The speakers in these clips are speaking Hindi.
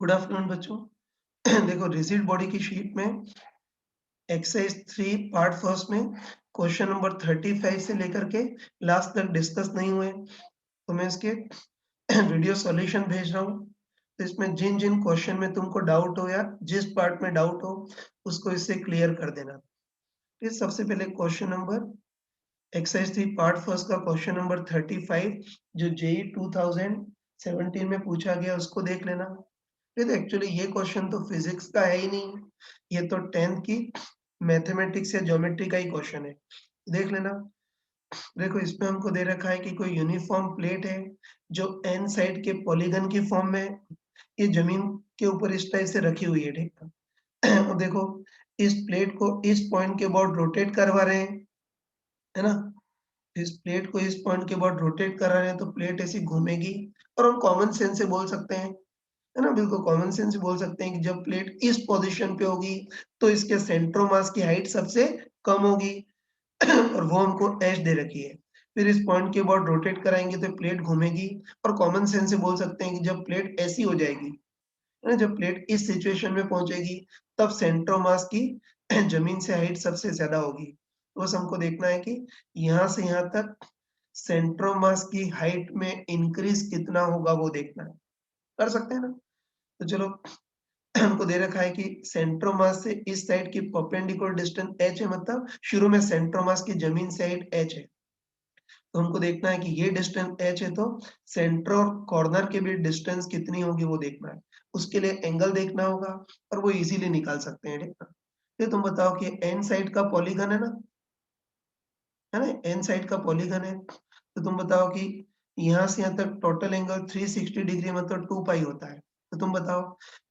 गुड आफ्टरनून बच्चों। देखो रिजिड बॉडी की शीट में एक्सरसाइज 3 पार्ट फर्स्ट में क्वेश्चन नंबर 35 से लेकर के लास्ट तक डिस्कस नहीं हुए, तो मैं इसके वीडियो सॉल्यूशन भेज रहा हूँ। तो इसमें जिन जिन क्वेश्चन में तुमको डाउट हो या जिस पार्ट में डाउट हो उसको इससे क्लियर कर देना। फिर सबसे पहले question number exercise 3 part first का क्वेश्चन नंबर 35 जो जेई 2017 में पूछा गया उसको देख लेना। ये तो एक्चुअली ये क्वेश्चन तो फिजिक्स का है ही नहीं, ये तो 10th की मैथमेटिक्स या ज्योमेट्री का ही क्वेश्चन है। देख लेना। देखो इसमें हमको दे रखा है कि कोई यूनिफॉर्म प्लेट है जो एन साइड के पॉलीगन की फॉर्म में ये जमीन के ऊपर इस टाइप से रखी हुई है, ठीक है। और देखो इस प्लेट को इस पॉइंट के अबाउट रोटेट करवा रहे हैं, है ना। इस प्लेट को इस पॉइंट के अबाउट रोटेट करा रहे हैं तो प्लेट ऐसी घूमेगी। और हम कॉमन सेंस से बोल सकते हैं, है ना, बिल्कुल कॉमन सेंस से बोल सकते हैं कि जब प्लेट इस पोजीशन पे होगी तो इसके सेंटर मास की हाइट सबसे कम होगी। और वो हमको एच दे रखी है। फिर इस पॉइंट के अबाउट रोटेट कराएंगे तो प्लेट घूमेगी। और कॉमन सेंस से बोल सकते हैं कि जब प्लेट ऐसी हो जाएगी, है ना, जब प्लेट इस सिचुएशन में पहुंचेगी तब सेंटर मास की जमीन से हाइट सबसे ज्यादा होगी। तो बस हमको देखना है कि यहाँ से यहाँ तक सेंटर मास की हाइट में इंक्रीज कितना होगा वो देखना है। कर सकते हैं ना। तो चलो हमको दे रखा है कि सेंटर मास से इस साइड की परपेंडिकुलर डिस्टेंस h है, मतलब शुरू में सेंटर मास की जमीन से हाइट h है। तो हमको देखना है कि ये डिस्टेंस h है तो सेंटर और कॉर्नर के बीच डिस्टेंस कितनी होगी वो देखना है। उसके लिए एंगल देखना होगा और वो इजीली निकाल सकते हैं, ठीक है। ये तुम बताओ कि एन साइड का पॉलीगन है ना, है ना, एन साइड का पॉलीगन है। तो तुम बताओ कि यहाँ से यहाँ तक टोटल एंगल 360 डिग्री मतलब 2 पाई होता है। तो तुम बताओ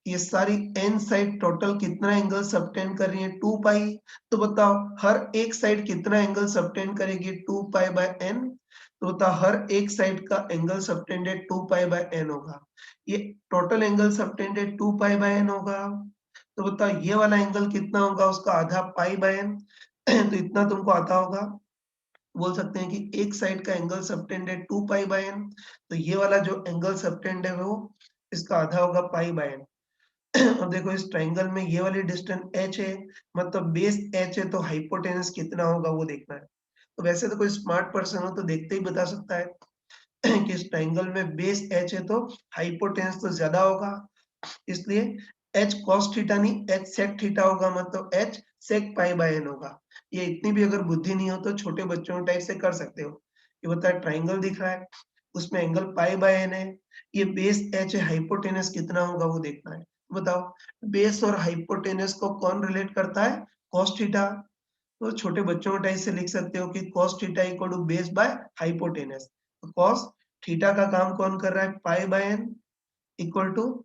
ये सारी एन साइड टोटल कितना एंगल सबटेंड कर रही है, 2 पाई। तो बताओ हर एक साइड कितना एंगल सबटेंड करेगी, 2 पाई बाय एन। तो बताओ हर एक साइड का angle subtended 2 pi by n होगा। ये total angle subtended 2 pi by n होगा। तो बताओ ये वाला एंगल कितना होगा, उसका आधा पाई बाय एन। तो इतना तुमको आता होगा। बोल सकते हैं कि एक साइड का angle subtended 2 pi by n. तो ये वाला जो एंगल सबटेंड है वो इसका आधा होगा पाई बाय एन। और देखो इस ट्रायंगल में ये वाली डिस्टेंस h है, मतलब बेस h है, तो हाइपोटेनस कितना होगा वो देखना है। तो वैसे तो कोई स्मार्ट पर्सन हो तो देखते ही बता सकता है कि इस ट्रायंगल में बेस h है तो हाइपोटेनस तो ज्यादा होगा, इसलिए h cos थीटा नहीं h sec थीटा होगा, मतलब h sec pi by n होगा। ये इतनी भी अगर बुद्धि नहीं हो तो छोटे बच्चों टाइप से कर सकते हो। ये बताया ट्रायंगल दिख रहा है, उसमें एंगल पाई बाय n है, ये बेस h है, हाइपोटेनस कितना होगा वो देखना है। बताओ बेस और हाइपोटेनस को कौन रिलेट करता है, cos थीटा। तो छोटे बच्चों टाइप से लिख सकते हो कि cos theta equal to base by hypotenuse. तो cos थीटा का काम कौन कर रहा है, pi by n equal to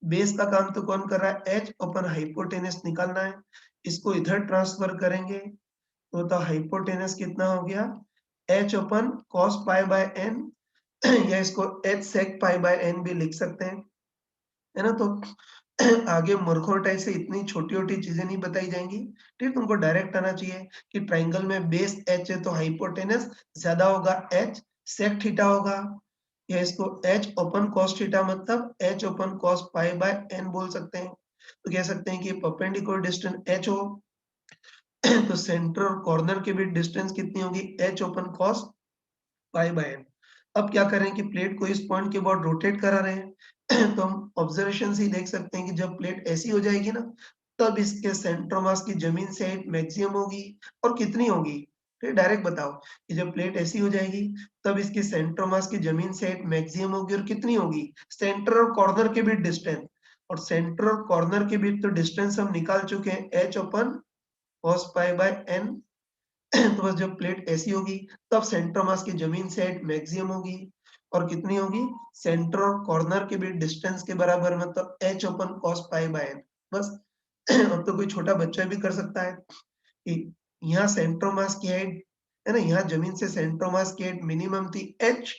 base का काम तो कौन कर रहा है, h अपन हाइपोटेनस निकालना है। इसको इधर ट्रांसफर करेंगे तो बताओ हाइपोटेनस कितना हो गया, h upon cos pi by n, या इसको h sec pi by n भी लिख सकते हैं, है ना। तो आगे मूर्खों टाइप से इतनी छोटी-छोटी चीजें नहीं बताई जाएंगी, ठीक। तुमको डायरेक्ट आना चाहिए कि ट्रायंगल में बेस h है तो हाइपोटेनस ज्यादा होगा, h sec थीटा होगा, या इसको h ओपन cos थीटा मतलब h open cos pi by n बोल सकते हैं। तो कह सकते हैं कि परपेंडिकुलर डिस्टेंस h हो तो सेंटर और कॉर्नर के बीच डिस्टेंस कितनी होगी, h open cos pi by n। अब क्या करें कि प्लेट को इस पॉइंट के अबाउट रोटेट करा रहे हैं तो हम ऑब्जर्वेशन से ही देख सकते हैं कि जब प्लेट ऐसी हो जाएगी ना तब इसके सेंटर मास की जमीन से हाइट मैक्सिमम होगी। और कितनी होगी, फिर डायरेक्ट बताओ कि जब प्लेट ऐसी हो जाएगी तब इसकी सेंटर मास की जमीन से हाइट मैक्सिमम होगी और कितनी होगी, सेंटर और कॉर्नर के बीच डिस्टेंस। और सेंटर और कॉर्नर के बीच तो डिस्टेंस हम निकाल चुके हैं, h open cos pi by n। तो बस जब प्लेट ऐसी होगी तब सेंटर मास की जमीन से हाइट मैक्सिमम होगी और कितनी होगी, सेंटर और कॉर्नर के बीच डिस्टेंस के बराबर, मतलब h open cos pi by n। बस अब तो कोई छोटा बच्चा भी कर सकता है कि यहाँ सेंटर मास की हाइट, है ना, यहाँ जमीन से सेंटर मास की हाइट मिनिमम थी h,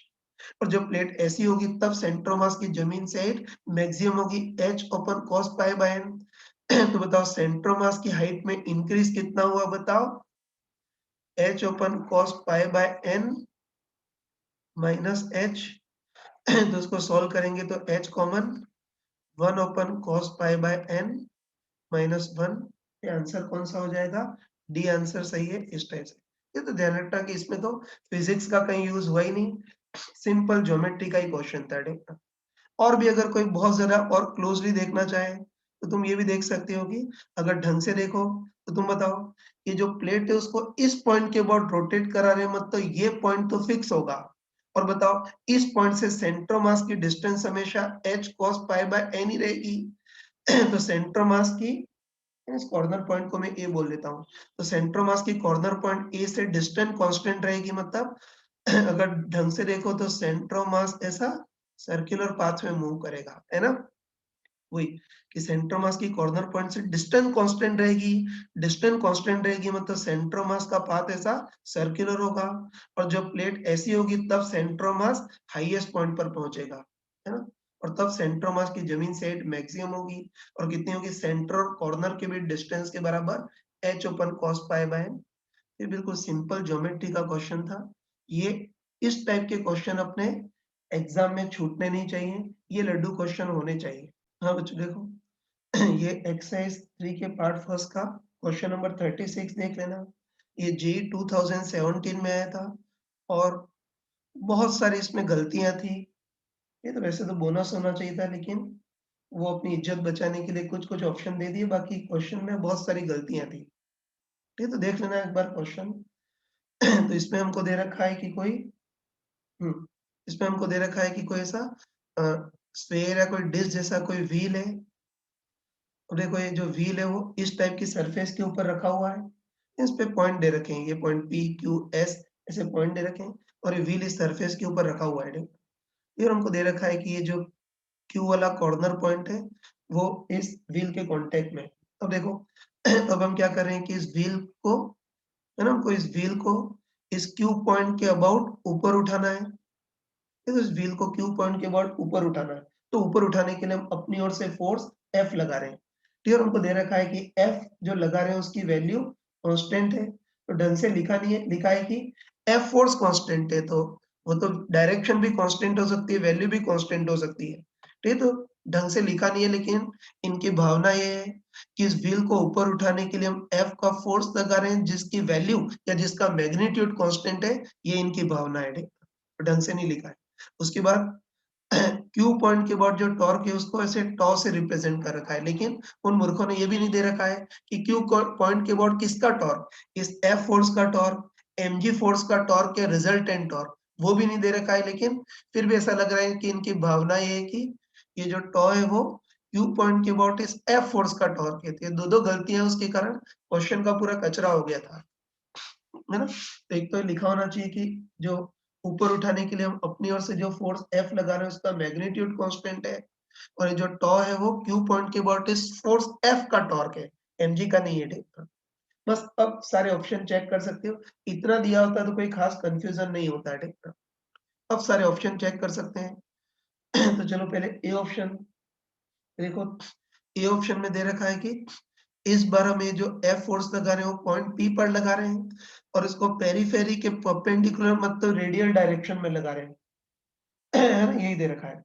और जब प्लेट ऐसी होगी तब सेंटर मास की जमीन से हाइट मैक्सिमम होगी, h open cos pi by n। तो बताओ सेंटर मास की हाइट में इंक्रीज कितना हुआ बताओ, h open cos pi by n minus h। तो उसको सॉल्व करेंगे तो h common 1 open cos pi by n -1, ये आंसर कौन सा हो जाएगा? डी आंसर सही है इस टाइप से। ये तो ध्यान रखना कि इसमें तो फिजिक्स का कहीं यूज हुआ ही नहीं, सिंपल ज्योमेट्री का ही क्वेश्चन था, ठीक है। और भी अगर कोई बहुत ज़्यादा और क्लोज़ली देखना चाहे, तो तुम ये भी देख सकते हो कि अगर ढंग से देखो, तो तुम बताओ, ये जो प्लेट है उसको इस पॉइंट के अबाउट रोटेट करा रहे हैं, मतलब ये पॉइंट तो फिक्स होगा। और बताओ, इस पॉइंट से सेंटर ऑफ मास की डिस्टेंस हमेशा h cos pi by n ही रहेगी। तो सेंटर ऑफ मास की, इस कॉर्नर पॉइंट को मैं ए बोल लेता हूँ। तो सेंटर ऑफ मास की कॉर्नर पॉइंट ए से डिस्टेंस कांस्टेंट रहेगी, मतलब अगर ढंग से देखो तो सेंटर ऑफ मास ऐसा सर्कुलर पाथ में मूव करेगा, है ना? वही कि सेंटर ऑफ मास की कॉर्नर पॉइंट से डिस्टेंस कांस्टेंट रहेगी, डिस्टेंस कांस्टेंट रहेगी मतलब सेंटर ऑफ मास का पाथ ऐसा सर्कुलर होगा, और जब प्लेट ऐसी होगी तब centre of mass highest point पर पहुंचेगा, है ना? और तब सेंटर ऑफ मास की जमीन से हाइट मैक्सिमम होगी, और कितनी होगी? सेंटर और कॉर्नर के बीच डिस्टेंस के बराबर h open cos pi by n। ये बिल्कुल सिंपल ज्योमेट्री का क्वेश्चन था। ये इस टाइप के क्वेश्चन अपने एग्जाम में छूटने नहीं चाहिए, ये लड्डू क्वेश्चन होने चाहिए। हाँ बच्चों देखो, ये एक्सरसाइज 3 के पार्ट फर्स्ट का क्वेश्चन नंबर 36 देख लेना। ये जी 2017 में आया था, और बहुत सारी इसमें गलतियां थी। ये तो वैसे तो बोनस होना चाहिए था, लेकिन वो अपनी इज्जत बचाने के लिए कुछ कुछ ऑप्शन दे दिए, बाकी क्वेश्चन में बहुत सारी गलतियां थी। ठीक है, तो देख लेना एक बार क्वेश्चन। तो इसमें हमको दे रखा है कि कोई इसमें हमको दे रखा है कि कोई ऐसा स्फेयर या कोई डिस्क जैसा कोई व्हील है। अब देखो, ये जो व्हील है वो इस टाइप की सरफेस के ऊपर रखा हुआ है, इस पे पॉइंट दे रखे हैं, ये पॉइंट पी क्यू एस ऐसे पॉइंट दे रखे हैं, और ये व्हील इस सरफेस के ऊपर रखा हुआ है, ठीक? फिर हमको दे रखा है कि ये जो क्यू वाला कॉर्नर पॉइंट है वो इस व्हील के कांटेक्ट में है। अब देखो, अब हम क्या कर रहे हैं कि इस व्हील को, है ना, हमको इस व्हील को इस क्यू पॉइंट के अबाउट ऊपर उठाना है। तो इस व्हील को क्यू पॉइंट के बाद ऊपर उठाना है, तो ऊपर उठाने के लिए हम अपनी ओर से फोर्स F लगा रहे हैं। क्लियर? हमको दे रखा है कि F जो लगा रहे हैं उसकी वैल्यू कांस्टेंट है, तो ढंग से लिखा नहीं है, लिखा है कि F फोर्स कांस्टेंट है, तो वो तो डायरेक्शन भी कांस्टेंट हो सकती है, वैल्यू भी कांस्टेंट हो सकती है, ठीक है? तो ढंग से लिखा नहीं है, लेकिन इनकी भावना ये है कि इस व्हील को ऊपर उठाने के लिए हम F का फोर्स लगा रहे हैं, जिसकी वैल्यू या जिसका मैग्नीट्यूड कांस्टेंट है, ये इनकी भावना है, ठीक? ढंग से नहीं लिखा है। उसके बाद क्यू पॉइंट के बाद जो टॉर्क है उसको ऐसे टॉ से रिप्रेजेंट कर रखा है, लेकिन उन मूर्खों ने ये भी नहीं दे रखा है कि क्यू पॉइंट के बाद किसका टॉर्क, इस एफ फोर्स का टॉर्क, mg फोर्स का टॉर्क या रिजल्टेंट टॉर्क, वो भी नहीं दे रखा है। लेकिन फिर भी ऐसा लग रहा है कि इनकी भावना ये है कि ये जो टॉ है वो क्यू पॉइंट के बाद इस एफ फोर्स का टॉर्क है। ये दो गलतियां उसके कारण क्वेश्चन का पूरा कचरा हो गया था, है ना? तो एक तो लिखा होना चाहिए कि जो ऊपर उठाने के लिए हम अपनी ओर से जो फोर्स F लगा रहे हैं उसका मैग्नीट्यूड कांस्टेंट है, और ये जो टॉ है वो क्यू पॉइंट के अबाउट इस फोर्स F का टॉर्क है, mg का नहीं है, ठीक है? बस अब सारे ऑप्शन चेक कर सकते हो, इतना दिया होता तो कोई खास कंफ्यूजन नहीं होता है, ठीक है? अब सारे ऑप्शन चेक कर सकते हैं। तो चलो पहले ए ऑप्शन देखो। ए ऑप्शन में दे रखा है कि इस बार हम ये जो F फोर्स लगा रहे हैं वो पॉइंट P पर लगा रहे हैं, और इसको पेरिफेरी के परपेंडिकुलर मतलब रेडियल डायरेक्शन में लगा रहे हैं, है ना? यही दे रखा है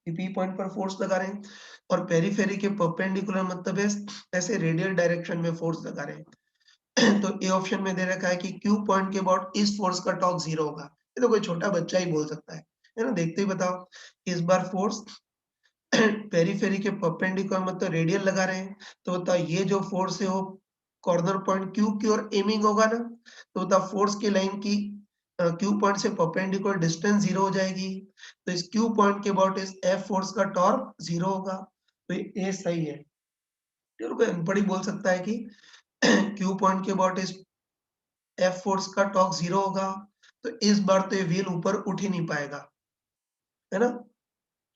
कि P पॉइंट पर फोर्स लगा रहे हैं, और पेरिफेरी के परपेंडिकुलर मतलब है ऐसे रेडियल डायरेक्शन में फोर्स लगा रहे हैं। तो ए ऑप्शन में दे रखा है कि Q पॉइंट के अबाउट इस फोर्स का टॉर्क 0 होगा। ये तो कोई छोटा बच्चा ही बोल सकता है ना? देखते ही बताओ, इस बार फोर्स पेरिफेरी के परपेंडिकुलर मतलब रेडियल लगा रहे हैं, तो बताओ ये जो फोर्स है वो कॉर्नर पॉइंट क्यू की ओर एमिंग होगा ना, तो बताओ फोर्स की लाइन की क्यू पॉइंट से परपेंडिकुलर डिस्टेंस 0 हो जाएगी, तो इस क्यू पॉइंट के अबाउट इस एफ फोर्स का टॉर्क 0 होगा, तो ये सही है। फिर कोई अनपढ़ ही बोल सकता है कि क्यू पॉइंट के अबाउट इस एफ फोर्स का टॉर्क 0 होगा, तो इस बार तो ये व्हील ऊपर उठ ही नहीं पाएगा, है ना?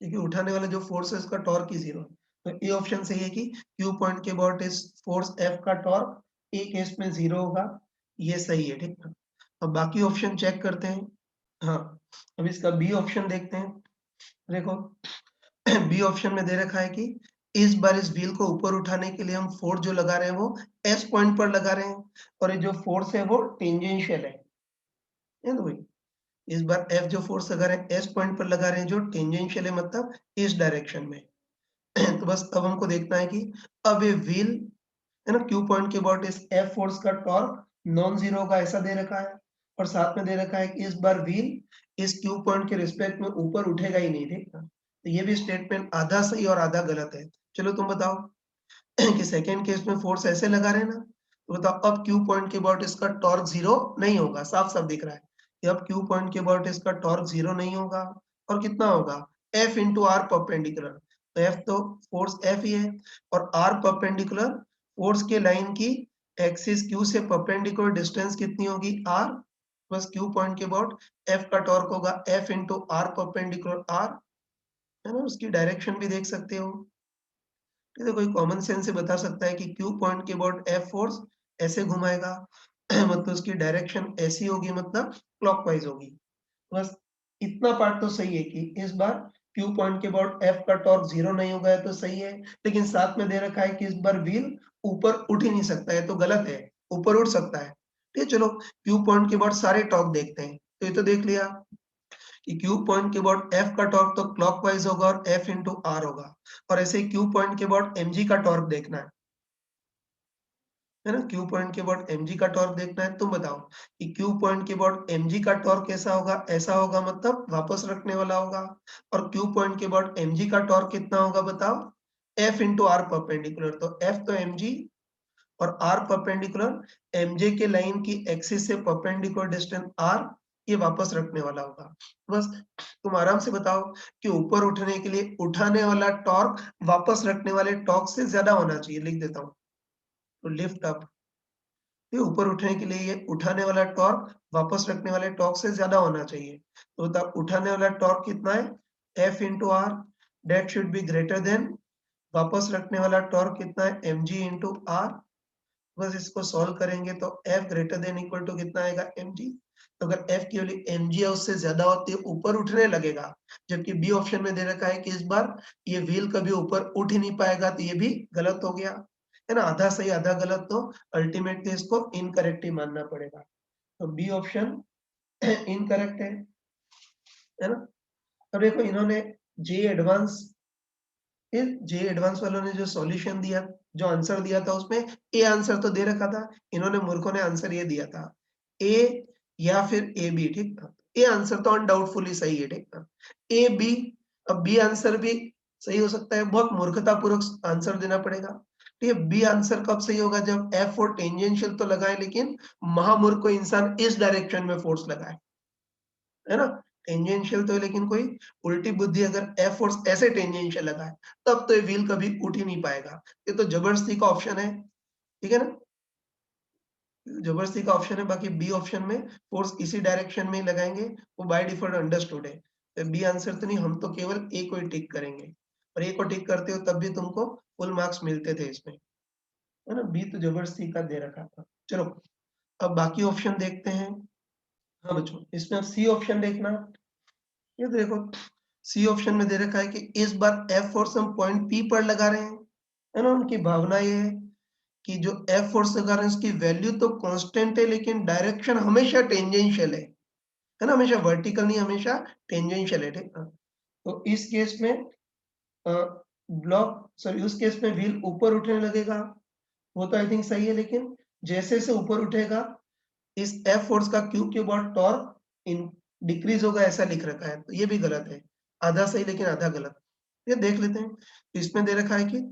क्योंकि उठाने वाला जो फोर्स है उसका टॉर्क ही 0 है। तो ए ऑप्शन सही है कि क्यू पॉइंट के अबाउट इस फोर्स F का टॉर्क ए केस में 0 होगा, ये सही है, ठीक है? अब बाकी ऑप्शन चेक करते हैं। हाँ, अब इसका बी ऑप्शन देखते हैं। देखो, बी ऑप्शन में दे रखा है कि इस बार इस व्हील को ऊपर उठाने के लिए हम फोर्स जो लगा रहे हैं वो एस पॉइंट पर लगा रहे हैं, और ये जो फोर्स है वो टेंजेंशियल है ना भाई? इस बार F जो फोर्स लगा रहे हैं एस पॉइंट पर लगा रहे हैं जो टेंजेंशियल है, मतलब इस डायरेक्शन में। तो बस अब हमको देखना है कि अब ये व्हील है ना, क्यू पॉइंट के अबाउट इस एफ फोर्स का टॉर्क नॉन जीरो होगा ऐसा दे रखा है, और साथ में दे रखा है कि इस बार व्हील इस क्यू पॉइंट के रिस्पेक्ट में ऊपर उठेगा ही नहीं, ठीक ना। तो ये भी स्टेटमेंट आधा सही और आधा गलत है। चलो तुम बताओ कि सेकंड केस में फोर्स ऐसे लगा रहे हैं ना, तो बताओ अब क्यू पॉइंट के अबाउट इसका टॉर्क जीरो नहीं होगा, साफ साफ दिख रहा है कि अब क्यू पॉइंट के अबाउट इसका टॉर्क जीरो नहीं होगा, और कितना होगा एफ इंटू आर परपेंडिकुलर। तो एफ तो फोर्स एफ ही है, और आर परपेंडिकुलर फोर्स के लाइन की एक्सिस क्यू से परपेंडिकुलर डिस्टेंस कितनी होगी आर, बस क्यू पॉइंट के अबाउट एफ का टॉर्क होगा F into R perpendicular are, है ना। उसकी डायरेक्शन भी देख सकते हो, ठीक है। कोई कॉमन सेंस से बता सकता है कि क्यू पॉइंट के अबाउट एफ फोर्स ऐसे घुमाएगा मतलब उसकी डायरेक्शन ऐसी होगी, मतलब क्लॉकवाइज होगी। बस इतना पार्ट तो सही है कि इस बार क्यू पॉइंट के अबाउट एफ का टॉर्क जीरो नहीं होगा, है तो सही है, लेकिन साथ में दे रखा है कि इस बार व्हील ऊपर उठ ही नहीं सकता है, तो गलत है, ऊपर उठ सकता है। ठीक है, चलो क्यू पॉइंट के अबाउट सारे टॉर्क देखते हैं। तो ये तो देख लिया कि क्यू पॉइंट के अबाउट एफ का टॉर्क तो क्लॉकवाइज होगा और एफ इंटू आर होगा, और ऐसे क्यू पॉइंट के अबाउट एमजी का टॉर्क देखना है ना। क्यू पॉइंट के अबाउट एमजी का टॉर्क देखना है, तुम बताओ कि क्यू पॉइंट के अबाउट एमजी का टॉर्क कैसा होगा, ऐसा होगा, मतलब वापस रखने वाला होगा, और क्यू पॉइंट के अबाउट एमजी का टॉर्क कितना होगा बताओ एफ इंटू आर परपेंडिकुलर। तो एफ तो एमजी और आर परपेंडिकुलर एमजे के लाइन की एक्सिस से परपेंडिकुलर डिस्टेंस आर, ये वापस रखने वाला होगा। बस तुम आराम से बताओ कि ऊपर उठने के लिए उठाने वाला टॉर्क वापस रखने वाले टॉर्क से ज्यादा होना चाहिए, लिख देता हूँ। तो लिफ्ट अप, ये ऊपर उठने के लिए ये उठाने वाला टॉर्क वापस रखने वाले टॉर्क से ज्यादा होना चाहिए। तो तब उठाने वाला टॉर्क कितना है F into R, that should be greater than वापस रखने वाला टॉर्क कितना है एम जी इंटू आर। बस इसको सॉल्व करेंगे तो F greater than equal to कितना आएगा एम जी। तो अगर एफ की वैल्यू एम जी है उससे ज्यादा होती है ऊपर उठने लगेगा, जबकि बी ऑप्शन में दे रखा है कि इस बार ये व्हील कभी ऊपर उठ ही नहीं पाएगा, तो ये भी गलत हो गया, है ना। आधा सही आधा गलत, तो अल्टीमेटली इसको इनकरेक्ट ही मानना पड़ेगा। तो बी ऑप्शन इनकरेक्ट है ना। अब देखो इन्होंने जे एडवांस जे एडवांस वालों ने जो सॉल्यूशन दिया, जो आंसर दिया था उसमें ए आंसर तो दे रखा था, इन्होंने मूर्खों ने आंसर ये दिया था ए या फिर ए बी, ठीक था। ए आंसर तो अनडाउटफुली सही है, ठीक था। ए बी, अब बी आंसर भी सही हो सकता है, बहुत मूर्खतापूर्वक आंसर देना पड़ेगा। ठीक है, बी आंसर कब सही होगा जब एफ और टेंजेंशियल तो लगाए, लेकिन महामूर्ख को इंसान इस डायरेक्शन में फोर्स लगाए, है ना। टेंजेंशियल तो है, लेकिन कोई उल्टी बुद्धि अगर एफ फोर्स ऐसे टेंजेंशियल लगाए तब तो ये व्हील कभी उठ ही नहीं पाएगा। ये तो जबरदस्ती का ऑप्शन है, ठीक है ना, जबरदस्ती का ऑप्शन है। बाकी बी ऑप्शन में फोर्स इसी डायरेक्शन में ही लगाएंगे, वो बाय डिफॉल्ट अंडरस्टूड है। तो बी आंसर तो नहीं, हम तो केवल ए को ही टिक करेंगे, और ए को टिक करते हो तब भी तुमको फुल मार्क्स मिलते थे इसमें, है ना। बी तो जबरदस्ती का दे रखा था। चलो अब बाकी ऑप्शन देखते हैं। हाँ बच्चों, इसमें अब सी ऑप्शन देखना, ये देखो सी ऑप्शन में दे रखा है कि इस बार एफ फोर्स हम पॉइंट पी पर लगा रहे हैं, है ना। उनकी भावना ये है कि जो एफ फोर्स लगा रहे हैं उसकी वैल्यू तो कांस्टेंट है, लेकिन डायरेक्शन हमेशा टेंजेंशियल है ना, हमेशा वर्टिकल नहीं, हमेशा टेंजेंशियल है, ठीक है। तो इस केस में ब्लॉक सॉरी उस केस में व्हील ऊपर उठने लगेगा, वो तो आई थिंक सही है, लेकिन जैसे से ऊपर उठेगा इस एफ फोर्स का क्यू के बाद टॉर्क इन डिक्रीज होगा, ऐसा लिख रखा है, तो ये भी गलत है, आधा सही लेकिन आधा गलत। ये देख लेते हैं, इसमें दे रखा है कि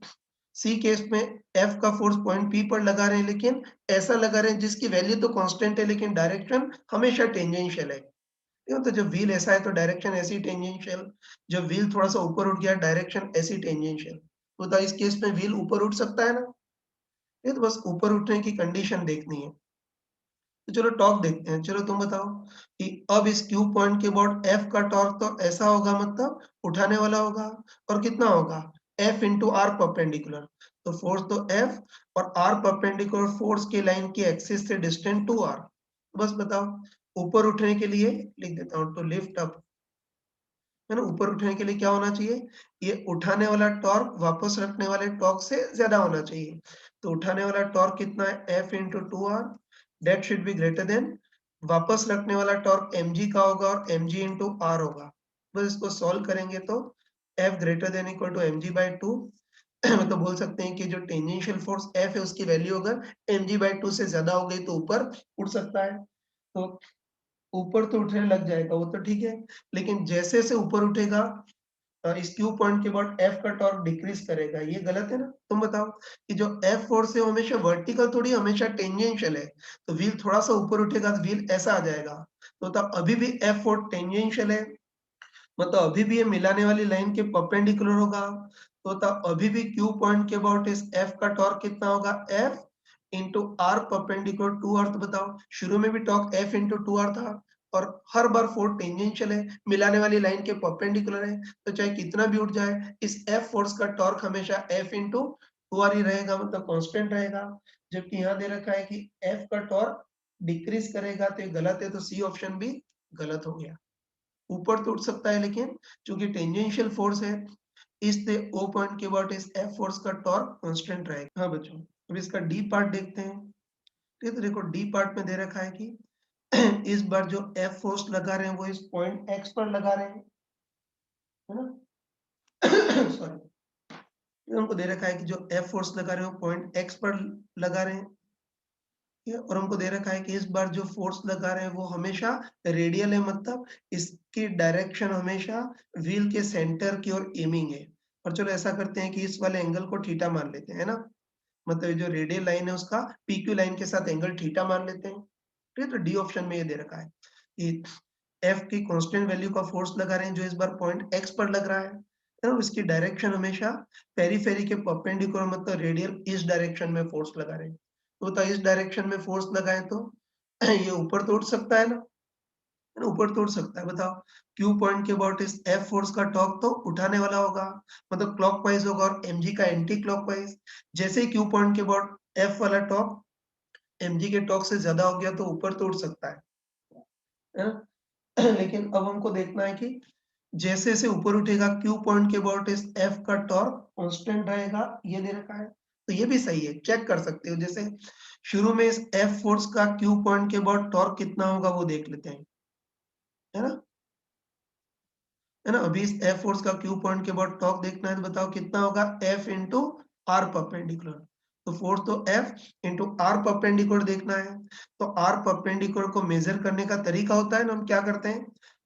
सी केस में एफ का फोर्स पॉइंट पी पर लगा रहे हैं, लेकिन ऐसा लगा रहे हैं जिसकी वैल्यू तो कांस्टेंट है, लेकिन डायरेक्शन हमेशा टेंजेंशियल है। क्यों, तो जब व्हील ऐसा है तो डायरेक्शन ऐसी टेंजेंशियल, जब व्हील थोड़ा सा ऊपर उठ गया डायरेक्शन ऐसी टेंजेंशियल, तो इस केस में व्हील ऊपर उठ सकता है ना। ये तो बस ऊपर उठने की कंडीशन देखनी है। तो चलो टॉर्क देखते हैं। चलो तुम बताओ कि अब इस क्यू पॉइंट के अबाउट एफ का टॉर्क तो ऐसा होगा, मतलब उठाने वाला होगा, और कितना होगा एफ इंटू आर परपेंडिकुलर। तो फोर्स तो एफ और आर परपेंडिकुलर फोर्स की लाइन की एक्सिस से डिस्टेंस टू आर। बस बताओ ऊपर उठने के लिए लिख देता हूँ, तो लिफ्ट अप, है ना। ऊपर उठने के लिए क्या होना चाहिए, ये उठाने वाला टॉर्क वापस रखने वाले टॉर्क से ज्यादा होना चाहिए। तो उठाने वाला टॉर्क कितना है F into two R, that should be greater than वापस रखने वाला टॉर्क mg का होगा और mg इंटू आर होगा। बस इसको सॉल्व करेंगे तो F greater than equal to mg/2 मतलब बोल सकते हैं कि जो टेंजेंशियल फोर्स F है उसकी वैल्यू अगर mg/2 से ज्यादा हो गई तो ऊपर उठ सकता है। तो ऊपर तो उठने लग जाएगा वो तो ठीक है, लेकिन जैसे-जैसे ऊपर उठेगा इस क्यू पॉइंट के बाद F का टॉर्क डिक्रीज करेगा, ये गलत है ना? तुम बताओ कि जो F फोर्स है वो हमेशा वर्टिकल थोड़ी हमेशा टेंजेंशियल है। तो व्हील थोड़ा-सा ऊपर उठेगा तो व्हील ऐसा आ जाएगा। तो तब अभी भी F फोर्स टेंजेंशियल है, मतलब अभी भी ये मिलाने वाली लाइन के परपेंडिकुलर होगा। तो तब अभी भी क्यू पॉइंट के अबाउट इस F का टॉर्क कितना होगा? F into R perpendicular to R. तो बताओ शुरू में भी torque F into two R था और हर बार फोर्स टेंजेंशियल है, मिलाने वाली लाइन के परपेंडिकुलर है, तो चाहे कितना भी उठ जाए इस F फोर्स का टॉर्क हमेशा F इंटू टू आर ही रहेगा, मतलब कांस्टेंट रहेगा। जबकि यहाँ दे रखा है कि F का टॉर्क डिक्रीज करेगा, तो ये गलत है, तो सी ऑप्शन भी गलत हो गया। ऊपर तो उठ सकता है लेकिन चूंकि टेंजेंशियल फोर्स है इससे O पॉइंट के बाद इस F फोर्स का टॉर्क कांस्टेंट रहेगा। हाँ बच्चों, अब इसका डी पार्ट देखते हैं। ठीक है, तो देखो डी पार्ट में दे रखा है कि इस बार जो F फोर्स लगा रहे हैं वो इस पॉइंट X पर लगा रहे हैं, है ना? सॉरी, हमको दे रखा है कि जो F फोर्स लगा रहे हैं वो पॉइंट X पर लगा रहे हैं। ठीक है, और हमको दे रखा है कि इस बार जो फोर्स लगा रहे हैं वो हमेशा रेडियल है, मतलब इसकी डायरेक्शन हमेशा व्हील के सेंटर की ओर एमिंग है। और चलो ऐसा करते हैं कि इस वाले एंगल को थीटा मान लेते हैं, है ना? मतलब ये जो रेडियल लाइन है उसका PQ लाइन के साथ एंगल थीटा मान लेते हैं। ठीक है, तो डी ऑप्शन में ये दे रखा है कि F की कांस्टेंट वैल्यू का फोर्स लगा रहे हैं जो इस बार पॉइंट X पर लग रहा है ना? उसकी डायरेक्शन हमेशा पेरिफेरी के परपेंडिकुलर, मतलब रेडियल इस डायरेक्शन में फोर्स लगा रहे हैं। तो इस डायरेक्शन में फोर्स लगाए तो ये ऊपर तो उठ सकता है ना? है ना? ऊपर तो उठ सकता है। बताओ क्यू पॉइंट के अबाउट इस F फोर्स का टॉर्क तो उठाने वाला होगा, मतलब क्लॉकवाइज होगा, और mg का एंटी क्लॉकवाइज। जैसे ही क्यू पॉइंट के अबाउट F वाला टॉर्क mg के टॉर्क से ज्यादा हो गया तो ऊपर तो उठ सकता है ना? लेकिन अब हमको देखना है कि जैसे-जैसे ऊपर उठेगा क्यू पॉइंट के अबाउट इस F का टॉर्क कांस्टेंट रहेगा, ये दे रखा है। तो ये भी सही है, चेक कर सकते हो। जैसे शुरू में इस F फोर्स का क्यू पॉइंट के अबाउट टॉर्क कितना होगा वो देख लेते हैं, है ना? है ना? अभी इस F फोर्स का क्यू पॉइंट के अबाउट टॉर्क देखना है तो बताओ कितना होगा? F into R perpendicular. तो फोर्स तो F इंटू आर परपेंडिकुलर देखना है। तो आर परपेंडिकुलर को मेजर करने का तरीका होता है ना, हम क्या करते हैं,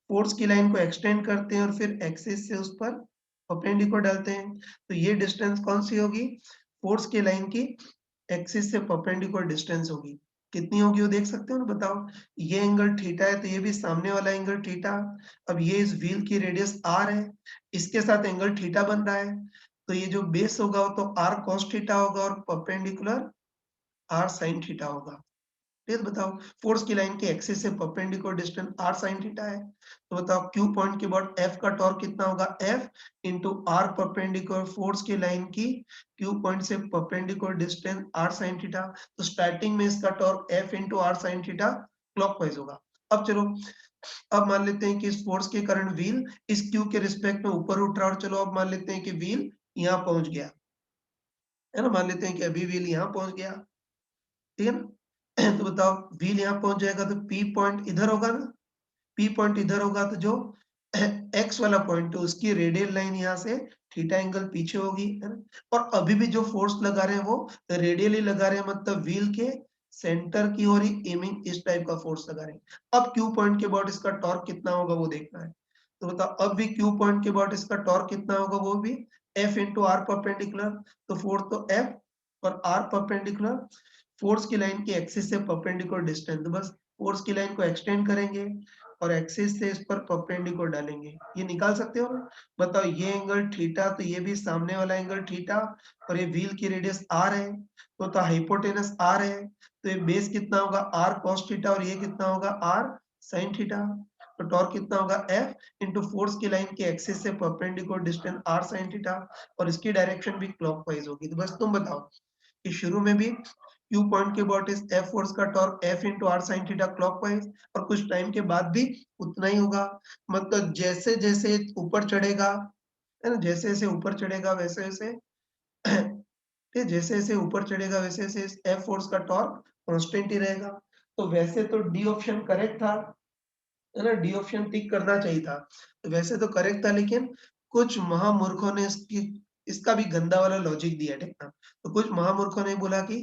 फोर्स की लाइन को एक्सटेंड करते हैं और फिर एक्सिस से उस पर परपेंडिकुलर डालते हैं। तो ये डिस्टेंस कौन सी होगी? फोर्स की लाइन की एक्सिस से परपेंडिकुलर डिस्टेंस होगी। कितनी होगी वो देख सकते हो ना? बताओ ये एंगल थीटा है तो ये भी सामने वाला एंगल थीटा। अब ये इस व्हील की रेडियस आर है, इसके साथ एंगल थीटा बन रहा है, तो ये जो बेस होगा वो तो आर कॉस थीटा होगा और परपेंडिकुलर आर साइन थीटा होगा। फिर बताओ फोर्स की लाइन के एक्सिस से perpendicular distance r sin theta है, तो बताओ क्यू पॉइंट के बाद F का टॉर्क कितना होगा? F into R perpendicular force की लाइन की क्यू पॉइंट से perpendicular distance r sin theta. तो स्टार्टिंग में इसका torque F into R sin theta clockwise होगा। अब चलो, अब मान लेते हैं कि इस फोर्स के कारण व्हील इस क्यू के रिस्पेक्ट में ऊपर उठ रहा है, और चलो अब मान लेते हैं कि व्हील यहाँ पहुंच गया, है ना? मान लेते हैं कि अभी व्हील यहाँ पहुंच गया, ठीक है ना? तो बताओ व्हील यहाँ पहुंच जाएगा तो P पॉइंट इधर होगा ना? P पॉइंट इधर होगा तो जो X वाला पॉइंट है उसकी रेडियल लाइन यहाँ से थीटा एंगल पीछे होगी, है ना? और अभी भी जो फोर्स लगा रहे हैं वो रेडियली लगा रहे हैं, मतलब व्हील के सेंटर की ओर ही एमिंग इस टाइप का फोर्स लगा रहे हैं। अब क्यू पॉइंट के बाद इसका टॉर्क कितना होगा वो देखना है। तो बताओ अब भी क्यू पॉइंट के बाद इसका टॉर्क कितना होगा? वो भी F इंटू आर परपेंडिकुलर। तो फोर्स तो F और आर परपेंडिकुलर, फोर्स की लाइन की एक्सिस से परपेंडिकुलर डिस्टेंस, तो बस फोर्स की लाइन को एक्सटेंड करेंगे और एक्सिस से इस पर परपेंडिकुलर डालेंगे, ये निकाल सकते हो ना? बताओ ये एंगल थीटा, तो ये भी सामने वाला एंगल थीटा, और ये व्हील की रेडियस आर है, तो हाइपोटेनस आर है, तो ये बेस कितना होगा? आर कॉस थीटा, और ये कितना होगा? R sine theta. तो टॉर्क कितना होगा? F इंटू फोर्स की लाइन के एक्सिस से perpendicular distance R sine theta, और इसकी डायरेक्शन भी क्लॉकवाइज होगी। तो बस तुम बताओ कि शुरू में भी क्यू पॉइंट के अबाउट इस F फोर्स का torque F into R sine theta clockwise, और कुछ टाइम के बाद भी उतना ही होगा, मतलब जैसे जैसे ऊपर चढ़ेगा, है ना? जैसे जैसे ऊपर चढ़ेगा वैसे वैसे जैसे जैसे ऊपर चढ़ेगा वैसे वैसे इस F फोर्स का टॉर्क कांस्टेंट ही रहेगा। तो वैसे तो डी ऑप्शन करेक्ट था, है ना? डी ऑप्शन टिक करना चाहिए था, तो वैसे तो करेक्ट था, लेकिन कुछ महामूर्खों ने इसका भी गंदा वाला लॉजिक दिया है, ठीक ना? तो कुछ महामूर्खों ने बोला कि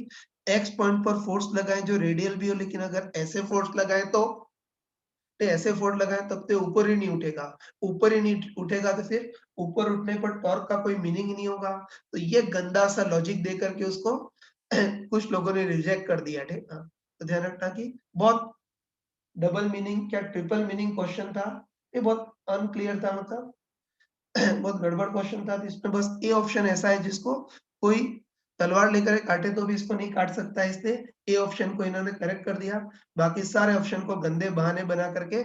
एक्स पॉइंट पर फोर्स लगाएँ जो रेडियल भी हो, लेकिन अगर ऐसे फोर्स लगाएँ तो ऐसे फोर्स लगाएँ तब तो ऊपर ही नहीं उठेगा। ऊपर ही नहीं उठेगा तो फिर ऊपर उठने पर टॉर्क का कोई मीनिंग ही नहीं होगा। तो ये गंदा सा लॉजिक दे करके उसको कुछ लोगों ने रिजेक्ट कर दिया, ठीक ना? तो ध्यान रखना कि बहुत डबल मीनिंग क्या ट्रिपल मीनिंग क्वेश्चन था। ये बहुत अनक्लियर था, मतलब बहुत गड़बड़ क्वेश्चन था। तो इसमें बस ए ऑप्शन ऐसा है जिसको कोई तलवार लेकर के काटे तो भी इसको नहीं काट सकता है, इसलिए ए ऑप्शन को इन्होंने करेक्ट कर दिया। बाकी सारे ऑप्शन को गंदे बहाने बना करके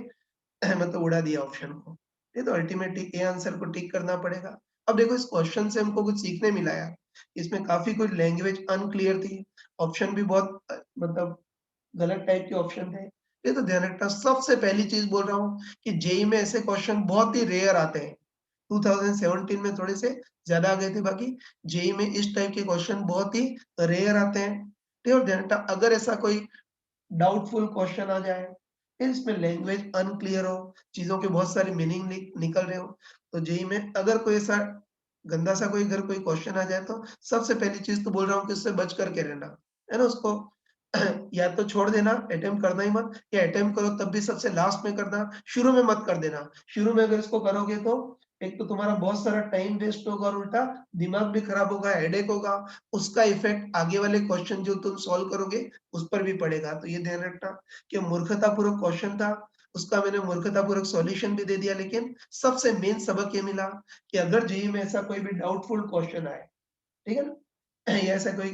मतलब उड़ा दिया ऑप्शन को। ये तो अल्टीमेटली ए आंसर को टिक करना पड़ेगा। अब देखो इस क्वेश्चन से हमको कुछ सीखने मिला यार। इसमें काफ़ी कुछ लैंग्वेज अनक्लियर थी। ऑप्शन भी बहुत मतलब गलत टाइप के ऑप्शन थे। ये तो ध्यान रखना। सबसे पहली चीज़ बोल रहा हूँ कि जेईई में ऐसे क्वेश्चन बहुत ही रेयर आते हैं। 2017 में थोड़े से ज़्यादा आ गए थे, बाकी जेईई में इस टाइप के क्वेश्चन बहुत ही रेयर आते हैं। ठीक है? और ध्यान रखना अगर ऐसा कोई डाउटफुल क्वेश्चन आ जाए, फिर इसमें लैंग्वेज अनक्लियर हो, चीज़ों के बहुत सारे मीनिंग निकल रहे हो, तो जेईई में अगर कोई ऐसा गंदा सा कोई अगर कोई क्वेश्चन आ जाए तो सबसे पहली चीज़ तो बोल रहा हूँ कि उससे बच कर के रहना, है ना? उसको या तो छोड़ देना, अटेम्प्ट करना ही मत, या अटेम्प्ट करो तब भी सबसे लास्ट में करना, शुरू में मत कर देना। शुरू में अगर इसको करोगे तो एक तो तुम्हारा बहुत सारा टाइम वेस्ट होगा और उल्टा दिमाग भी खराब होगा, हेडेक होगा, उसका इफेक्ट आगे वाले क्वेश्चन जो तुम सॉल्व करोगे उस पर भी पड़ेगा। तो ये ध्यान रखना कि मूर्खतापूर्वक क्वेश्चन था, उसका मैंने मूर्खतापूर्वक सॉल्यूशन भी दे दिया, लेकिन सबसे मेन सबक ये मिला कि अगर जेईई में ऐसा कोई भी डाउटफुल क्वेश्चन आए, ठीक है ना? या ऐसा कोई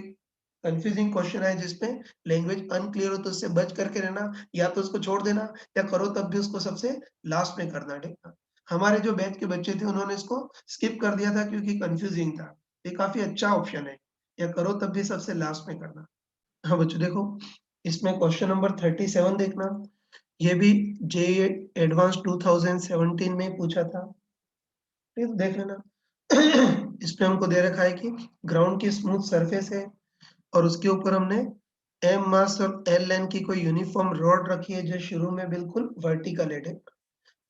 कन्फ्यूजिंग क्वेश्चन आए जिसमें लैंग्वेज अनक्लियर हो तो उससे बच करके रहना, या तो उसको छोड़ देना या करो तब भी उसको सबसे लास्ट में करना, ठीक है? हमारे जो बैच के बच्चे थे उन्होंने इसको स्किप कर दिया था क्योंकि कन्फ्यूजिंग था। ये काफ़ी अच्छा ऑप्शन है, या करो तब भी सबसे लास्ट में करना। हाँ, बच्चों देखो, इसमें क्वेश्चन नंबर 37 देखना, ये भी जेईई एडवांस 2017 में पूछा था। ठीक है, देख लेना। इसमें हमको दे रखा है कि ग्राउंड की स्मूथ सरफेस है और उसके ऊपर हमने एम मास और एल लाइन की कोई यूनिफॉर्म रॉड रखी है जो शुरू में बिल्कुल वर्टिकल है।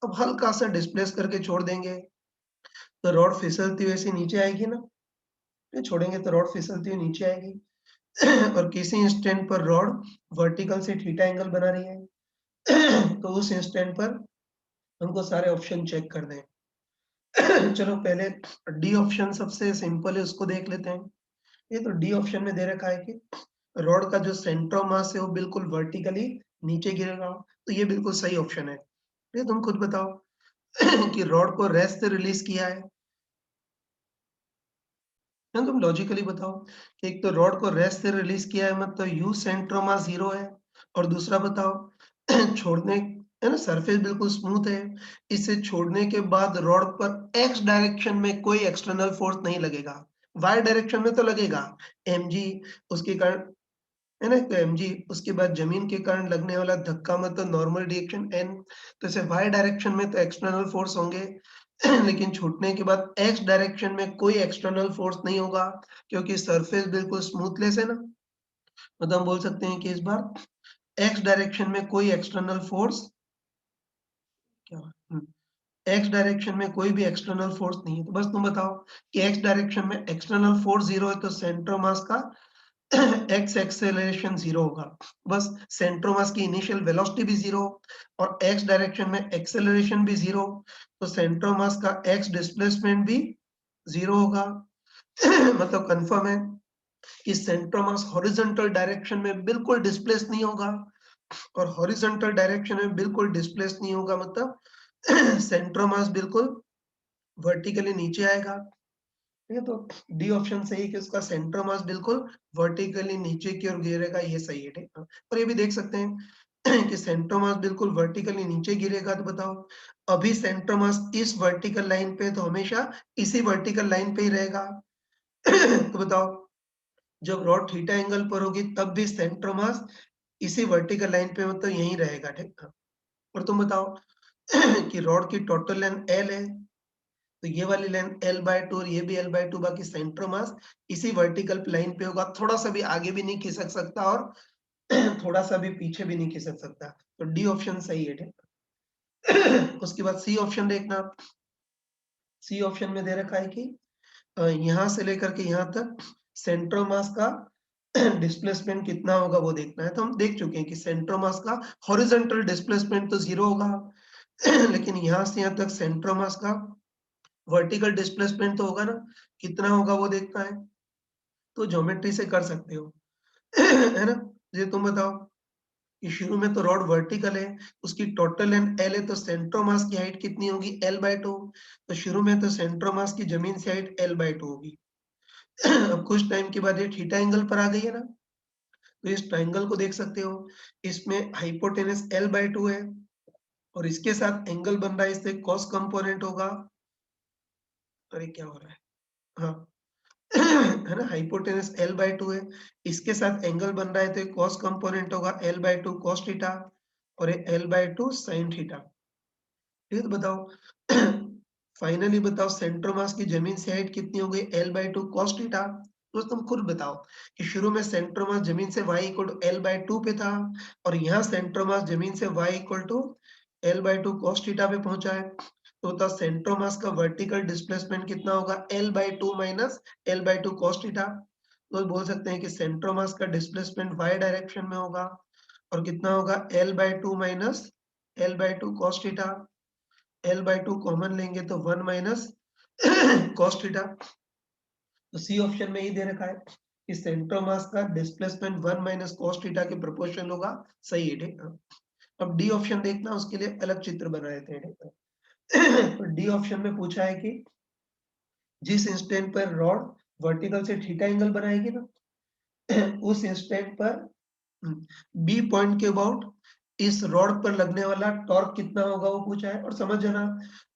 अब हल्का सा डिस्प्लेस करके छोड़ देंगे तो रॉड फिसलती हुई ऐसे नीचे आएगी ना, ये छोड़ेंगे तो रॉड फिसलती हुई नीचे आएगी। और किसी इंस्टेंट पर रॉड वर्टिकल से थीटा एंगल बना रही है। तो उस इंस्टेंट पर हमको सारे ऑप्शन चेक कर दें। चलो पहले डी ऑप्शन सबसे सिंपल है, उसको देख लेते हैं। ये तो डी ऑप्शन में दे रखा है कि रॉड का जो सेंटर ऑफ मास है वो बिल्कुल वर्टिकली नीचे गिरेगा, तो ये बिल्कुल सही ऑप्शन है। ये तुम खुद बताओ कि रॉड को रेस्ट से रिलीज किया है, या तुम लॉजिकली बताओ कि एक तो रॉड को रेस्ट से रिलीज किया है मतलब यू सेंटर ऑफ मास 0 है, और दूसरा बताओ छोड़ने, है ना, सरफेस बिल्कुल स्मूथ है, इसे छोड़ने के बाद रॉड पर एक्स डायरेक्शन में कोई एक्सटर्नल फोर्स नहीं लगेगा, वाई डायरेक्शन में तो लगेगा एमजी, उसके कारण, है ना, तो एमजी, उसके बाद जमीन के कारण लगने वाला धक्का मतलब नॉर्मल रिएक्शन एन, तो इसे वाई डायरेक्शन में तो एक्सटर्नल फोर्स होंगे, लेकिन छूटने के बाद एक्स डायरेक्शन में कोई एक्सटर्नल फोर्स नहीं होगा क्योंकि सरफेस बिल्कुल स्मूथलेस है ना। मतलब हम बोल सकते हैं कि इस बार एक्स डायरेक्शन में कोई एक्सटर्नल फोर्स क्या एक्स डायरेक्शन में कोई भी एक्सटर्नल फोर्स नहीं है, तो बस तुम बताओ कि एक्स डायरेक्शन में एक्सटर्नल फोर्स 0 है तो सेंटर ऑफ मास का एक्स एक्सेलरेशन 0 होगा। बस सेंटर ऑफ मास की इनिशियल वेलोसिटी भी 0 और एक्स डायरेक्शन में एक्सेलरेशन भी 0, तो सेंटर ऑफ मास का एक्स डिस्प्लेसमेंट भी 0 होगा। मतलब कंफर्म है कि centre of mass horizontal direction में बिल्कुल डिस्प्लेस नहीं होगा, और हॉरिजॉन्टल डायरेक्शन में बिल्कुल डिस्प्लेस नहीं होगा मतलब सेंटर ऑफ मास बिल्कुल वर्टिकली नीचे आएगा। ठीक है, तो डी ऑप्शन सही है कि उसका सेंटर मास बिल्कुल वर्टिकली नीचे की ओर गिरेगा, ये सही है, ठीक है। और ये भी देख सकते हैं कि सेंटर मास बिल्कुल वर्टिकली नीचे गिरेगा, तो बताओ अभी सेंटर मास इस वर्टिकल लाइन पे तो हमेशा इसी वर्टिकल लाइन पे ही रहेगा। तो बताओ जब रॉड थीटा एंगल पर होगी तब भी सेंटर मास इसी वर्टिकल लाइन पे मतलब यहीं रहेगा, ठीक है। और तुम बताओ कि रॉड की टोटल लेंथ एल है, तो ये वाली लाइन L/2 और ये भी L/2, बाकी सेंटर मास इसी वर्टिकल लाइन पे होगा, थोड़ा सा भी आगे भी नहीं खिसक सकता और थोड़ा सा भी पीछे भी नहीं खिसक सकता, तो डी ऑप्शन सही है, ठीक। उसके बाद सी ऑप्शन देखना, सी ऑप्शन में दे रखा है कि यहाँ से लेकर के यहाँ तक सेंटर ऑफ मास का डिस्प्लेसमेंट कितना होगा वो देखना है। तो हम देख चुके हैं कि सेंटर ऑफ मास का हॉरिजॉन्टल डिस्प्लेसमेंट तो 0 होगा लेकिन यहाँ से यहाँ तक सेंटर ऑफ मास का वर्टिकल डिस्प्लेसमेंट तो होगा ना, कितना होगा वो देखना है। तो ज्योमेट्री से कर सकते हो है ना? ये तुम बताओ कि शुरू में तो रॉड वर्टिकल है, उसकी टोटल लेंथ L है, तो सेंटर ऑफ मास की हाइट कितनी होगी? L/2। तो शुरू में तो सेंटर ऑफ मास की जमीन से हाइट L/2 होगी। अब कुछ टाइम के बाद ये थीटा एंगल पर आ गई है ना, तो इस ट्रायंगल को देख सकते हो। इसमें हाइपोटेनस L/2 है और इसके साथ एंगल बन रहा है, इससे कॉस कंपोनेंट होगा। अरे क्या हो रहा है? हाँ है ना, हाइपोटेनस L/2 है, इसके साथ एंगल बन रहा है तो कॉस कंपोनेंट होगा L/2 cos थीटा और ये L/2 sin थीटा। ठीक है, तो बताओ फाइनली बताओ सेंटर मास की जमीन से हाइट कितनी हो गई? L/2 cos theta. तो तुम खुद बताओ कि शुरू में सेंटर मास जमीन से y इक्वल टू L/2 पे था और यहाँ सेंटर मास जमीन से y equal to L/2 cos theta पे पहुंचा है। तो बताओ सेंटर मास का वर्टिकल डिस्प्लेसमेंट कितना होगा? L/2 minus L/2 cos theta. तो बोल सकते हैं कि सेंटर मास का डिस्प्लेसमेंट y डायरेक्शन में होगा और कितना होगा? L/2 minus L/2 cos theta. L/2 common लेंगे तो 1 माइनस cos थीटा। तो सी ऑप्शन में ही दे रखा है कि सेंटर मास का डिस्प्लेसमेंट 1 माइनस cos थीटा के प्रोपोर्शनल होगा। सही है, ठीक है। अब डी ऑप्शन देखना, उसके लिए अलग चित्र बनाए थे, ठीक है। तो डी ऑप्शन में पूछा है कि जिस इंस्टेंट पर रॉड वर्टिकल से थीटा एंगल बनाएगी ना, उस इंस्टेंट पर बी पॉइंट के अबाउट इस रॉड पर लगने वाला टॉर्क कितना होगा वो पूछा है। और समझ जाना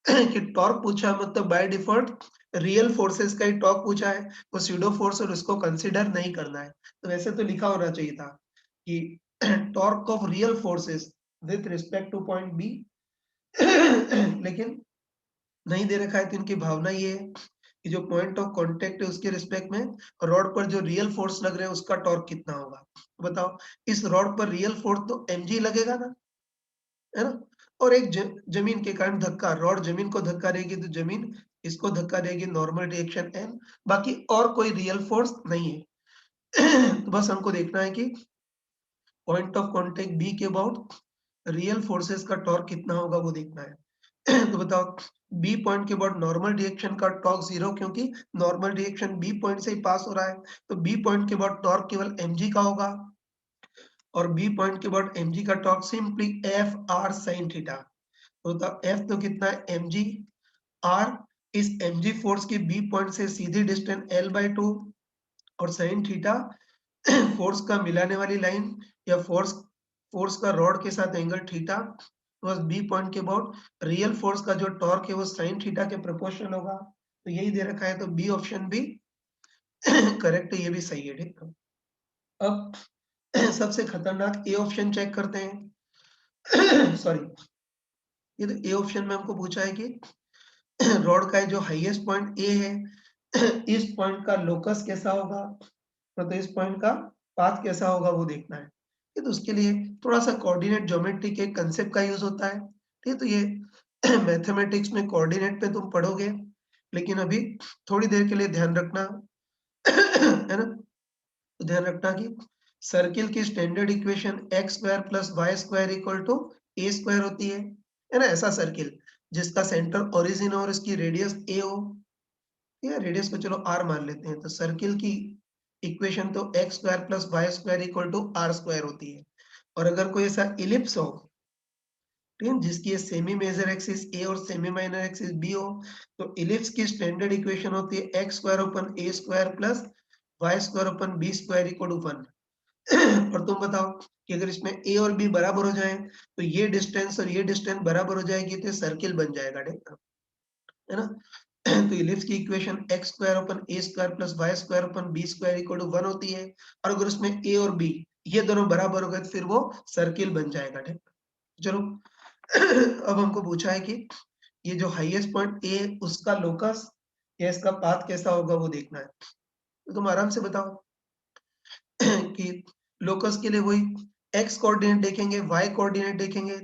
कि टॉर्क पूछा मतलब बाय डिफॉल्ट रियल फोर्सेस का ही टॉर्क पूछा है, वो स्यूडो फोर्स और उसको कंसीडर नहीं करना है। तो वैसे तो लिखा होना चाहिए था कि torque of real forces with respect to point B लेकिन नहीं दे रखा है, तो इनकी भावना ये है कि जो पॉइंट ऑफ कांटेक्ट है उसके रिस्पेक्ट में रॉड पर जो रियल फोर्स लग रहा है उसका टॉर्क कितना होगा। बताओ, इस रॉड पर रियल फोर्स तो mg लगेगा ना, है ना? और एक जमीन के कारण धक्का, रॉड जमीन को धक्का देगी तो जमीन इसको धक्का देगी, नॉर्मल रिएक्शन n। बाकी और कोई रियल फोर्स नहीं है। तो बस हमको देखना है कि पॉइंट ऑफ कांटेक्ट बी के अबाउट रियल फोर्सेस का टॉर्क कितना होगा वो देखना है। तो बताओ, बी पॉइंट के बाद नॉर्मल रिएक्शन का टॉर्क 0, क्योंकि नॉर्मल रिएक्शन बी पॉइंट से ही पास हो रहा है, तो बी पॉइंट के बाद टॉर्क केवल mg का होगा और बी पॉइंट के बाद mg का torque simply F R sine theta. तो एफ तो कितना है? mg। आर, इस mg फोर्स की बी पॉइंट से सीधी डिस्टेंस L/2 और साइन थीटा फोर्स का मिलाने वाली लाइन या फोर्स फोर्स का रॉड के साथ एंगल थीटा। बस बी पॉइंट के अबाउट रियल फोर्स का जो टॉर्क है वो साइन थीटा के प्रोपोर्शनल होगा। तो यही दे रखा है, तो बी ऑप्शन भी करेक्ट है, ये भी सही है, ठीक है। अब सबसे खतरनाक ए ऑप्शन चेक करते हैं। सॉरी, ये तो ए ऑप्शन में हमको पूछा है कि रॉड का जो हाईएस्ट पॉइंट ए है, इस पॉइंट का लोकस कैसा होगा, मतलब इस पॉइंट का पाथ कैसा होगा वो देखना है। ठीक है, तो उसके लिए थोड़ा सा कोऑर्डिनेट ज्योमेट्री के कंसेप्ट का यूज होता है। ठीक है, तो ये मैथमेटिक्स में कोऑर्डिनेट पे तुम पढ़ोगे, लेकिन अभी थोड़ी देर के लिए ध्यान रखना है ना, तो ध्यान रखना कि सर्किल की standard equation X square plus Y square equal to A square होती है ना। ऐसा सर्किल जिसका सेंटर ओरिजिन और इसकी रेडियस ए हो, या रेडियस को चलो आर मान लेते हैं, तो सर्किल की इक्वेशन तो X square plus Y square equal to R square होती है। और अगर कोई ऐसा इलिप्स हो, ठीक है, जिसकी ये सेमी मेजर एक्सिस ए और सेमी माइनर एक्सिस बी हो, तो इलिप्स की स्टैंडर्ड इक्वेशन होती है X square upon A square plus Y square upon B square equal to 1। और तुम बताओ कि अगर इसमें ए और बी बराबर हो जाए तो ये डिस्टेंस और ये डिस्टेंस बराबर हो जाएगी तो सर्किल बन जाएगा, ठीक है ना। तो इलिप्स की equation X square upon A square plus Y square upon B square equal to 1 होती है। और अगर उसमें ए और बी ये दोनों बराबर हो गए तो फिर वो सर्किल बन जाएगा, ठीक। चलो अब हमको पूछा है कि ये जो हाईएस्ट पॉइंट ए उसका लोकस या इसका पाथ कैसा होगा वो देखना है। तो तुम आराम से बताओ कि लोकस के लिए वही एक्स कोऑर्डिनेट देखेंगे, वाई कोऑर्डिनेट देखेंगे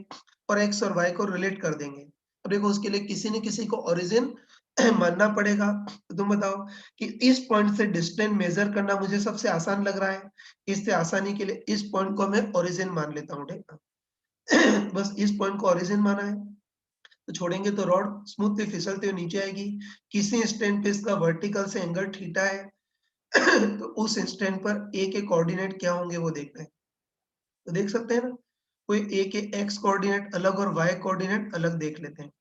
और एक्स और वाई को रिलेट कर देंगे। अब देखो उसके लिए किसी न किसी को ओरिजिन मानना पड़ेगा। तो तुम बताओ कि इस पॉइंट से डिस्टेंस मेजर करना मुझे सबसे आसान लग रहा है। इससे आसानी के लिए इस पॉइंट को मैं ओरिजिन मान लेता हूँ, ठीक है। बस इस पॉइंट को ओरिजिन माना है, तो छोड़ेंगे तो रॉड स्मूथली फिसलते हुए नीचे आएगी। किसी इंस्टेंट पे इसका वर्टिकल से एंगल थीटा है। तो उस इंस्टेंट पर ए के कोऑर्डिनेट क्या होंगे वो देखना है। तो देख सकते हैं ना, कोई ए के एक्स कोऑर्डिनेट अलग और वाई कोऑर्डिनेट अलग देख लेते हैं।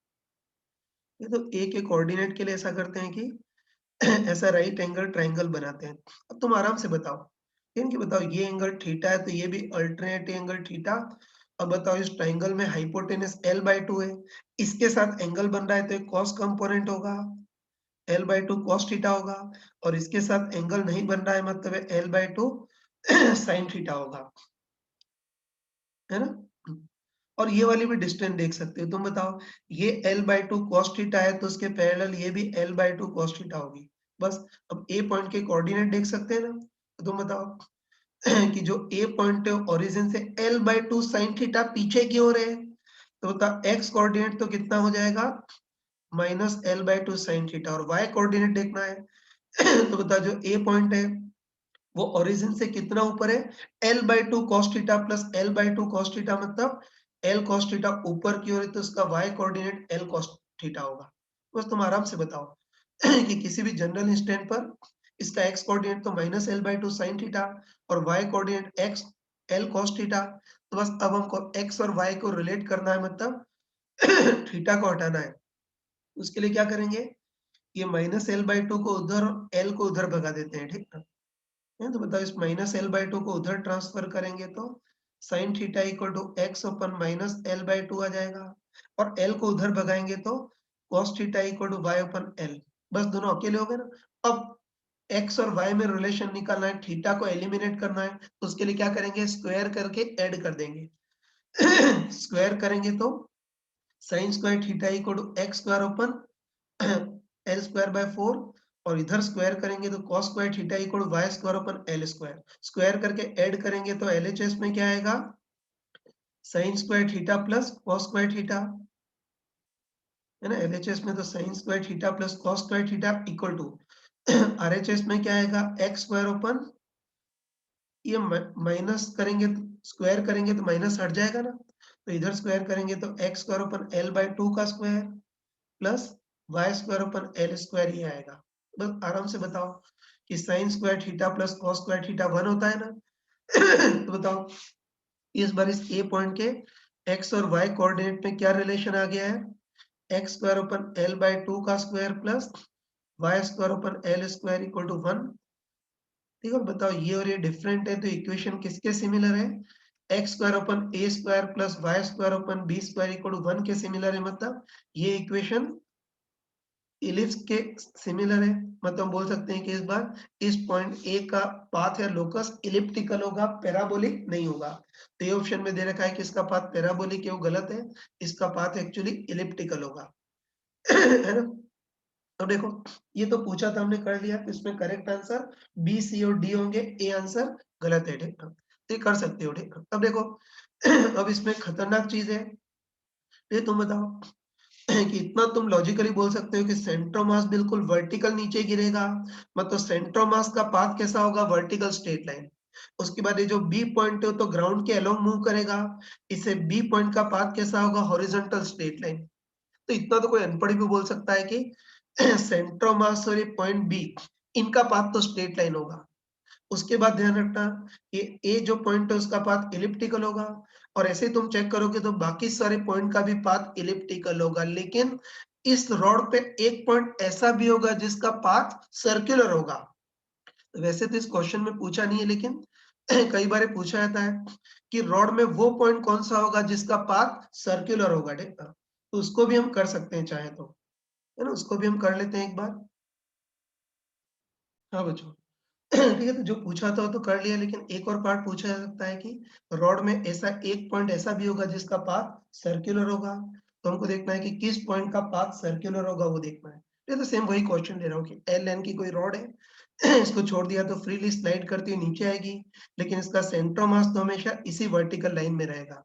ये तो ए के कोऑर्डिनेट के लिए ऐसा करते हैं कि ऐसा राइट एंगल ट्रायंगल बनाते हैं। अब तुम आराम से बताओ, इनकी बताओ ये एंगल थीटा है तो ये भी अल्टरनेट एंगल थीटा। अब बताओ इस ट्रायंगल में हाइपोटेनस L/2 है, इसके साथ एंगल बन रहा है तो एक कॉस कंपोनेंट होगा, L/2 cos थीटा होगा, और इसके साथ एंगल नहीं बन रहा है मतलब है L/2 sin थीटा होगा, है ना? और ये वाली भी डिस्टेंस देख सकते हो। तुम बताओ ये L/2 cos थीटा है तो उसके पैरेलल ये भी L/2 cos थीटा होगी। बस अब ए पॉइंट के कोऑर्डिनेट देख सकते हैं ना, तो तुम बताओ कि जो ए पॉइंट है ओरिजिन से L/2 sin थीटा पीछे की ओर है, तो बता एक्स कोऑर्डिनेट तो कितना हो जाएगा माइनस L/2 sin थीटा, और वाई कोऑर्डिनेट देखना है। तो बता जो ए पॉइंट है वो ओरिजिन से कितना ऊपर है, L/2 cos theta plus L/2 cos theta, मतलब L cos थीटा ऊपर की ओर है तो उसका y coordinate L cos theta होगा। बस तुम आराम से बताओ कि किसी भी जनरल इंस्टेंट पर इसका x कोऑर्डिनेट तो माइनस L/2 sin थीटा और y coordinate x L cos theta. तो बस अब हमको x और y को रिलेट करना है, मतलब थीटा को हटाना है। उसके लिए क्या करेंगे, ये माइनस L/2 को उधर, L को उधर भगा देते हैं, ठीक है। तो बताओ इस माइनस L/2 को उधर ट्रांसफर करेंगे तो sin थीटा equal to x upon minus L/2 आ जाएगा, और L को उधर भगाएंगे तो cos theta equal to y upon L। बस दोनों अकेले हो गए ना। अब x और y में रिलेशन निकालना है, थीटा को एलिमिनेट करना है, तो उसके लिए क्या करेंगे, स्क्वायर करके ऐड कर देंगे। स्क्वायर करेंगे तो sin square theta equal to x square upon L square by 4, और इधर स्क्वायर करेंगे तो cos square theta equal Y square अपन एल स्क्वायर। स्क्वायर करके ऐड करेंगे तो एलएचएस में क्या आएगा, sin square theta plus cos square theta, है ना। एलएचएस में तो sin square theta plus cos square theta equal to RHS में क्या आएगा, x स्क्वायर अपन, ये माइनस करेंगे स्क्वायर करेंगे तो माइनस हट जाएगा ना, तो इधर स्क्वायर करेंगे तो x स्क्वायर अपन L/2 का स्क्वायर प्लस वाई स्क्वायर अपन एल स्क्वायर ही आएगा। बस आराम से बताओ कि sine square theta plus cos square theta 1 होता है ना। तो बताओ इस बार इस ए पॉइंट के एक्स और वाई कोऑर्डिनेट में क्या रिलेशन आ गया है, एक्स स्क्वायर अपन L/2 का square plus Y square upon L square equal to 1। ठीक है, बताओ ये और ये डिफरेंट है तो इक्वेशन किसके सिमिलर है, X square upon A square plus Y square upon B square equal to 1 के सिमिलर है, मतलब ये इक्वेशन इलिप्स के सिमिलर है। मतलब हम बोल सकते हैं कि इस बार इस पॉइंट ए का पाथ या लोकस इलिप्टिकल होगा, पैराबोलिक नहीं होगा। तो ये ऑप्शन में दे रखा है कि इसका पाथ पैराबोलिक है, वो गलत है, इसका पाथ एक्चुअली इलिप्टिकल होगा। है ना। अब देखो ये तो पूछा था हमने, कर लिया, तो इसमें करेक्ट आंसर बी सी और डी होंगे, ए आंसर गलत है, ठीक है। तो ये कर सकते हो, ठीक है। अब देखो अब इसमें खतरनाक चीज है, ये तुम बताओ कि इतना तुम लॉजिकली बोल सकते हो कि सेंट्रोमास बिल्कुल वर्टिकल नीचे गिरेगा, मतलब सेंट्रोमास का पाथ कैसा होगा, वर्टिकल स्ट्रेट लाइन। उसके बाद ये जो बी पॉइंट है तो ग्राउंड के अलोंग मूव करेगा, इसे बी पॉइंट का पाथ कैसा होगा, हॉरिजॉन्टल स्ट्रेट लाइन। तो इतना तो कोई अनपढ़ भी बोल सकता है कि सेंट्रोमास और ये पॉइंट बी, इनका पाथ तो स्ट्रेट लाइन होगा। उसके बाद ध्यान रखना ये ए जो पॉइंट है उसका पाथ इलिप्टिकल होगा, और ऐसे ही तुम चेक करोगे तो बाकी सारे पॉइंट का भी पाथ इलिप्टिकल होगा, लेकिन इस रॉड पे एक पॉइंट ऐसा भी होगा जिसका पाथ सर्कुलर होगा। वैसे तो इस क्वेश्चन में पूछा नहीं है, लेकिन कई बार पूछा जाता है कि रॉड में वो पॉइंट कौन सा होगा जिसका पाथ सर्कुलर होगा, ठीक है। तो उसको भी हम कर सकते हैं चाहे तो, है ना, उसको भी हम कर लेते हैं एक बार। हाँ बच्चों। ठीक है, तो जो पूछा था वो तो कर लिया, लेकिन एक और पार्ट पूछा जा सकता है कि रॉड में ऐसा एक पॉइंट ऐसा भी होगा जिसका पाथ सर्कुलर होगा, तो हमको देखना है कि किस पॉइंट का पाथ सर्कुलर होगा, वो देखना है। ये तो सेम वही क्वेश्चन ले रहा हूँ कि एल एन की कोई रॉड है, इसको छोड़ दिया तो फ्रीली स्लाइड करती हुई नीचे आएगी, लेकिन इसका सेंटर मास तो हमेशा इसी वर्टिकल लाइन में रहेगा,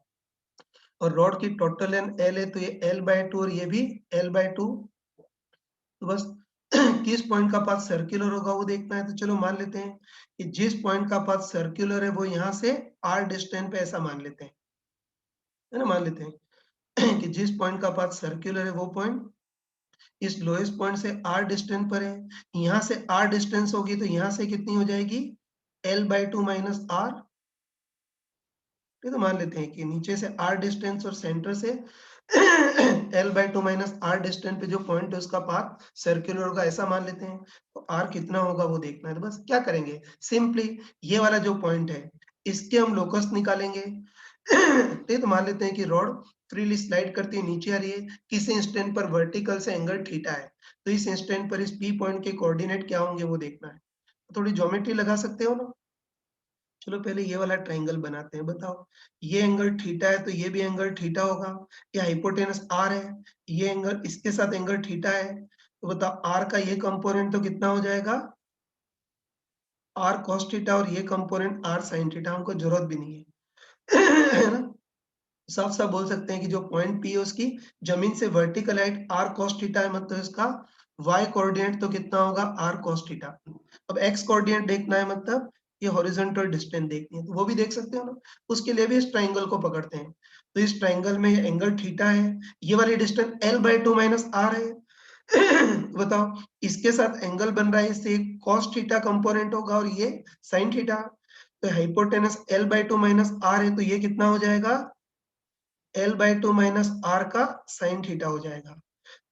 और रॉड की टोटल लेंथ एल है तो ये L/2 और ये भी L/2। तो तो बस किस पॉइंट का पाथ सर्कुलर होगा वो देखना है। तो चलो मान लेते हैं कि जिस पॉइंट का पाथ सर्कुलर है वो यहाँ से r डिस्टेंस पे ऐसा मान लेते हैं, है ना? मान लेते हैं कि जिस पॉइंट का पाथ सर्कुलर है वो पॉइंट इस लोएस्ट पॉइंट से r डिस्टेंस पर है। यहाँ से r डिस्टेंस होगी तो यहाँ से कितनी हो जाएगी? L/2 minus r। तो मान लेते हैं कि नीचे से r डिस्टेंस और सेंटर से L/2 माइनस r डिस्टेंस पे जो पॉइंट है उसका पाथ सर्कुलर होगा, ऐसा मान लेते हैं। तो r कितना होगा वो देखना है। तो बस क्या करेंगे, सिंपली ये वाला जो पॉइंट है इसके हम लोकस निकालेंगे। तो मान लेते हैं कि रॉड फ्रीली स्लाइड करती है, नीचे आ रही है, किसी इंस्टेंट पर वर्टिकल से एंगल थीटा है, तो इस इंस्टेंट पर इस P पॉइंट के कोऑर्डिनेट क्या होंगे वो देखना है। थोड़ी ज्योमेट्री लगा सकते हो ना। चलो पहले ये वाला ट्रायंगल बनाते हैं। बताओ, ये एंगल थीटा है तो ये भी एंगल थीटा होगा। ये हाइपोटेनस आर है, ये एंगल इसके साथ एंगल थीटा है। तो बताओ आर का ये कंपोनेंट तो कितना हो जाएगा? आर कॉस थीटा, और ये कंपोनेंट आर साइन थीटा। हमको जरूरत भी नहीं है है ना? साफ साफ बोल सकते हैं कि जो पॉइंट पी है उसकी जमीन से vertical height R cos theta है, मतलब इसका वाई कोऑर्डिनेट तो कितना होगा? R cos theta. अब एक्स कोऑर्डिनेट देखना है, मतलब ये हॉरिजॉन्टल डिस्टेंस देखनी है, तो वो भी देख सकते हो ना। उसके लिए भी इस ट्रायंगल को पकड़ते हैं। तो इस ट्रायंगल में ये एंगल थीटा है, ये वाली डिस्टेंस L/2 माइनस आर है। बताओ, इसके साथ एंगल बन रहा है, इससे cos थीटा कंपोनेंट होगा और ये sin थीटा। तो हाइपोटेनस L/2 माइनस आर है, तो ये कितना हो जाएगा? L/2 माइनस आर का sin थीटा हो जाएगा।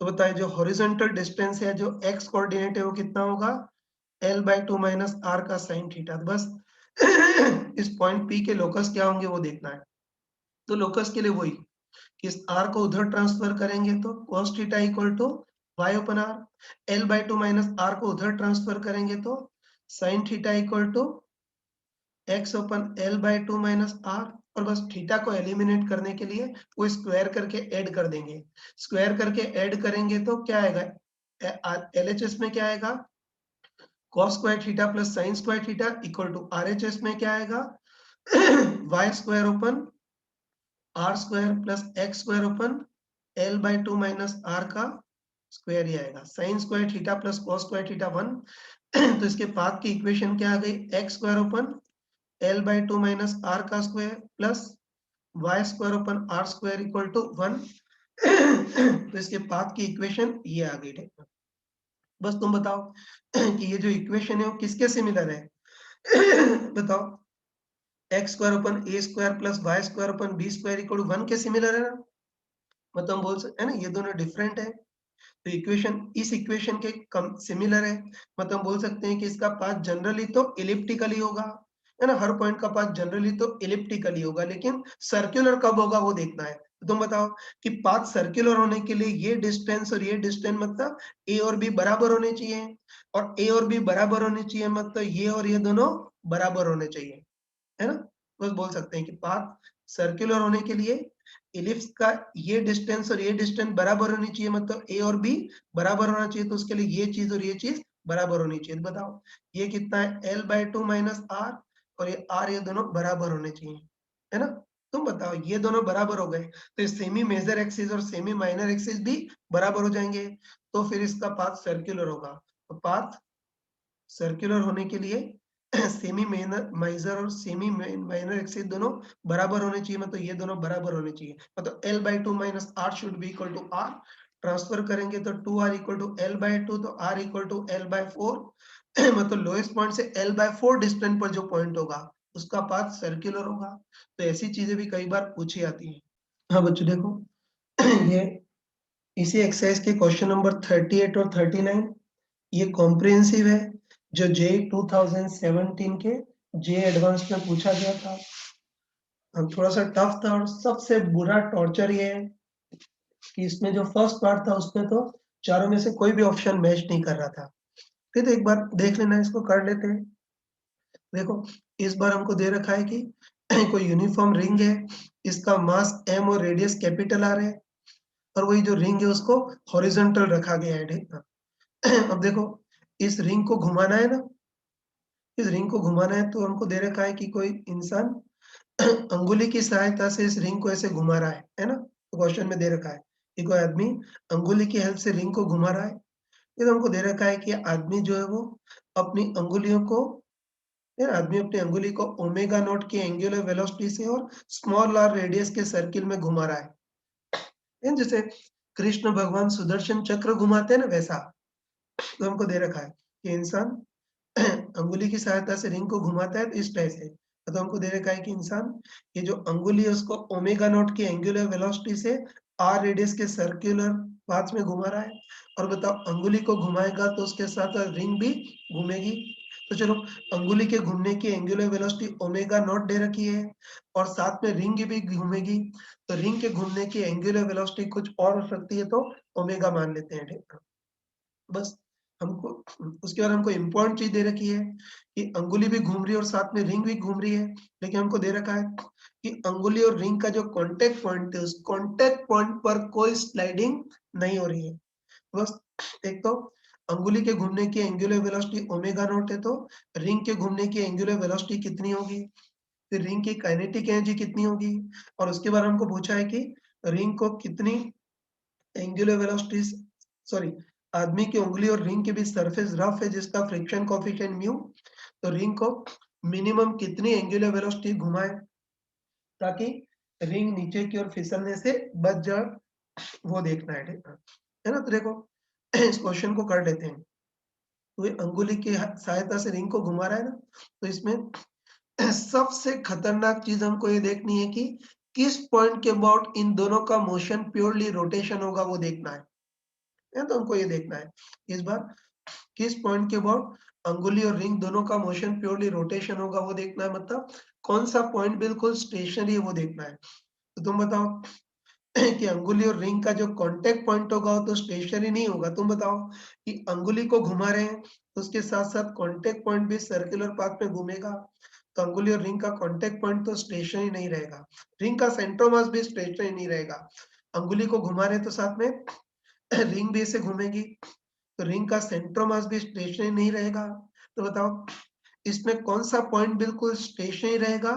तो बताइए जो हॉरिजॉन्टल डिस्टेंस है, जो x कोऑर्डिनेट है, वो कितना होगा? L/2 माइनस आर का sin थीटा। तो बस इस पॉइंट P के लोकस क्या होंगे वो देखना है। तो लोकस के लिए वही कि इस r को उधर ट्रांसफर करेंगे तो cos theta equal to y upon r, L/2 minus r को उधर ट्रांसफर करेंगे तो sin थीटा equal to x upon L/2 minus r। और बस थीटा को एलिमिनेट करने के लिए वो स्क्वायर करके ऐड कर देंगे। स्क्वायर करके ऐड करेंगे तो क्या आएगा? LHS में क्या आएगा? cos square theta plus sin square theta equal to RHS में क्या आएगा? y square upon r square plus x square upon L/2 minus r का स्क्वायर ही आएगा। sin square theta plus cos square theta 1। तो इसके पाथ की इक्वेशन क्या आ गई? x square upon L/2 minus r का square plus y square upon r square equal to 1। तो इसके पाथ की इक्वेशन ये आ गई। बस तुम बताओ कि ये जो इक्वेशन है वो किसके सिमिलर है? बताओ, X square upon A square plus Y square upon B square equal to 1 के सिमिलर है ना? मतलब हम बोल सकते हैं ना ये दोनों डिफरेंट है। तो इक्वेशन इस इक्वेशन के कम सिमिलर है, मतलब हम बोल सकते हैं कि इसका पाथ जनरली तो इलिप्टिकली होगा, है ना? हर पॉइंट का पाथ जनरली तो इलिप्टिकली होगा, लेकिन सर्कुलर कब होगा वो देखना है। तो तुम बताओ कि पाथ सर्कुलर होने के लिए ये डिस्टेंस और ये डिस्टेंस मतलब ए और बी बराबर होने चाहिए, और ए और बी बराबर होने चाहिए मतलब ये और ये दोनों बराबर होने चाहिए, है ना? बस बोल सकते हैं कि पाथ सर्कुलर होने के लिए इलिप्स का ये डिस्टेंस और ये डिस्टेंस बराबर होनी चाहिए, मतलब ए और बी बराबर होना चाहिए, तो उसके लिए ये चीज और ये चीज बराबर होनी चाहिए। तो बताओ ये कितना है? L/2 माइनस आर, और ये आर, ये दोनों बराबर होने चाहिए, है ना? तुम बताओ ये दोनों बराबर हो गए तो सेमी मेजर एक्सिस और सेमी माइनर एक्सिस भी बराबर हो जाएंगे, तो फिर इसका पाथ सर्कुलर होगा। तो पाथ सर्कुलर होने के लिए सेमी मेजर और सेमी माइनर एक्सिस दोनों बराबर होने चाहिए, मतलब ये दोनों बराबर होने चाहिए। मतलब L/2 minus R should be equal to R. Transfer करेंगे तो 2r इक्वल टू L/2, तो r इक्वल टू L/4। मतलब लोएस्ट पॉइंट से L/4 डिस्टेंस पर जो पॉइंट होगा उसका पाथ सर्कुलर होगा। तो ऐसी चीजें भी कई बार पूछी आती हैं। हाँ बच्चों देखो, ये इसी एक्सरसाइज के क्वेश्चन नंबर 38 और 39 ये कॉम्प्रिहेंसिव है, जो जे 2017 के जे एडवांस में पूछा गया था। थोड़ा सा टफ था, और सबसे बुरा टॉर्चर ये है कि इसमें जो फर्स्ट पार्ट था उसमें तो चारों में से कोई भी ऑप्शन मैच नहीं कर रहा था। फिर एक बार देख लेना, इसको कर लेते हैं। देखो, इस बार हमको दे रखा है कि कोई यूनिफॉर्म रिंग है, इसका मास m और रेडियस कैपिटल आर है, और वही जो रिंग है उसको हॉरिजॉन्टल रखा गया है। अब देखो, इस रिंग को घुमाना है ना, इस रिंग को घुमाना है, तो हमको दे रखा है कि कोई इंसान अंगुली की सहायता से इस रिंग को ऐसे घुमा रहा है ना? तो क्वेश्चन में दे रखा है कि कोई आदमी अंगुली की हेल्प से रिंग को घुमा रहा है। फिर हमको दे रखा है कि आदमी जो है वो अपनी अंगुलियों को आदमी अपनी अंगुली को ओमेगा नॉट की एंगुलर वेलोसिटी से और स्मॉल आर रेडियस के सर्किल में घुमा रहा है। जैसे कृष्ण भगवान सुदर्शन चक्र घुमाते हैं ना वैसा। तो हमको दे रखा है कि इंसान अंगुली की सहायता से रिंग को घुमाता है तो इस तरह से। तो हमको दे रखा है कि इंसान ये जो अंगुली है उसको ओमेगा नॉट की एंगुलर वेलोसिटी से आर रेडियस के सर्कुलर पाथ में घुमा रहा है। और बताओ अंगुली को घुमाएगा तो उसके साथ-साथ रिंग भी घूमेगी। तो चलो अंगुली के घूमने की angular velocity omega not they रखी है और साथ में रिंग भी घूमेगी। तो रिंग के घूमने की एंगुलर वेलोसिटी कुछ और हो सकती है तो ओमेगा मान लेते हैं, ठीक है। बस हमको उसके बाद हमको इम्पोर्टेंट चीज़ दे रखी है कि अंगुली भी घूम रही है और साथ में रिंग भी घूम रही है। लेकिन हमको दे रखा है कि अंगुली और रिंग का जो कॉन्टैक्ट पॉइंट है, उस कॉन्टैक्ट पॉइंट पर कोई स्लाइडिंग नहीं हो रही है। बस एक तो अंगुली के घूमने की एंगुलर वेलोसिटी ओमेगा नॉट है, तो रिंग के घूमने की एंगुलर वेलोसिटी कितनी होगी? फिर रिंग की काइनेटिक एनर्जी कितनी होगी? और उसके बाद हमको पूछा है कि रिंग को कितनी एंगुलर वेलोसिटी सॉरी आदमी की उंगली और रिंग के बीच सरफेस रफ है जिसका फ्रिक्शन कोएफिशिएंट म्यू। तो रिंग को मिनिमम कितनी एंगुलर वेलोसिटी घुमाए ताकि रिंग नीचे की ओर फिसलने से बच जाए, वो देखना है, ठीक है ना। तो देखो इस क्वेश्चन को कर लेते हैं। तो ये अंगुली की सहायता से रिंग को घुमा रहा है ना, तो इसमें सबसे खतरनाक चीज हमको ये देखनी है कि किस पॉइंट के अबाउट इन दोनों का मोशन प्योरली रोटेशन होगा वो देखना है। तो हमको ये देखना है इस बार किस पॉइंट के अबाउट अंगुली और रिंग दोनों का मोशन प्योरली रोटेशन होगा वो देखना है, मतलब कौन सा पॉइंट बिल्कुल स्टेशनरी है वो देखना है। तो तुम बताओ कि अंगुली और रिंग का जो कांटेक्ट पॉइंट होगा वो तो स्टेशनरी नहीं होगा। तुम बताओ कि अंगुली को घुमा रहे हैं तो उसके साथ-साथ कांटेक्ट पॉइंट भी सर्कुलर पाथ में घूमेगा। तो अंगुली और रिंग का कांटेक्ट पॉइंट तो स्टेशनरी नहीं रहेगा। रिंग का सेंट्रोमास भी स्टेशनरी नहीं रहेगा। अंगुली को घुमा रहे हैं तो साथ में रिंग भी ऐसे घूमेगी, तो रिंग का सेंट्रोमास भी स्टेशनरी नहीं रहेगा। तो बताओ इसमें कौन-सा पॉइंट बिल्कुल स्टेशनरी रहेगा?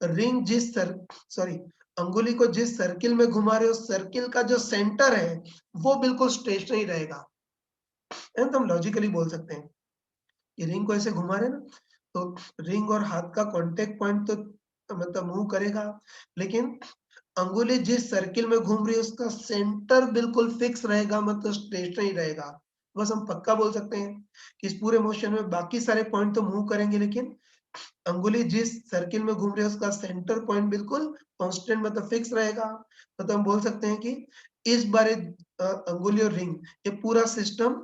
रिंग जिस सर सॉरी अंगुली को जिस सर्किल में घुमा रहे हो उस सर्किल का जो सेंटर है वो बिल्कुल स्टेशनरी रहेगा। है ना? तो हम लॉजिकली बोल सकते हैं कि रिंग को ऐसे घुमा रहे हैं ना, तो रिंग और हाथ का कांटेक्ट पॉइंट तो मतलब मूव करेगा, लेकिन अंगुली जिस सर्किल में घूम रही है उसका सेंटर बिल्कुल फिक्स रहेगा, मतलब स्टेशनरी रहेगा। बस हम पक्का बोल सकते हैं कि इस पूरे मोशन में बाकी सारे पॉइंट तो मूव करेंगे, लेकिन अंगुली जिस सर्किल में घूम रही है उसका सेंटर पॉइंट बिल्कुल कांस्टेंट मतलब फिक्स रहेगा। मतलब हम बोल सकते हैं कि इस बार अंगुली और रिंग ये पूरा सिस्टम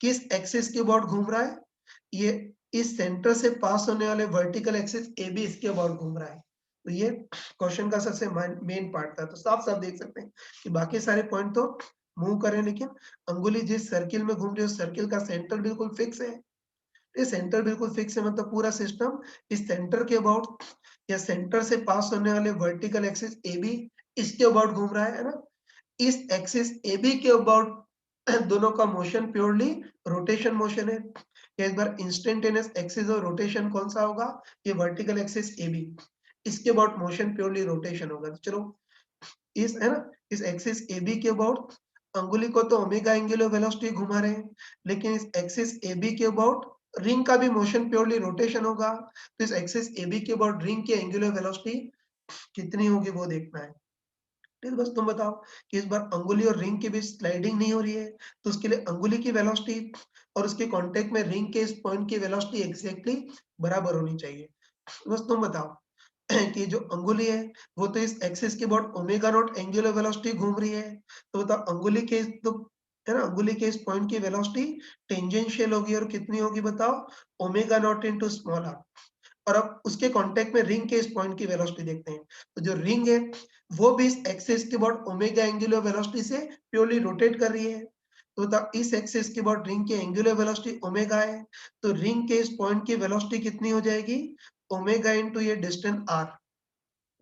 किस एक्सिस के अबाउट घूम रहा है? ये इस सेंटर से पास होने वाले वर्टिकल एक्सिस AB इसके अबाउट घूम रहा है। तो ये क्वेश्चन का सबसे मेन पार्ट था। तो साफ-साफ देख सकते हैं कि बाकी सारे पॉइंट तो मूव कर रहे हैं, लेकिन अंगुली जिस सर्किल में घूम रही है उस सर्किल का सेंटर बिल्कुल फिक्स है। ये सेंटर बिल्कुल फिक्स है, मतलब पूरा सिस्टम इस सेंटर के अबाउट या सेंटर से पास होने वाले वर्टिकल एक्सिस AB इसके अबाउट घूम रहा है ना? इस एक्सिस AB के अबाउट दोनों का मोशन प्योरली रोटेशन मोशन है। या इस बार इंस्टेंटेनियस एक्सिस और रोटेशन कौन सा होगा? ये वर्टिकल एक्सिस AB इसके अबाउट मोशन प्योरली रोटेशन होगा। तो चलो इस है ना, इस एक्सिस AB के अबाउट अंगुली को तो ओमेगा एंगुलर वेलोसिटी घुमा रहे हैं, लेकिन इस एक्सिस AB के अबाउट रिंग का भी मोशन प्योरली रोटेशन होगा। तो इस एक्सिस AB के अबाउट रिंग की एंगुलर वेलोसिटी कितनी होगी वो देखना है। फिर बस तुम बताओ कि इस बार अंगुली और रिंग के बीच स्लाइडिंग नहीं हो रही है, तो उसके लिए अंगुली की वेलोसिटी और उसके कांटेक्ट में रिंग के इस पॉइंट की वेलोसिटी एग्जैक्टली बराबर होनी चाहिए। बस तुम बताओ कि जो अंगुली है वो तो इस एक्सिस के about omega naught angular velocity घूम रही है। तो बताओ अंगुली के इस तो है ना, अंगुली के इस पॉइंट की वेलोसिटी टेंजेंशियल होगी और कितनी होगी बताओ? Omega naught into small R. और अब उसके कांटेक्ट में रिंग के इस पॉइंट की वेलोसिटी देखते हैं। तो जो रिंग है वो भी इस एक्सिस के अबाउट ओमेगा एंगुलर वेलोसिटी से प्योरली रोटेट कर रही है। तो बताओ इस एक्सिस के अबाउट रिंग की एंगुलर वेलोसिटी ओमेगा है, तो रिंग के इस पॉइंट की वेलोसिटी कितनी हो जाएगी? ओमेगा इनटू ये डिस्टेंस r,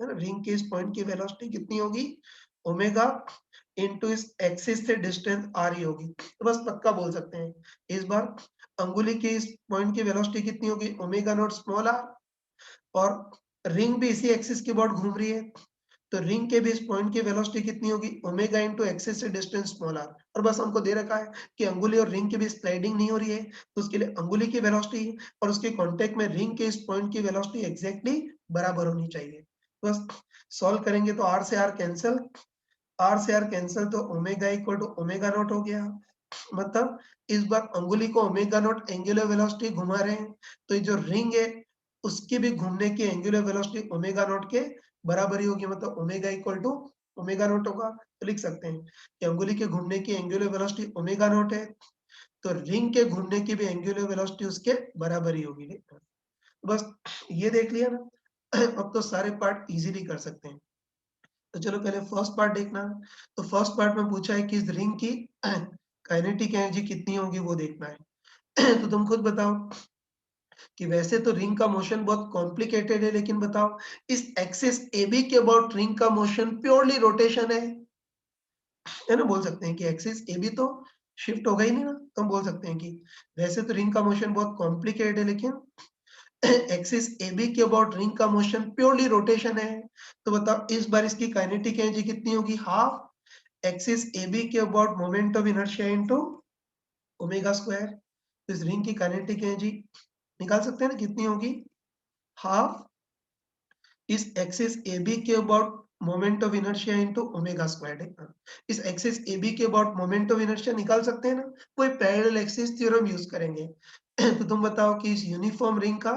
है ना? रिंग के इस पॉइंट की वेलोसिटी कितनी होगी? ओमेगा इनटू इस एक्सिस से डिस्टेंस r ही होगी। तो बस पक्का बोल सकते हैं इस बार अंगुली की इस पॉइंट की वेलोसिटी कितनी होगी? Omega naught small r। और रिंग भी इसी एक्सिस के अबाउट घूम रही है, तो रिंग के भी इस पॉइंट की वेलोसिटी कितनी होगी ओमेगा इंटू एक्सिस से डिस्टेंस स्मॉल आर, और बस हमको दे रखा है कि अंगुली और रिंग के बीच स्लाइडिंग नहीं हो रही है, तो उसके लिए अंगुली की वेलोसिटी और उसके कांटेक्ट में रिंग के इस पॉइंट की वेलोसिटी एग्जैक्टली बराबर होनी चाहिए। बस सॉल्व करेंगे तो आर से आर कैंसल तो omega equal to omega naught हो गया। मतलब इस बार अंगुली को ओमेगा नॉट एंगुलर वेलोसिटी घुमा रहे हैं, तो ये जो रिंग है उसकी भी घूमने की एंगुलर वेलोसिटी ओमेगा नॉट के बराबर ही होगी, मतलब omega equal to omega naught होगा। तो लिख सकते हैं कि अंगुली के घूमने की एंगुलर वेलोसिटी ओमेगा नॉट है, तो रिंग के घूमने की भी एंगुलर वेलोसिटी उसके बराबर ही होगी। बस ये देख लिया ना। अब तो सारे पार्ट इजीली कर सकते हैं। तो चलो पहले फर्स्ट पार्ट देखना। तो फर्स्ट पार्ट में पूछा है कि इस रिंग की काइनेटिक एनर्जी कितनी होगी वो देखना है। तो तुम खुद बताओ कि वैसे तो रिंग का मोशन बहुत कॉम्प्लिकेटेड है, लेकिन बताओ इस एक्सिस AB के अबाउट रिंग का मोशन प्योरली रोटेशन है ना। बोल सकते हैं कि एक्सिस AB तो शिफ्ट होगा ही नहीं ना, तो हम बोल सकते हैं कि वैसे तो रिंग का मोशन बहुत कॉम्प्लिकेटेड है, लेकिन एक्सिस AB के अबाउट रिंग का मोशन प्योरली रोटेशन है। तो बताओ इस बार इसकी काइनेटिक एनर्जी कितनी होगी, हाफ एक्सिस AB के about moment of inertia into omega square. इस रिंग की काइनेटिक एनर्जी निकाल सकते हैं ना, कितनी होगी, हाफ इस एक्सिस AB के about moment of inertia into omega squared है। इस एक्सिस AB के अबाउट मोमेंट ऑफ इनर्शिया निकाल सकते हैं ना, कोई पैरेलल एक्सिस थ्योरम यूज करेंगे। तो तुम बताओ कि इस यूनिफॉर्म रिंग का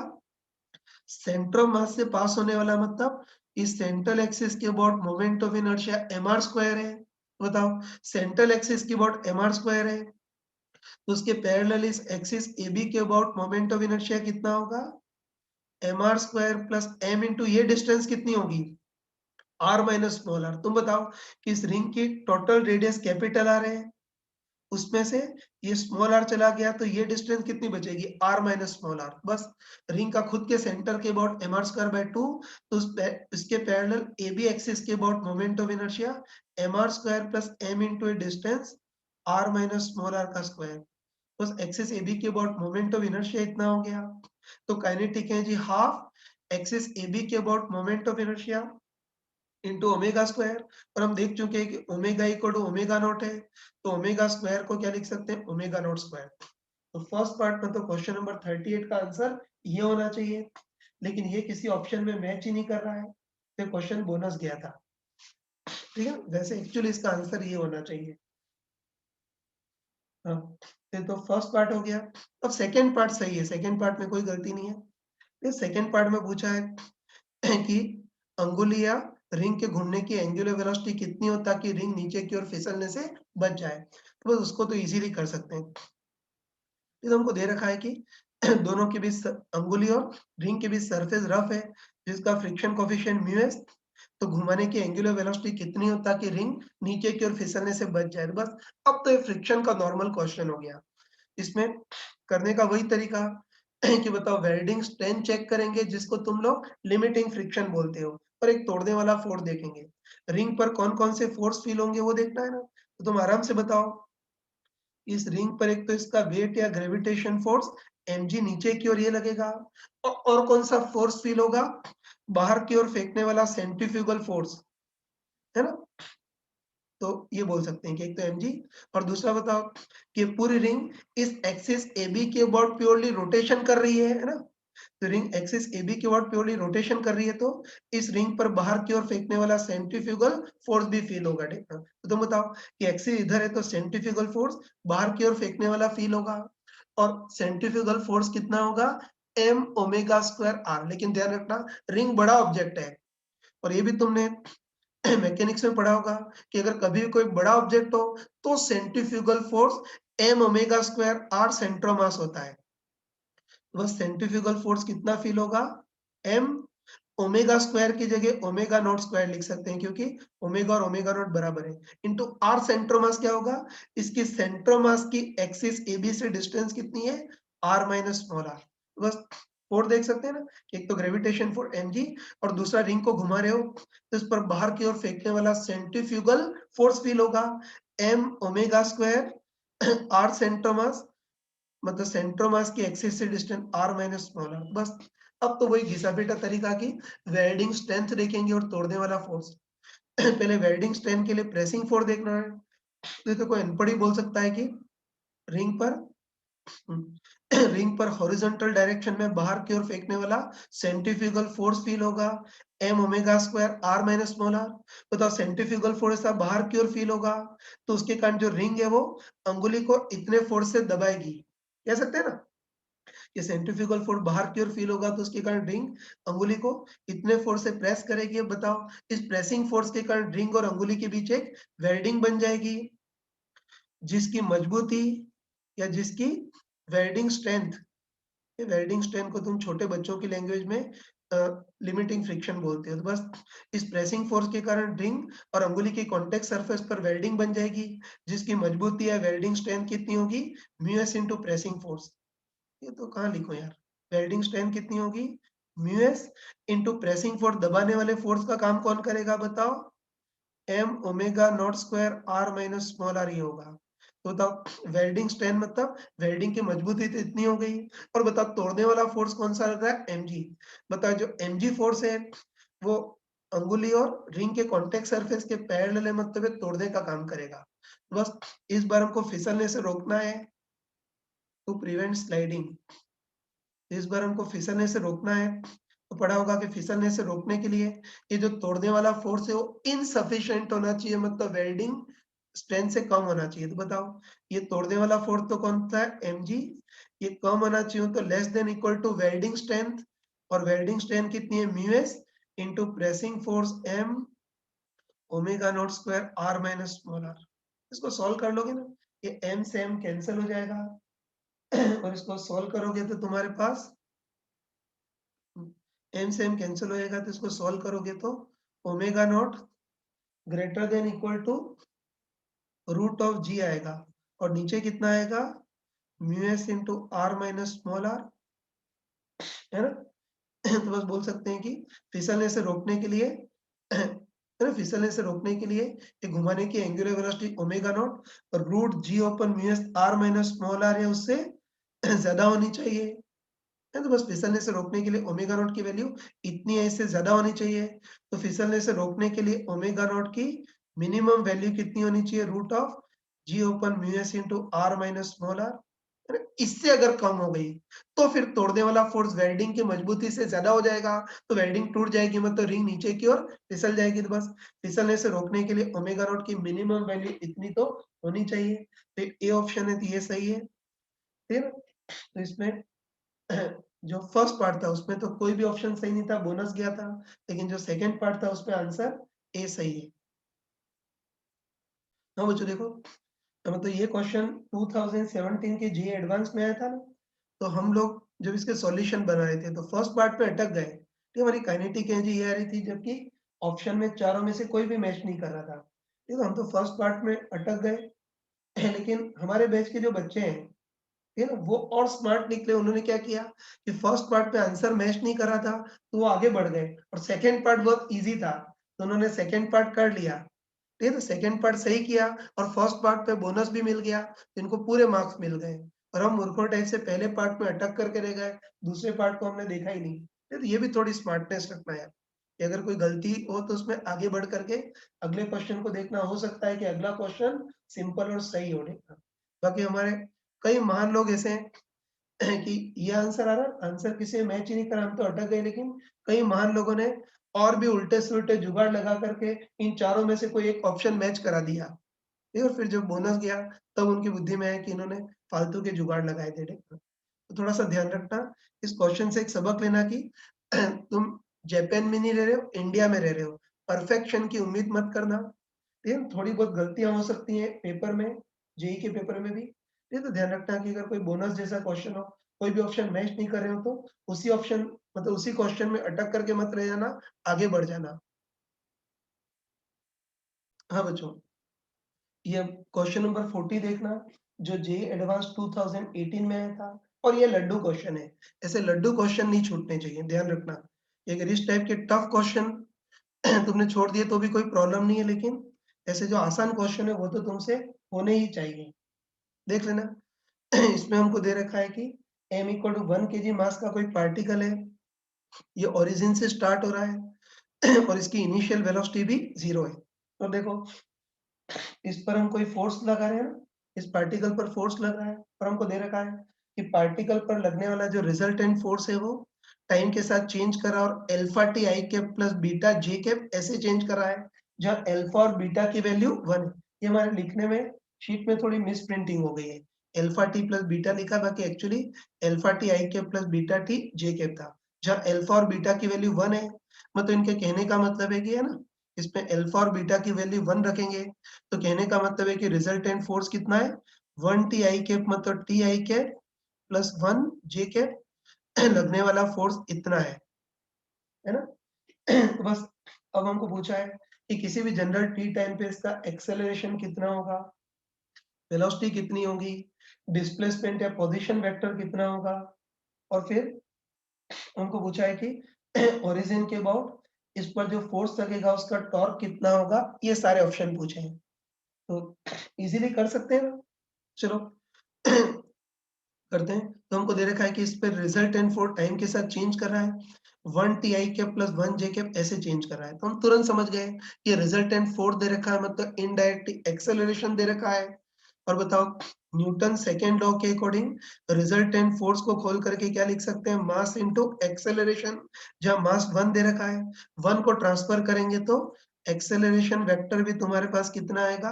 सेंटर ऑफ मास से पास होने वाला मतलब इस सेंट्रल एक्सिस के about moment of inertia mr square है। बताओ सेंट्रल एक्सिस के अबाउट mr स्क्वायर है, तो उसके पैरेलल इस एक्सिस AB के अबाउट मोमेंट ऑफ इनर्शिया कितना होगा, mr square plus m into ये डिस्टेंस कितनी होगी, r माइनस स्मॉल r। तुम बताओ कि इस रिंग की टोटल रेडियस कैपिटल R है, उसमें से ये स्मॉल r चला गया, तो ये डिस्टेंस कितनी बचेगी, r माइनस स्मॉल r। बस रिंग का खुद के सेंटर के अबाउट mr स्क्वायर बाय 2, तो इसके पैरेलल AB एक्सिस के about moment of inertia mr square plus m into distance r minus small r का स्क्वायर। बस एक्सिस AB के अबाउट मोमेंट ऑफ इनर्शिया इतना हो गया। तो kinetic energy half axis AB के about moment of inertia into omega square, और हम देख चुके हैं कि omega equal to omega naught है, तो ओमेगा स्क्वायर को क्या लिख सकते हैं, ओमेगा नॉट स्क्वायर। तो फर्स्ट पार्ट में तो क्वेश्चन नंबर 38 का आंसर ये होना चाहिए, लेकिन ये किसी ऑप्शन में मैच ही नहीं कर रहा है, तो क्वेश्चन बोनस गया था। ठीक है, वैसे एक्चुअली इसका आंसर ये होना चाहिए। हाँ, तो फर्स्ट पार्ट हो गया। अब सेकेंड पार्ट सही है, सेकेंड पार्ट में कोई गलती नहीं है। सेकेंड पार्ट में पूछा है कि अंगुली या रिंग के घूमने की एंगुलर वेलोसिटी कितनी हो ताकि रिंग नीचे की ओर फिसलने से बच जाए। तो बस उसको तो इजीली कर सकते हैं। तो हमको दे रखा है कि दोनों के बीच अंगुली और रिंग के बीच सरफेस रफ है, जिसका फ्रिक्शन कोफिशिएंट म्यू है, तो घुमाने की एंगुलर वेलोसिटी कितनी हो ताकि रिंग नीचे की ओर फिसलने से बच जाए। बस अब तो ये फ्रिक्शन का नॉर्मल क्वेश्चन हो गया। इसमें करने का वही तरीका कि बताओ वेल्डिंग स्ट्रेंथ चेक करेंगे, जिसको तुम लोग लिमिटिंग फ्रिक्शन बोलते हो, और एक तोड़ने वाला फोर्स देखेंगे। रिंग पर कौन कौन से फोर्स फील होंगे वो देखना है ना, तो तुम आराम से बताओ। इस रिंग पर एक तो इसका वेट या ग्रेविटेशन फोर्स mg नीचे की ओर ये लगेगा, और कौन सा फोर्स फील होगा, बाहर की ओर फेंकने वाला सेंट्रीफ्यूगल फोर्स, है ना। तो ये बोल सकते हैं कि एक तो mg, और दूसरा बताओ कि पूरी रिंग इस एक्सिस AB के अबाउट प्योरली रोटेशन कर रही है ना। तो रिंग एक्सिस AB के अबाउट प्योरली रोटेशन कर रही है, तो इस रिंग पर बाहर की ओर फेंकने वाला सेंट्रीफ्यूगल फोर्स भी फील होगा। ठीक है, तो तुम बताओ कि एक्सिस इधर है तो सेंट्रीफ्यूगल फोर्स बाहर की ओर फेंकने वाला फील होगा, और सेंट्रीफ्यूगल फोर्स कितना होगा, m ओमेगा स्क्वायर r। लेकिन ध्यान रखना रिंग बड़ा ऑब्जेक्ट है, और ये भी तुमने मैकेनिक्स में पढ़ा होगा कि अगर कभी कोई बड़ा ऑब्जेक्ट हो तो centrifugal force m omega square r centre of mass होता है। बस सेंट्रीफ्यूगल फोर्स कितना फील होगा, m ओमेगा स्क्वायर की जगह ओमेगा नॉट स्क्वायर लिख सकते हैं, क्योंकि ओमेगा और ओमेगा नॉट बराबर है, into r centre of mass क्या होगा, इसकी सेंटर ऑफ मास की एक्सिस AB से डिस्टेंस कितनी है, r माइनस स्मॉल r। बस फोर्स देख सकते हैं ना, एक तो ग्रेविटेशन फोर्स mg, और दूसरा रिंग को घुमा रहे हो तो इस पर बाहर की ओर फेंकने वाला सेंट्रीफ्यूगल फोर्स फील होगा, m omega square r centre mass, मतलब सेंटर मास की एक्सिस से distance r minus small r। बस अब तो वही घिसा पीटा तरीका की वेल्डिंग स्ट्रेंथ देखेंगे और तोड़ने वाला फोर्स। पहले वेल्डिंग स्ट्रेन के लिए प्रेसिंग फोर्स देखना है। तो कोई अनपढ़ ही बोल सकता है कि रिंग पर रिंग पर हॉरिजॉन्टल डायरेक्शन में बाहर की ओर फेंकने वाला सेंट्रीफ्यूगल फोर्स फील होगा m omega square r minus small r। बताओ सेंट्रीफ्यूगल फोर्स बाहर की ओर फील होगा तो उसके कारण जो रिंग है वो अंगुली को इतने फोर्स से दबाएगी, कह सकते हैं ना कि सेंट्रीफ्यूगल फोर्स बाहर की ओर फील होगा तो उसके कारण रिंग अंगुली को इतने फोर्स से प्रेस करेगी। अब बताओ इस प्रेसिंग फोर्स के कारण रिंग और अंगुली के बीच एक वेल्डिंग बन जाएगी जिसकी मजबूती या जिसकी वेल्डिंग स्ट्रेंथ, वेल्डिंग स्ट्रेंथ को तुम छोटे बच्चों की लैंग्वेज में लिमिटिंग फ्रिक्शन बोलते हो। तो बस इस प्रेसिंग फोर्स के कारण रिंग और अंगुली की कॉन्टेक्ट सरफेस पर वेल्डिंग बन जाएगी जिसकी मजबूती या वेल्डिंग स्ट्रेंथ कितनी होगी mu S into pressing force. ये तो कहाँ लिखो यार, वेल्डिंग स्ट्रेंथ कितनी होगी mu S into pressing force. दबाने वाले फोर्स का काम कौन करेगा बताओ, m omega naught square r minus small r ये होगा। तो बताओ वेल्डिंग स्ट्रेंथ मतलब वेल्डिंग की मजबूती तो इतनी हो गई और बताओ तोड़ने वाला फोर्स कौन सा लग रहा है mg। बताओ जो mg फोर्स है वो अंगुली और रिंग के कॉन्टेक्ट सरफेस के पैरेलल है मतलब ये तोड़ने का काम करेगा। बस इस बार हमको फिसलने से रोकना है टू प्रिवेंट स्लाइडिंग। इस बार हमको फिसलने से रोकना है तो पढ़ा होगा कि फिसलने से रोकने के लिए ये जो तोड़ने वाला फोर्स है वो इनसफिशिएंट होना चाहिए मतलब वेल्डिंग स्ट्रेंथ से कम होना चाहिए। तो बताओ ये तोड़ने वाला फोर्स तो कौन सा है mg, ये कम होना चाहिए तो less than equal to welding strength और वेल्डिंग स्ट्रेंथ कितनी है mu S into pressing force m omega naught square r minus small r। इसको सॉल्व कर लोगे ना ये m से m कैंसिल हो जाएगा और इसको सॉल्व करोगे तो तुम्हारे पास m से m कैंसिल हो जाएगा तो इसको सॉल्व करोगे तो omega not greater than equal to root of g आएगा और नीचे कितना आएगा mu S into are minus small are, है ना। तो बस बोल सकते हैं कि फिसलने से रोकने के लिए है ना, फिसलने से रोकने के लिए ये घुमाने की एंगुलर वेलोसिटी ओमेगा नॉट और root G upon mu S R minus small are है उससे ज्यादा होनी चाहिए, है। तो बस फिसलने से रोकने के लिए ओमेगा नॉट की वैल्यू इतनी है इससे ज्यादा होनी चाहिए। तो फिसलने से रोकने के लिए ओमेगा नॉट की मिनिमम वैल्यू कितनी होनी चाहिए root of G upon mu S into are minus small R. इससे अगर कम हो गई तो फिर तोड़ने वाला फोर्स वेल्डिंग की मजबूती से ज्यादा हो जाएगा तो वेल्डिंग टूट जाएगी मतलब रिंग नीचे की ओर फिसल जाएगी। तो बस फिसलने से रोकने के लिए ओमेगा नॉट की मिनिमम वैल्यू इतनी तो होनी चाहिए। तो ए ऑप्शन है तो ये सही है, ठीक है। तो इसमें जो फर्स्ट पार्ट था उसमें तो कोई भी ऑप्शन सही नहीं था, बोनस गया था, लेकिन जो सेकंड पार्ट था उसमें आंसर ए सही है। हाँ बच्चों देखो, मतलब ये क्वेश्चन 2017 के जे एडवांस में आया था ना, तो हम लोग जब इसके सॉल्यूशन बना रहे थे तो फर्स्ट पार्ट पे अटक गए ठीक, हमारी काइनेटिक एनर्जी ये आ रही थी जबकि ऑप्शन में चारों में से कोई भी मैच नहीं कर रहा था, ठीक है। हम तो फर्स्ट पार्ट में अटक गए लेकिन हमारे बैच के जो बच्चे हैं ठीक है ना वो और स्मार्ट निकले, उन्होंने क्या किया कि फर्स्ट पार्ट पे आंसर मैच नहीं कर रहा था तो वो आगे बढ़ गए और सेकंड पार्ट बहुत इजी था तो उन्होंने सेकंड पार्ट कर लिया, ठीक है। तो सेकंड पार्ट सही किया और फर्स्ट पार्ट पे बोनस भी मिल गया तो इनको पूरे मार्क्स मिल गए और हम मूर्खों टाइप से पहले पार्ट में अटक करके रह गए, दूसरे पार्ट को हमने देखा ही नहीं। तो ये भी थोड़ी स्मार्टनेस रखना है कि अगर कोई गलती हो तो उसमें आगे बढ़ करके अगले क्वेश्चन को देखना, हो सकता है कि अगला क्वेश्चन सिंपल और सही हो। बाकी हमारे कई महान लोग ऐसे हैं कि ये आंसर आ रहा, आंसर किसी में मैच ही नहीं करा, हम तो अटक गए, लेकिन कई महान लोगों ने और भी उल्टे सुलटे जुगाड़ लगा करके इन चारों में से कोई एक ऑप्शन मैच करा दिया, ठीक है। और फिर जब बोनस गया तब उनकी बुद्धि में आया कि इन्होंने फालतू के जुगाड़ लगाए थे, ठीक है। तो थोड़ा सा ध्यान रखना, इस क्वेश्चन से एक सबक लेना कि तुम जापान में नहीं रह रहे हो, इंडिया में रह रहे हो, परफेक्शन की उम्मीद मत करना, ठीक है। थोड़ी बहुत गलतियां हो सकती हैं पेपर में, जेई के पेपर में भी, ये तो ध्यान रखना कि अगर कोई बोनस जैसा क्वेश्चन हो, कोई भी ऑप्शन मैच नहीं कर रहे हो तो उसी ऑप्शन मतलब उसी क्वेश्चन में अटक करके मत रह जाना, आगे बढ़ जाना। हाँ बच्चों, ये क्वेश्चन नंबर 40 देखना जो जे एडवांस 2018 में आया था और ये लड्डू क्वेश्चन है, ऐसे लड्डू क्वेश्चन नहीं छूटने चाहिए, ध्यान रखना। अगर इस टाइप के टफ क्वेश्चन तुमने छोड़ दिए तो भी कोई प्रॉब्लम नहीं है, लेकिन ऐसे जो आसान क्वेश्चन है वो तो तुमसे होने ही चाहिए। देख लेना इसमें हमको दे रखा है कि m इक्वल टू 1 kg मास का कोई पार्टिकल है, ये ओरिजिन से स्टार्ट हो रहा है और इसकी इनिशियल वेलोसिटी भी 0 है, तो देखो इस पर हम कोई फोर्स लगा रहे हैं ना, इस पार्टिकल पर फोर्स लग रहा है और हमको दे रखा है कि पार्टिकल पर लगने वाला जो रिजल्टेंट फोर्स है वो टाइम के साथ चेंज कर रहा है और alpha T I cap plus beta j cap ऐसे चेंज कर रहा है, जहाँ अल्फा और बीटा की वैल्यू 1 है। ये हमारे लिखने में शीट में थोड़ी मिस प्रिंटिंग हो गई है, अल्फा टी प्लस बीटा लिखा, बाकी actually alpha T I cap plus beta T J cap था, जहाँ अल्फा और बीटा की वैल्यू 1 है। मतलब इनके कहने का मतलब है कि है ना, इसमें अल्फा और बीटा की वैल्यू 1 रखेंगे, तो कहने का मतलब है कि रिजल्टेंट फोर्स कितना है, 1 टी आई कैप मतलब T I cap plus 1 J cap लगने वाला फोर्स इतना है ना। तो बस अब हमको पूछा है कि किसी भी जनरल टी टाइम पे इसका एक्सेलरेशन कितना होगा, वेलोसिटी कितनी होगी, डिस्प्लेसमेंट या पोजीशन वेक्टर कितना होगा, और फिर हमको पूछा है कि ओरिजिन के अबाउट इस पर जो फोर्स लगेगा उसका टॉर्क कितना होगा। ये सारे ऑप्शन पूछे हैं, तो इजीली कर सकते हैं ना। चलो करते हैं। तो हमको दे रखा है कि इस पे रिजल्टेंट फोर्स टाइम के साथ चेंज कर रहा है, 1 T I cap plus 1 J cap ऐसे चेंज कर रहा है, तो हम तुरंत समझ गए कि रिजल्टेंट फोर्स दे रखा है मतलब इनडायरेक्ट एक्सेलरेशन दे रखा है। और बताओ न्यूटन सेकेंड लॉ के अकॉर्डिंग रिजल्टेंट फोर्स को खोल करके क्या लिख सकते हैं, मास इनटू एक्सेलरेशन, जहां मास 1 दे रखा है, 1 को ट्रांसफर करेंगे तो एक्सेलरेशन वेक्टर भी तुम्हारे पास कितना आएगा,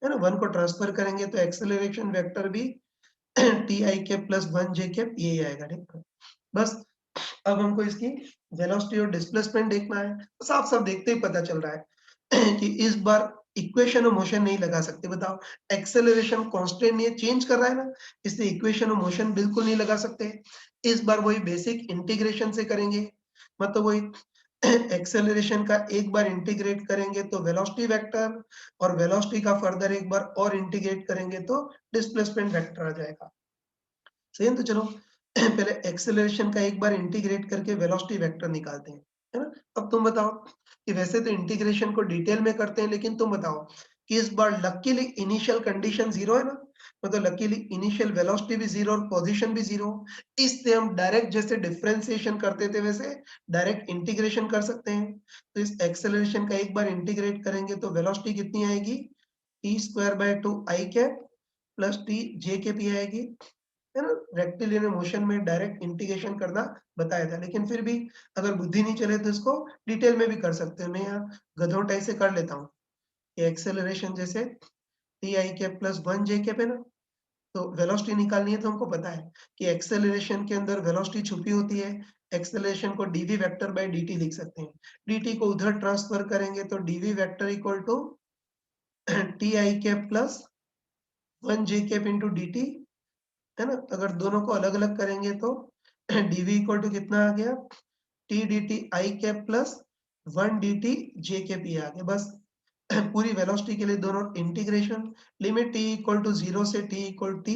है ना, 1 को ट्रांसफर करेंगे तो एक्सेलरेशन वेक्टर भी T I cap plus 1 J cap यही आएगा, ठीक है। बस अब हमको इसकी वेलोसिटी और डिस्प्लेसमेंट देखना है, तो साफ साफ देखते ही पता चल रहा है कि इस बार इक्वेशन ऑफ मोशन नहीं लगा सकते। बताओ एक्सेलरेशन कांस्टेंट नहीं है, चेंज कर रहा है ना, इसलिए इक्वेशन ऑफ मोशन बिल्कुल नहीं लगा सकते। इस बार वही बेसिक इंटीग्रेशन से करेंगे, मतलब वही एक्सेलरेशन का एक बार इंटीग्रेट करेंगे तो वेलोसिटी वेक्टर, और वेलोसिटी का फर्दर एक बार और इंटीग्रेट करेंगे तो डिस्प्लेसमेंट वेक्टर आ जाएगा। सही है, तो चलो पहले एक्सेलरेशन का एक बार इंटीग्रेट करके वेलोसिटी वेक्टर निकालते हैं, है ना। अब तुम बताओ कि वैसे तो इंटीग्रेशन को डिटेल में करते हैं, लेकिन तुम बताओ कि इस बार लकीली इनिशियल कंडीशन जीरो है ना, मतलब लकीली इनिशियल वेलोसिटी भी जीरो और पोजीशन भी जीरो, इससे हम डायरेक्ट जैसे डिफरेंशिएशन करते थे वैसे डायरेक्ट इंटीग्रेशन कर सकते हैं। तो इस एक्सेलरेशन का एक बार इंटीग्रेट करेंगे तो वेलोसिटी कितनी आएगी, t square by 2 i cap plus t J cap ही आएगी, है ना। रेक्टिलिनियर मोशन में डायरेक्ट इंटीग्रेशन करना बताया था, लेकिन फिर भी अगर बुद्धि नहीं चले तो इसको डिटेल में भी कर सकते हो। मैं यहाँ गधों टाइप से कर लेता हूँ कि एक्सेलरेशन जैसे T I cap plus 1 J cap है ना, तो वेलोसिटी निकालनी है तो हमको पता है कि एक्सेलरेशन के अंदर वेलोसिटी छुपी होती है। एक्सेलरेशन को डीवी वेक्टर बाय dt लिख सकते हैं, dt को उधर ट्रांसफर करेंगे तो DV vector equal to T I cap plus 1 J cap into dt, है ना। अगर दोनों को अलग अलग करेंगे तो dv इक्वल टू कितना आ गया, t dt i cap plus 1 dt j cap ये आ गया। बस पूरी वेलोसिटी के लिए दोनों integration, limit t equal to 0 से t इक्वल t,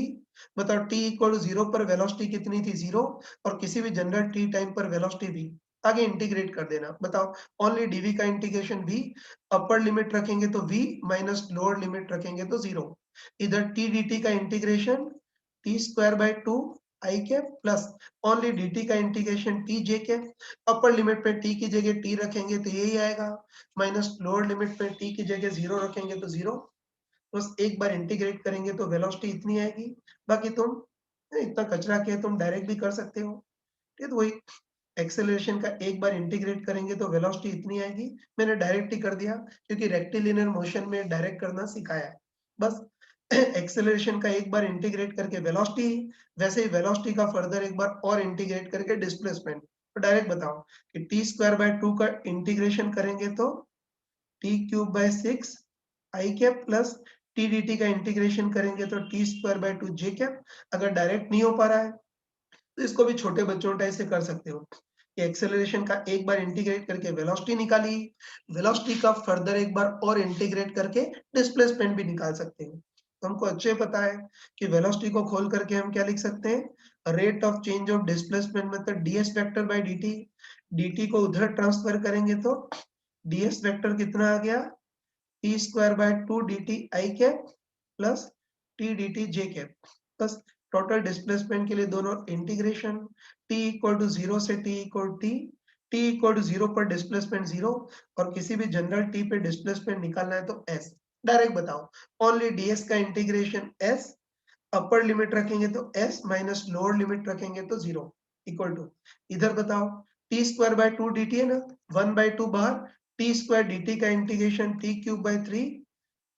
बताओ t इक्वल टू 0 पर वेलोसिटी कितनी थी, 0, और किसी भी जनरल t टाइम पर वेलोसिटी भी, आगे इंटीग्रेट कर देना। बताओ ओनली dv का इंटीग्रेशन v, अपर लिमिट रखेंगे तो v माइनस लोअर लिमिट रखेंगे तो 0, इधर t dt का integration T square by 2 i cap plus only dt का इंटीग्रेशन टी जे कैप, अपर लिमिट पे t की जगह t रखेंगे तो यही आएगा, माइनस लोअर लिमिट पे t की जगह 0 रखेंगे तो 0। बस एक बार इंटीग्रेट करेंगे तो वेलोसिटी इतनी आएगी। बाकी तुम इतना कचरा किया तुम डायरेक्ट भी कर सकते हो, ठीक है। तो वही एक्सेलरेशन का एक बार इंटीग्रेट करेंगे तो वेलोसिटी इतनी आएगी, मैंने डायरेक्ट ही कर दिया क्योंकि रेक्टिलिनियर मोशन में डायरेक्ट करना सिखाया है। बस एक्सेलरेशन का एक बार इंटीग्रेट करके वेलोसिटी, वैसे ही वेलोसिटी का फर्दर एक बार और इंटीग्रेट करके डिस्प्लेसमेंट, तो डायरेक्ट बताओ कि टी स्क्वायर बाय 2 का इंटीग्रेशन करेंगे तो T cube by 6 I cap plus T D T का इंटीग्रेशन करेंगे तो T square by 2 J cap. अगर डायरेक्ट नहीं हो पा रहा है तो इसको भी छोटे बच्चों टाइप से कर सकते हो कि एक्सेलरेशन का एक बार इंटीग्रेट करके वेलोसिटी निकाली, वेलोसिटी का फर्दर एक बार और इंटीग्रेट करके डिस्प्लेसमेंट भी निकाल सकते हो। तो हमको अच्छे पता है कि वेलोसिटी को खोल करके हम क्या लिख सकते हैं, rate of change of displacement मतलब ds vector by dt, dt को उधर ट्रांसफर करेंगे तो ds वेक्टर कितना आ गया, T square by 2 dt i cap plus T dt j cap. बस टोटल डिस्प्लेसमेंट के लिए दोनों इंटीग्रेशन, t इक्वल टू 0 से t equal t, t equal to 0 पर डिस्प्लेसमेंट 0 और किसी भी जनरल t पे डिस्प्लेसमेंट निकालना है तो s। डायरेक्ट बताओ, ओनली ds का इंटीग्रेशन s, अपर लिमिट रखेंगे तो s माइनस लोअर लिमिट रखेंगे तो 0 इक्वल टू, इधर बताओ t स्क्वायर बाय 2 dt है ना, 1 बाय 2 बाहर, t स्क्वायर dt का इंटीग्रेशन t क्यूब बाय 3,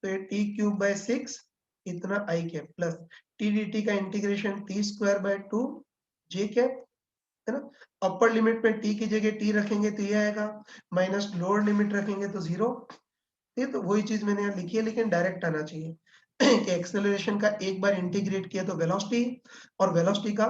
तो ये t क्यूब बाय 6 इतना i cap plus t dt का integration t square by 2 j cap, है ना। अपर लिमिट में t की जगह t रखेंगे तो ये आएगा, माइनस लोअर लिमिट रखेंगे तो 0। ये तो वही चीज मैंने यहाँ लिखी है, लेकिन डायरेक्ट आना चाहिए कि एक्सेलरेशन का एक बार इंटीग्रेट किया तो वेलोसिटी, और वेलोसिटी का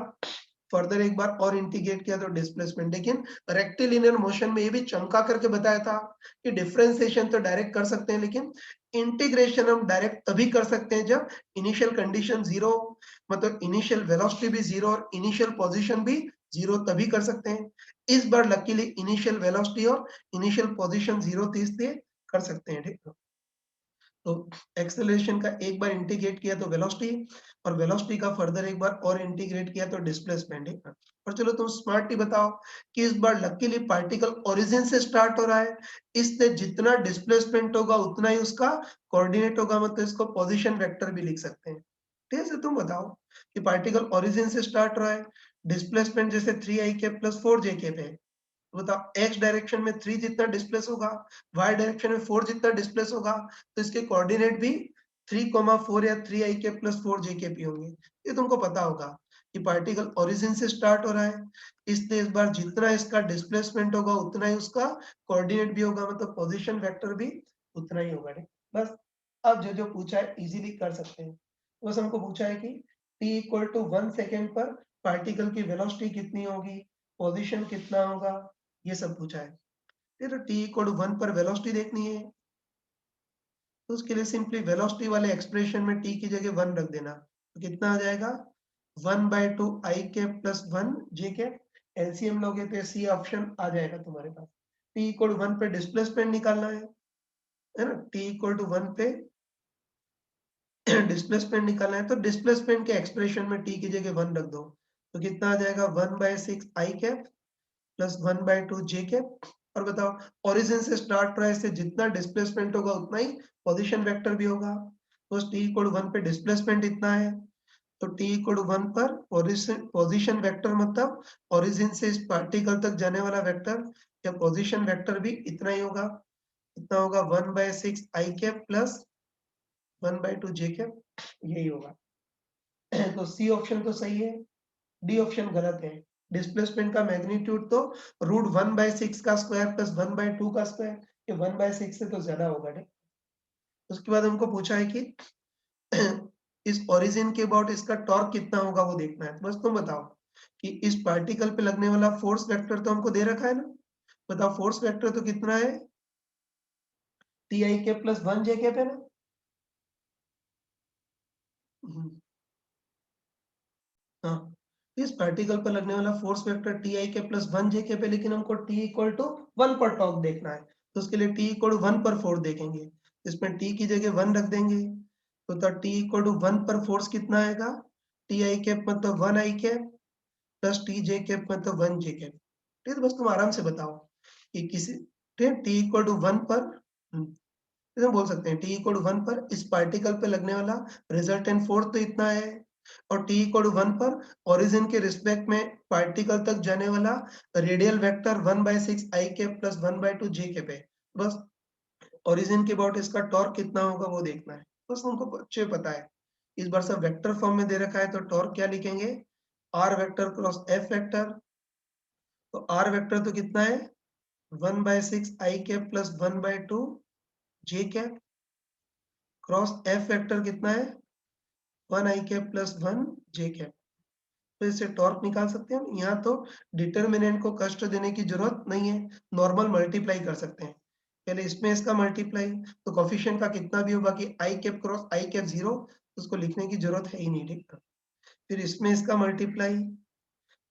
फर्दर एक बार और इंटीग्रेट किया तो डिस्प्लेसमेंट। लेकिन रेक्टिलिनियर मोशन में ये भी चमका करके बताया था कि डिफरेंशिएशन तो डायरेक्ट कर सकते हैं, लेकिन इंटीग्रेशन हम डायरेक्ट तभी कर सकते हैं जब इनिशियल कंडीशन 0, मतलब इनिशियल वेलोसिटी भी 0 और इनिशियल पोजीशन भी 0, तभी कर सकते हैं। इस बार लकीली इनिशियल वेलोसिटी और इनिशियल पोजीशन 0 थी, इसलिए कर सकते हैं, ठीक है। तो एक्सेलरेशन का एक बार इंटीग्रेट किया तो वेलोसिटी, और वेलोसिटी का फर्दर एक बार और इंटीग्रेट किया तो डिस्प्लेसमेंट है। और चलो तुम स्मार्टली बताओ कि इस बार लकीली पार्टिकल ओरिजिन से स्टार्ट हो रहा है, इससे जितना डिस्प्लेसमेंट होगा उतना ही उसका कोऑर्डिनेट होगा, मतलब इसको पोजीशन वेक्टर भी लिख सकते हैं। ठीक है, तुम बताओ कि पार्टिकल ओरिजिन से स्टार्ट हो रहा है, डिस्प्लेसमेंट जैसे 3i cap plus 4j cap है, बताओ x डायरेक्शन में 3 जितना डिस्प्लेस होगा, y डायरेक्शन में 4 जितना डिस्प्लेस होगा, तो इसके कोऑर्डिनेट भी 3,4 या 3i के प्लस 4j के पी होंगे। ये तुमको पता होगा कि पार्टिकल ओरिजिन से स्टार्ट हो रहा है, इसलिए इस बार जितना इसका डिस्प्लेसमेंट होगा उतना ही उसका कोऑर्डिनेट भी होगा, मतलब पोजीशन वेक्टर भी उतना ही होगा। बस अब जो जो पूछा है इजीली कर सकते हैं। बस हमको पूछा है कि t इक्वल टू 1 सेकेंड पर पार्टिकल की वेलोसिटी कितनी होगी, पोजीशन कितना होगा, ये सब पूछा है। फिर t इक्वल टू 1 पर वेलोसिटी देखनी है, तो उसके लिए सिंपली वेलोसिटी वाले एक्सप्रेशन में t की जगह 1 रख देना, तो कितना आ जाएगा 1 by 2 i cap plus 1 J cap, LCM लोगे तो सी ऑप्शन आ जाएगा तुम्हारे पास। t इक्वल टू 1 पे डिस्प्लेसमेंट निकालना है ना, t इक्वल टू 1 पे डिस्प्लेसमेंट निकालना है, तो डिस्प्लेसमेंट के एक्सप्रेशन में t की जगह 1 रख दो, तो कितना आ जाएगा 1 by 6 I cap plus 1 by 2 J cap. और बताओ ओरिजिन से स्टार्ट हो रहा है, इससे जितना डिस्प्लेसमेंट होगा उतना ही पोजीशन वेक्टर भी होगा, तो t इक्वल 1 पे डिस्प्लेसमेंट इतना है, तो t इक्वल 1 पर पोजीशन वेक्टर मतलब ओरिजिन से इस पार्टिकल तक जाने वाला वेक्टर या पोजीशन वेक्टर भी इतना ही होगा, इतना होगा 1 by 6 I cap plus 1 by 2 J cap, यही होगा। तो सी ऑप्शन तो सही है, डी ऑप्शन गलत है। डिस्प्लेसमेंट का मैग्नीट्यूड तो रूट 1 बाय 6 का स्क्वायर प्लस 1 बाय 2 का स्क्वायर, ये 1 बाय 6 से तो ज्यादा होगा, ठीक। उसके बाद हमको पूछा है कि इस ओरिजिन के अबाउट इसका टॉर्क कितना होगा वो देखना है। तो बस तुम बताओ कि इस पार्टिकल पे लगने वाला फोर्स वेक्टर तो हमको दे रखा है ना, बताओ फोर्स वेक्टर तो कितना है, टी आई के प्लस 1 जे के पे ना। हम्म, हाँ, इस पार्टिकल पर लगने वाला फोर्स वेक्टर टी आई के प्लस 1 जे के पे, लेकिन हमको टी इक्वल टू 1 पर टॉर्क देखना है, तो उसके लिए टी इक्वल टू 1 पर फोर्स देखेंगे, इसमें टी की जगह 1 रख देंगे, तो टी इक्वल टू 1 पर फोर्स कितना आएगा, टी आई कैप मतलब 1 I cap plus t J cap मतलब 1 जे कैप। ठीक है, बस तुम आराम से बताओ कि किसी, ठीक है, टी इक्वल टू 1 पर इसमें बोल सकते हैं टी इक्वल टू 1 पर इस पार्टिकल पे लगने वाला रिजल्टेंट फोर्स तो इतना है, और टी इक्वल टू 1 पर ओरिजिन के रिस्पेक्ट में पार्टिकल तक जाने वाला radial vector 1 by 6 I cap plus 1 by 2 J cap है। बस ओरिजिन के अबाउट इसका टॉर्क कितना होगा वो देखना है, बस उनको अच्छे पता है। इस बार सब वेक्टर फॉर्म में दे रखा है, तो टॉर्क क्या लिखेंगे, R vector cross F vector, तो आर वेक्टर तो कितना है 1 by 6 I cap plus 1 by 2 J cap cross F vector कितना है 1 I cap plus 1 J cap. तो इससे टॉर्क निकाल सकते हैं। यहाँ तो डिटर्मिनेंट को कष्ट देने की जरूरत नहीं है, नॉर्मल मल्टीप्लाई कर सकते हैं। पहले इसमें इसका मल्टीप्लाई, तो कोफिशिएंट का कितना भी होगा कि आई कैप क्रॉस आई कैप 0, उसको लिखने की जरूरत है ही नहीं, ठीक है। फिर इसमें इसका मल्टीप्लाई,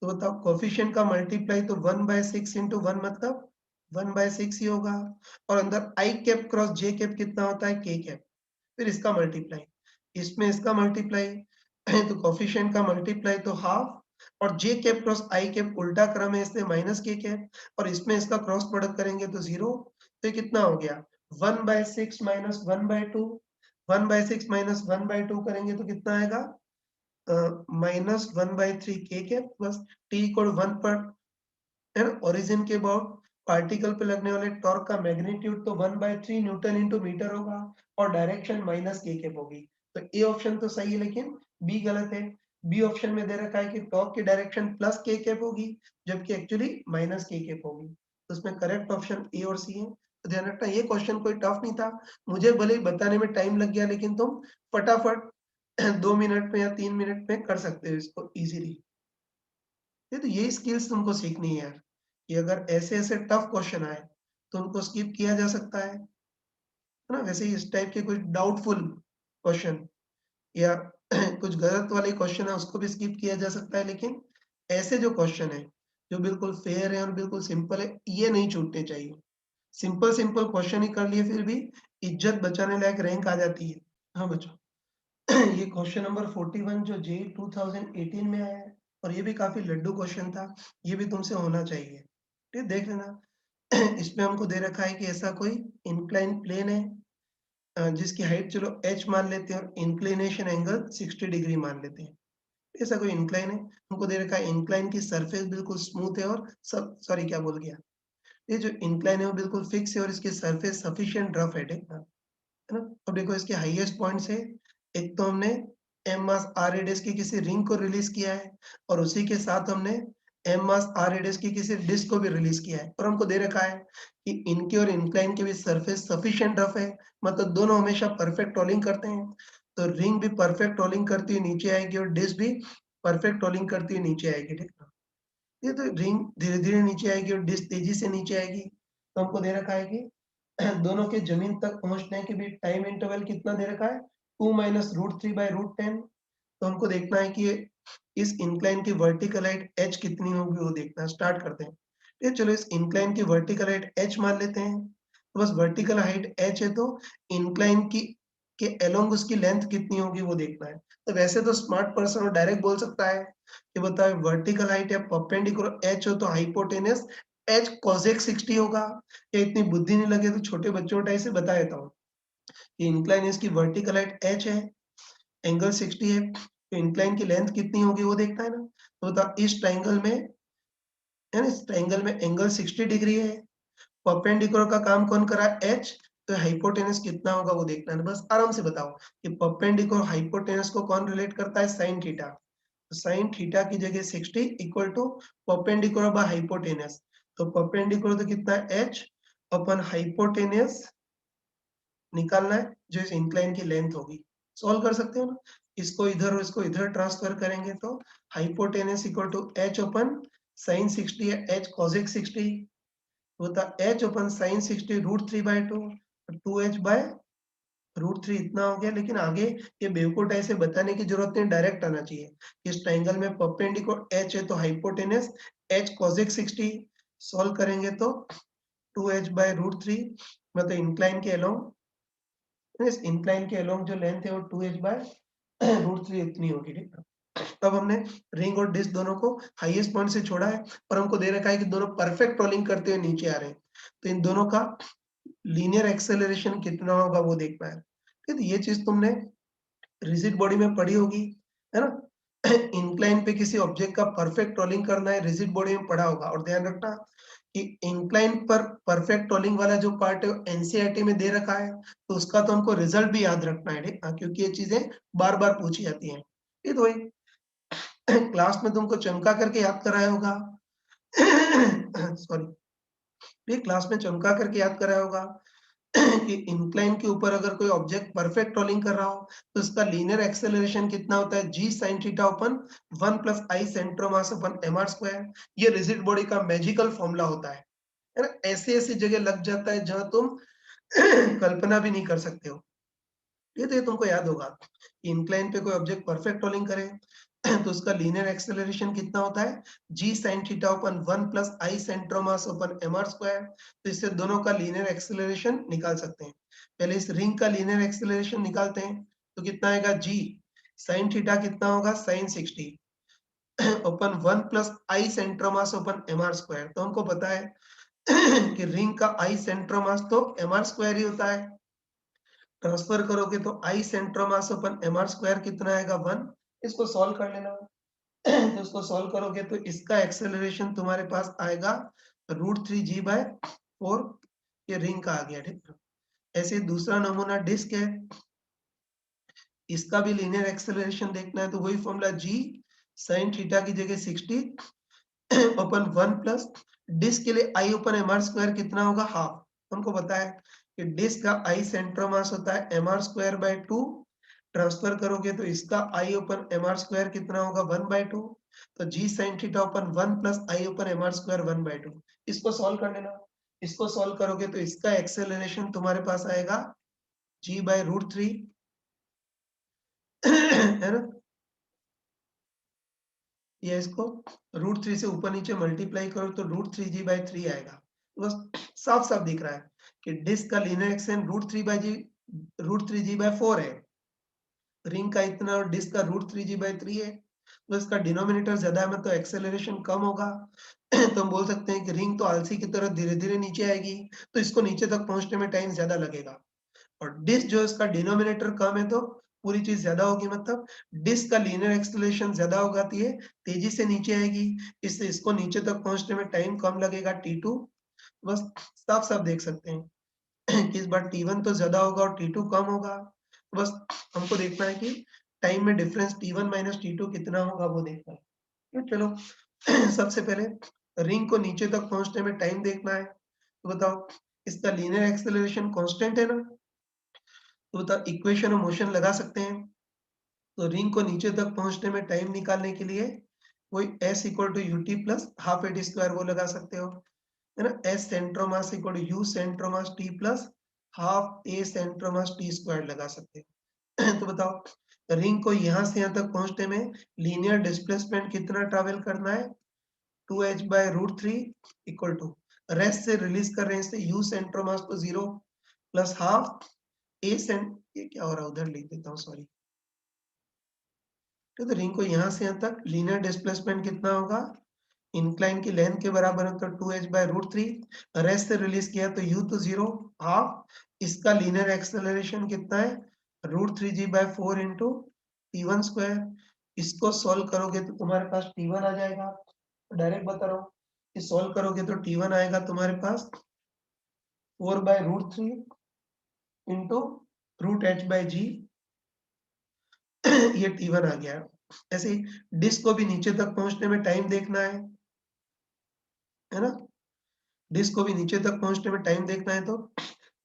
तो बताओ कोफिशिएंट का मल्टीप्लाई तो 1 बाय 6 इंटू 1 मतलब 1 बाय 6 ही होगा, और अंदर आई कैप क्रॉस जे कैप कितना होता है के कैप, फिर इसका मल्टीप्लाई, इसमें इसका मल्टीप्लाई तो कोफिशिएंट का मल्टीप्लाई तो हाफ, और जे कैप क्रॉस आई कैप उल्टा क्रम है, इसलिए माइनस के कैप, और इसमें इसका क्रॉस प्रोडक्ट करेंगे तो 0। तो ये कितना हो गया 1/6 माइनस 1/2, 1/6 माइनस 1/2 करेंगे तो कितना आएगा माइनस 1/3 के कैप प्लस टी इक्वल 1 पर, है ना, ओरिजिन के अबाउट पार्टिकल पे लगने वाले टॉर्क का मैग्नीट्यूड तो 1/3 न्यूटन इंटू मीटर होगा और डायरेक्शन माइनस के कैप होगी। तो ए ऑप्शन तो सही है लेकिन बी गलत है। बी ऑप्शन में दे रखा है कि टॉर्क की डायरेक्शन प्लस के कैप होगी जबकि एक्चुअली माइनस के कैप होगी। तो उसमें करेक्ट ऑप्शन ए और सी है। तो ध्यान रखना ये क्वेश्चन कोई टफ नहीं था, मुझे भले ही बताने में टाइम लग गया लेकिन तुम फटाफट 2 मिनट में या 3 मिनट में कर सकते हो इसको इजीली। ये तो यही स्किल्स तुमको सीखनी है यार, कि अगर ऐसे-ऐसे टफ क्वेश्चन आए, तो उनको स्किप किया जा सकता है ना? वैसे ही इस टाइप के कुछ डाउटफुल क्वेश्चन या कुछ गलत वाले क्वेश्चन है उसको भी स्किप किया जा सकता है, लेकिन ऐसे जो क्वेश्चन है, जो बिल्कुल फेयर है और बिल्कुल सिंपल है, ये नहीं छूटने चाहिए। सिंपल-सिंपल क्वेश्चन ही कर लिए फिर भी इज्जत बचाने लायक रैंक आ जाती है। हाँ बच्चों। ये क्वेश्चन नंबर 41 जो जेईई 2018 में आया है और ये भी काफी लड्डू क्वेश्चन था, ये भी तुमसे होना चाहिए। ठीक है, देख लेना। इसमें हमको दे रखा है कि ऐसा कोई इंक्लाइन प्लेन है जिसकी हाइट चलो h मान लेते हैं और इंक्लिनेशन एंगल 60 डिग्री मान लेते हैं। ऐसा कोई इंक्लाइन है, हमको दे रखा है इंक्लाइन की सरफेस बिल्कुल स्मूथ है और सब सॉरी क्या बोल गया, ये जो इंक्लाइन है वो बिल्कुल फिक्स है और इसकी सरफेस सफिशिएंट रफ है, ठीक है ना? अब देखो इसके हाईएस्ट पॉइंट्स है, एक तो हमने एम मास आर रेडियस की किसी रिंग को रिलीज किया है और उसी के साथ हमने एम मास आर रेडियस की किसी डिस्क को भी रिलीज किया है और हमको दे रखा है कि इनके और इंक्लाइन के भी सरफेस सफिशिएंट रफ है, मतलब दोनों हमेशा परफेक्ट रोलिंग करते हैं। तो रिंग भी परफेक्ट रोलिंग करती हुई नीचे आएगी और डिस्क भी परफेक्ट रोलिंग करती हुई नीचे आएगी, ठीक है। ये तो रिंग धीरे-धीरे नीचे आएगी और डिस्क तेजी से नीचे आएगी। तो हमको दे रखा है कि दोनों के जमीन तक पहुंचने के बीच टाइम इंटरवल कितना दे रखा है 2 माइनस रूट 3 बाई रूट 10। तो हमको देखना है कि इस इंक्लाइन की वर्टिकल हाइट h कितनी होगी वो देखना है। स्टार्ट करते हैं। ये चलो इस इंक्लाइन की वर्टिकल हाइट h मान लेते हैं। तो बस वर्टिकल हाइट h है तो इंक्लाइन की के अलोंग उसकी लेंथ कितनी होगी वो देखना है। तो वैसे तो स्मार्ट पर्सन डायरेक्ट बोल सकता है कि बताओ वर्टिकल हाइट या परपेंडिकुलर h हो तो हाइपोटेनस h cosec 60 होगा। या इतनी बुद्धि नहीं लगे तो छोटे बच्चों टाइप से बता देता हूँ कि इंक्लाइन इसकी वर्टिकल हाइट h है, एंगल 60 है, तो इंक्लाइन की लेंथ कितनी होगी वो देखना है ना। तो बता इस ट्रायंगल में, है ना, इस ट्रायंगल में एंगल 60 डिग्री है, परपेंडिकुलर का काम कौन कर रहा है h, तो हाइपोटेनस कितना होगा वो देखना है। बस आराम से बताओ कि परपेंडिकुलर हाइपोटेनस को कौन रिलेट करता है, साइन थीटा। तो साइन थीटा की जगह 60 equal to perpendicular by hypotenuse. तो परपेंडिकुलर तो कितना है h अपन हाइपोटेनस निकालना है जो इस इंक्लाइन की लेंथ होगी। सॉल्व कर सकते हो ना, इसको इधर और इसको इधर ट्रांसफर करेंगे तो हाइपोटेनस इक्वल टू h अपन साइन 60 है, h cosec 60 होता h अपन sine 60 root 3 by 2, 2h by root 3 इतना हो गया। लेकिन आगे ये बेवकूफ ऐसे बताने की जरूरत नहीं, डायरेक्ट आना चाहिए। इस ट्रायंगल में परपेंडिकुलर h है तो हाइपोटेनस h cosec 60 सॉल्व करेंगे तो 2h बाय रूट 3, मतलब इंक्लाइन के अलोंग, इस इंक्लाइन के अलोंग जो लेंथ है वो 2h बाय रूट 3 इतनी होगी, ठीक है। तब हमने रिंग और डिस्क दोनों को हाईएस्ट पॉइंट से छोड़ा है और हमको दे रखा है कि दोनों परफेक्ट रोलिंग करते हुए नीचे आ रहे हैं। तो इन दोनों का लीनियर एक्सेलरेशन कितना होगा वो देखना है। ठीक है, ये चीज तुमने रिजिड बॉडी में पढ़ी होगी, है ना। इंक्लाइन पे किसी ऑब्जेक्ट का परफेक्ट रोलिंग करना है, रिजिड बॉडी में पढ़ा होगा। और ध्यान रखना कि इंक्लाइन पर परफेक्ट रोलिंग वाला जो पार्ट है एनसीईआरटी में दे रखा है, तो उसका तो हमको रिजल्ट भी याद रखना है, ठीक है, क्योंकि ये चीजें बार बार पूछी जाती हैं। ये तो वही क्लास में तुमको चमका करके याद कराया होगा। सॉरी, ये क्लास में चमका करके याद कराया होगा कि इंक्लाइन के ऊपर अगर कोई ऑब्जेक्ट परफेक्ट रोलिंग कर रहा हो तो इसका लीनियर एक्सेलरेशन कितना होता है, जी साइन थीटा अपन 1 प्लस आई सेंट्रो मास अपन एम आर स्क्वायर। ये रिजिड बॉडी का मैजिकल फॉर्मूला होता है ना। ऐसी ऐसी जगह लग जाता है जहां तुम कल्पना भी नहीं कर सकते हो। ये तो ये तुमको याद होगा, इंक्लाइन पे कोई ऑब्जेक्ट परफेक्ट रोलिंग करे तो उसका लीनियर एक्सेलरेशन कितना होता है, जी साइन थीटा अपन 1 प्लस आई सेंट्रोमास अपन एम आर स्क्वायर। तो इससे दोनों का लीनियर एक्सेलरेशन निकाल सकते हैं। पहले इस रिंग का लीनियर एक्सेलरेशन निकालते हैं तो कितना आएगा, जी साइन थीटा कितना होगा, साइन 60 अपन 1 प्लस आई सेंट्रोमास अपन mr स्क्वायर, तो हमको पता है कि रिंग का आई सेंट्रोमास तो mr स्क्वायर ही होता है। ट्रांसफर करोगे तो आई सेंट्रोमास अपन mr स्क्वायर कितना आएगा 1। इसको सॉल्व कर लेना। तो इसको सॉल्व करोगे तो इसका एक्सेलरेशन तुम्हारे पास आएगा √3g/4। ये रिंग का आ गया, ठीक है। ऐसे दूसरा नमूना डिस्क है, इसका भी लीनियर एक्सेलरेशन देखना है, तो वही फॉर्मूला g sin थीटा की जगह 60 अपन 1 प्लस डिस्क के लिए आई ओपन mr स्क्वायर कितना होगा हाफ। हमको पता है कि डिस्क का आई सेंटर मास होता है mr स्क्वायर बाय 2। ट्रांसफर करोगे तो इसका आई ओपन mr स्क्वायर कितना होगा 1/2। तो g sin theta upon 1 plus I open mr square 1/2। इसको सॉल्व कर लेना। इसको सॉल्व करोगे तो इसका एक्सेलरेशन तुम्हारे पास आएगा g/√3 है ना। या इसको √3 से ऊपर नीचे मल्टीप्लाई करो तो √3g/3 आएगा। तो बस साफ साफ दिख रहा है कि डिस्क का लीनियर एक्सटेंशन √3g/4 है। रिंग का इतना और डिस्क का √3g/3 है। तो इसका डिनोमिनेटर ज्यादा है, मतलब एक्सेलरेशन कम होगा। तो हम बोल सकते हैं कि रिंग तो आलसी की तरह धीरे धीरे नीचे आएगी, तो इसको नीचे तक पहुंचने में टाइम ज्यादा लगेगा। और डिस्क जो इसका डिनोमिनेटर कम है, तो पूरी चीज ज्यादा होगी, मतलब डिस्क का लीनियर एक्सेलरेशन ज्यादा हो जाती है, तेजी से नीचे आएगी, इससे इसको नीचे तक पहुंचने में टाइम कम लगेगा t2। बस साफ साफ देख सकते हैं कि इस बार t1 तो ज्यादा होगा और t2 कम होगा। बस हमको देखना है कि टाइम में डिफरेंस t1 माइनस t2 कितना होगा, वो देखना है। तो चलो सबसे पहले रिंग को नीचे तक पहुंचने में टाइम देखना है। तो बताओ इसका लीनियर एक्सेलरेशन कांस्टेंट है ना, तो बताओ इक्वेशन ऑफ मोशन लगा सकते हैं। तो रिंग को नीचे तक पहुंचने में टाइम निकालने के लिए वही s equal to u t plus half a t square वो लगा सकते हो, है ना। s centre of mass equal to u centre of mass t plus half a centre of mass t square लगा सकते हो। तो बताओ रिंग को यहाँ से यहाँ तक पहुंचने में लीनियर डिस्प्लेसमेंट कितना ट्रैवल करना है, 2h/√3 इक्वल टू रेस्ट से रिलीज कर रहे हैं, इससे u सेंट्रोमास तो 0 प्लस हाफ ए सेंट, ये क्या हो रहा है उधर लिख देता हूँ, सॉरी। तो रिंग को यहाँ से यहाँ तक लीनियर डिस्प्लेसमेंट कितना होगा, इंक्लाइन की लेंथ के बराबर है, तो 2h/√3। रेस्ट से रिलीज किया तो u तो 0 हाफ, इसका लीनियर एक्सेलरेशन कितना है √3g/4 इंटू t1 स्क्वायर। इसको सॉल्व करोगे तो तुम्हारे पास t1 आ जाएगा। डायरेक्ट बता रहा हूँ कि सॉल्व करोगे तो t1 आएगा तुम्हारे पास 4/√3 इंटू √h/g। ये t1 आ गया। ऐसे ही डिस्क को भी नीचे तक पहुंचने में टाइम देखना है ना। डिस्क को भी नीचे तक पहुंचने में टाइम देखना है, तो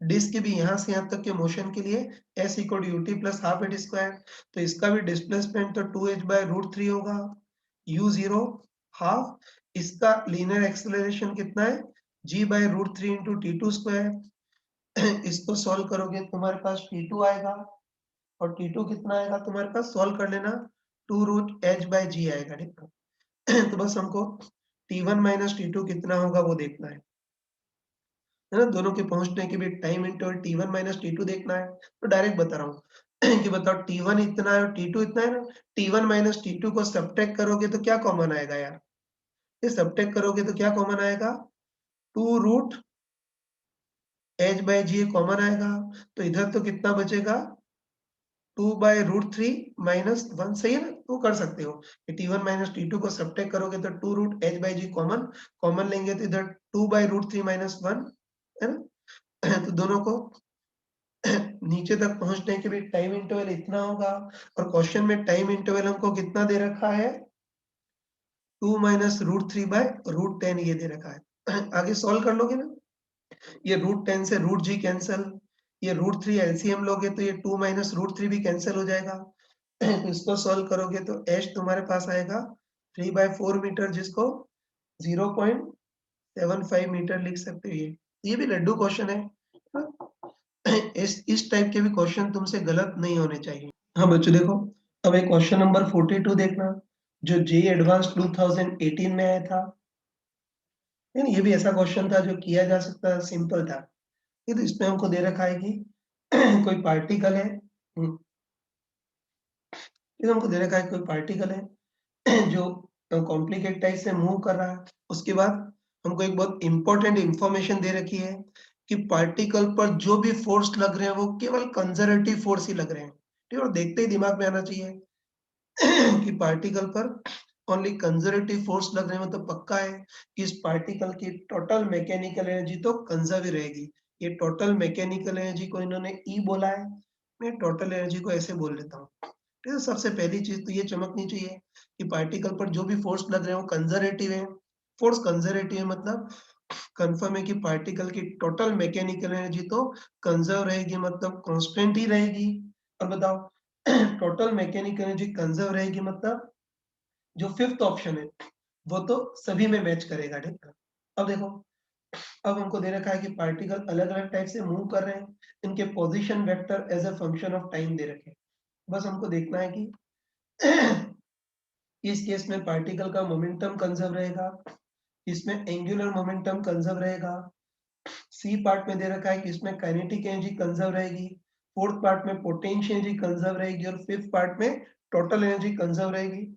डिस्क के भी यहाँ से यहाँ तक के मोशन के लिए s equal to ut plus half at square. तो इसका भी डिस्प्लेसमेंट तो 2h/√3 होगा, u 0 हाफ, इसका लीनियर एक्सेलरेशन कितना है g/√3 इंटू t2 स्क्वायर। इसको सॉल्व करोगे तुम्हारे पास t2 आएगा, और t2 कितना आएगा तुम्हारे पास, सॉल्व कर लेना, 2√h/g आएगा, ठीक है। तो बस हमको t1 माइनस t2 कितना होगा वो देखना है ना। दोनों के पहुंचने के बीच time interval t1 minus t2 देखना है। तो डायरेक्ट बता रहा हूँ कि बताओ t1 इतना है और t2 इतना है ना, t1 माइनस t2 को सब्ट्रैक्ट करोगे तो क्या कॉमन आएगा यार, ये सब्ट्रैक्ट करोगे तो क्या कॉमन आएगा, 2√h/g कॉमन आएगा। तो इधर तो कितना बचेगा 2/√3 माइनस 1, सही है ना। तो कर सकते हो कि t1 माइनस t2 को सब्ट्रैक्ट करोगे तो 2√h/g कॉमन, कॉमन लेंगे तो इधर 2/√3 माइनस 1 है ना। तो दोनों को नीचे तक पहुंचने के लिए टाइम इंटरवल इतना होगा, और क्वेश्चन में टाइम इंटरवल हमको कितना दे रखा है 2 माइनस √3/√10 ये दे रखा है। आगे सॉल्व कर लोगे ना, ये √10 से √g कैंसल, ये √3 एलसीएम लोगे तो ये 2 माइनस √3 भी कैंसिल हो जाएगा। तो इसको सॉल्व करोगे तो h तुम्हारे पास आएगा 3/4 मीटर, जिसको 0.75 मीटर लिख सकते हो। ये भी लड्डू क्वेश्चन है। इस टाइप के भी क्वेश्चन तुमसे गलत नहीं होने चाहिए। हाँ बच्चों देखो, अब एक क्वेश्चन नंबर 42 देखना, जो जेईई एडवांस 2018 में आया था। ये भी ऐसा क्वेश्चन था जो किया जा सकता, सिंपल था। ये तो इसमें हमको दे रखा है कि कोई पार्टिकल है, ये हमको दे रखा है कोई पार्टिकल है जो कॉम्प्लिकेट टाइप से मूव कर रहा है। उसके बाद हमको एक बहुत इंपॉर्टेंट इंफॉर्मेशन दे रखी है कि पार्टिकल पर जो भी फोर्स लग रहे हैं वो केवल कंजर्वेटिव फोर्स ही लग रहे हैं। ठीक है? और देखते ही दिमाग में आना चाहिए कि पार्टिकल पर ओनली कंजर्वेटिव फोर्स लग रहे हैं, मतलब पक्का है कि इस पार्टिकल की टोटल मैकेनिकल एनर्जी तो कंजर्व ही रहेगी। ये टोटल मैकेनिकल एनर्जी को इन्होंने ई बोला है, मैं टोटल एनर्जी को ऐसे बोल देता हूँ। ठीक है? सबसे पहली चीज तो ये चमकनी चाहिए कि पार्टिकल पर जो भी फोर्स लग रहे हैं वो कंजर्वेटिव है। फोर्स कंजर्वेटिव है मतलब कंफर्म है कि पार्टिकल की टोटल मैकेनिकल एनर्जी तो कंजर्व रहेगी, मतलब कांस्टेंट ही रहेगी। अब बताओ टोटल मैकेनिकल एनर्जी कंजर्व रहेगी मतलब जो फिफ्थ ऑप्शन है वो तो सभी में मैच करेगा। ठीक है? अब देखो, अब हमको दे रखा है कि पार्टिकल अलग अलग टाइप से मूव कर रहे हैं, इनके position vector as a function of time दे रखे हैं। बस हमको देखना है कि इस केस में पार्टिकल का मोमेंटम कंजर्व रहेगा, इसमें एंगुलर मोमेंटम कंजर्व रहेगा। सी पार्ट में दे रखा है कि इसमें काइनेटिक एनर्जी कंजर्व रहेगी, फोर्थ पार्ट में पोटेंशियल एनर्जी कंजर्व रहेगी और फिफ्थ पार्ट में टोटल एनर्जी कंजर्व रहेगी।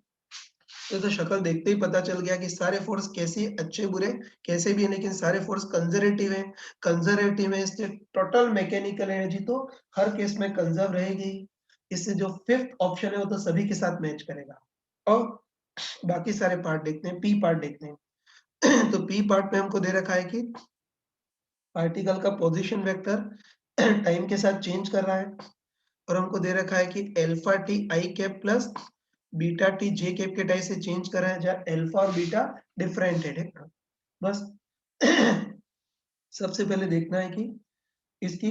तो शक्ल देखते ही पता चल गया कि सारे फोर्स कैसे अच्छे बुरे कैसे भी है, लेकिन सारे फोर्स कंजर्वेटिव है। कंजर्वेटिव है इससे टोटल मैकेनिकल एनर्जी तो हर केस में कंजर्व रहेगी। इससे जो फिफ्थ ऑप्शन है वो तो सभी के साथ मैच करेगा। और बाकी सारे पार्ट देखते हैं, पी पार्ट देखते हैं। तो पी पार्ट में हमको दे रखा है कि पार्टिकल का पोजीशन वेक्टर टाइम के साथ चेंज कर रहा है और हमको दे रखा है कि alpha T I cap plus beta T J cap के टाइप से चेंज कर रहा है, जहाँ अल्फा और बीटा डिफरेंट है। ठीक है? बस सबसे पहले देखना है कि इसकी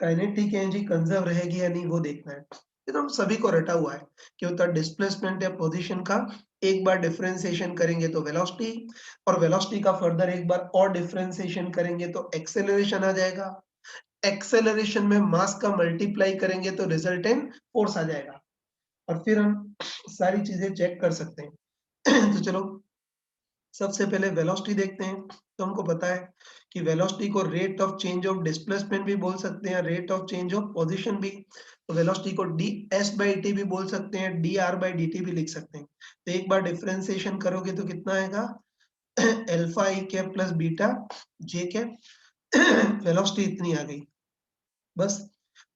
काइनेटिक एनर्जी कंजर्व रहेगी या नहीं वो देखना है। ये तो हम सभी को रटा हुआ है कि होता है डिस्प्लेसमेंट या पोजीशन का एक बार डिफरेंशिएशन करेंगे तो वेलोसिटी, और वेलोसिटी का फर्दर एक बार और डिफरेंशिएशन करेंगे तो एक्सेलरेशन आ जाएगा। एक्सेलरेशन में मास का मल्टीप्लाई करेंगे तो रिजल्टेंट फोर्स आ जाएगा और फिर हम सारी चीजें चेक कर सकते हैं। तो चलो सबसे पहले वेलोसिटी देखते हैं। तो हमको पता है कि वेलोसिटी को rate of change of displacement भी बोल सकते हैं, rate of change of position भी। तो वेलोसिटी को ds/t भी बोल सकते हैं, dr/dt भी लिख सकते हैं। तो एक बार डिफरेंशिएशन करोगे तो कितना आएगा अल्फा ई cap plus beta j cap. Velocity इतनी आ गई। बस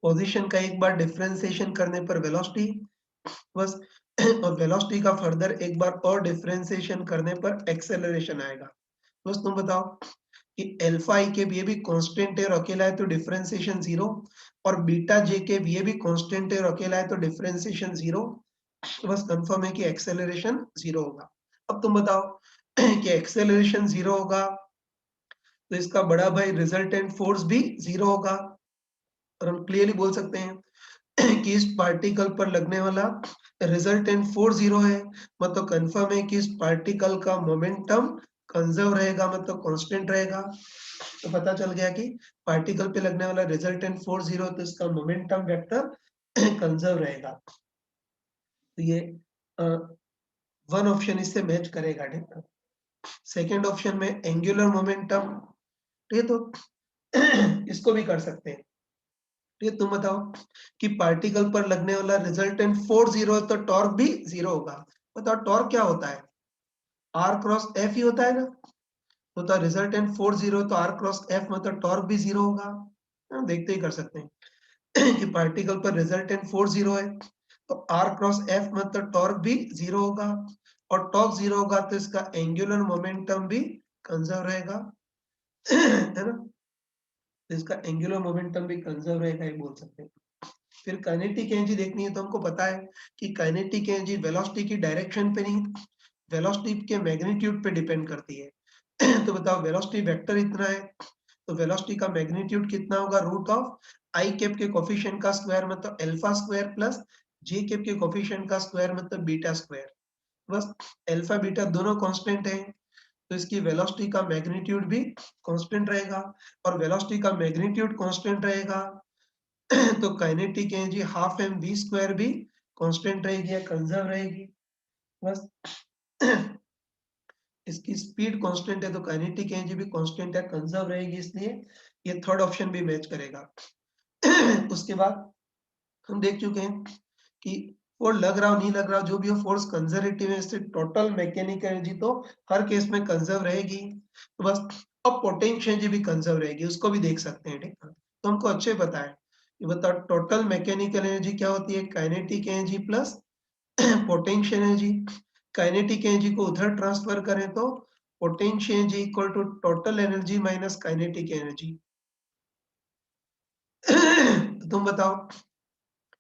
पोजीशन का एक बार डिफरेंशिएशन करने पर वेलोसिटी, बस और वेलोसिटी का फर्दर एक बार और डिफरेंशिएशन करने पर एक्सेलरेशन आएगा। बस तुम बताओ कि अल्फा ई के ये भी कांस्टेंट है और अकेला है तो डिफरेंशिएशन जीरो, और बीटा जे के ये भी कांस्टेंट है और अकेला है तो डिफरेंशिएशन जीरो। बस कंफर्म है कि एक्सेलरेशन जीरो होगा। अब तुम बताओ कि एक्सेलरेशन जीरो होगा तो इसका बड़ा भाई रिजल्टेंट फोर्स भी जीरो होगा। और हम क्लियरली बोल सकते हैं कि इस पार्टिकल पर लगने वाला रिजल्टेंट फोर्स जीरो है, मतलब कंफर्म है कि इस पार्टिकल का मोमेंटम कंजर्व रहेगा, मतलब कांस्टेंट रहेगा। तो पता चल गया कि पार्टिकल पे लगने वाला रिजल्टेंट फोर्स जीरो तो इसका मोमेंटम वेक्टर कंजर्व रहेगा। तो ये वन ऑप्शन इससे मैच करेगा। ठीक है? सेकेंड ऑप्शन में एंगुलर मोमेंटम, ठीक है, तो इसको भी कर सकते हैं। ठीक है? तुम बताओ कि पार्टिकल पर लगने वाला रिजल्टेंट फोर्स जीरो है तो टॉर्क भी जीरो होगा। बताओ टॉर्क क्या होता है, आर क्रॉस एफ ही होता है ना। तो रिजल्टेंट फोर्स जीरो तो आर क्रॉस एफ मतलब टॉर्क भी जीरो होगा। हम देखते ही कर सकते हैं कि पार्टिकल पर रिजल्टेंट फोर्स जीरो है तो आर क्रॉस एफ मतलब टॉर्क भी जीरो होगा, और टॉर्क जीरो होगा तो इसका एंगुलर मोमेंटम भी कंजर्व रहेगा। है ना? तो इसका एंगुलर मोमेंटम भी कंजर्व रहेगा, ये बोल सकते हैं। फिर काइनेटिक एनर्जी देखनी है तो हमको पता है कि काइनेटिक एनर्जी वेलोसिटी की डायरेक्शन पे नहीं, वेलोसिटी के मैग्नीट्यूड पे डिपेंड करती है। तो बताओ वेलोसिटी वेक्टर इतना है तो वेलोसिटी का मैग्नीट्यूड कितना होगा, रूट ऑफ आई कैप के कोफिशिएंट का स्क्वायर मतलब alpha square plus j cap के कोफिशिएंट का स्क्वायर मतलब बीटा स्क्वायर। बस अल्फा बीटा दोनों कांस्टेंट है तो इसकी वेलोसिटी का मैग्नीट्यूड भी कांस्टेंट रहेगा, और वेलोसिटी का मैग्नीट्यूड कांस्टेंट रहेगा तो kinetic energy half M V square भी कांस्टेंट रहेगी या कंजर्व रहेगी। बस इसकी स्पीड कांस्टेंट है तो काइनेटिक एनर्जी भी कांस्टेंट है, कंजर्व रहेगी, इसलिए ये थर्ड ऑप्शन भी मैच करेगा। उसके बाद हम देख चुके हैं कि वो लग रहा हो नहीं लग रहा हो, जो भी हो फोर्स कंजर्वेटिव है, इससे टोटल मैकेनिकल एनर्जी तो हर केस में कंजर्व रहेगी। तो बस अब पोटेंशियल एनर्जी भी कंजर्व रहेगी, उसको भी देख सकते हैं, ठीक है। तो हमको अच्छे पता है, ये बताओ टोटल मैकेनिकल एनर्जी क्या होती है, kinetic energy plus potential energy. Kinetic energy को उधर ट्रांसफर करें तो potential energy equal to total energy minus kinetic energy. तुम बताओ,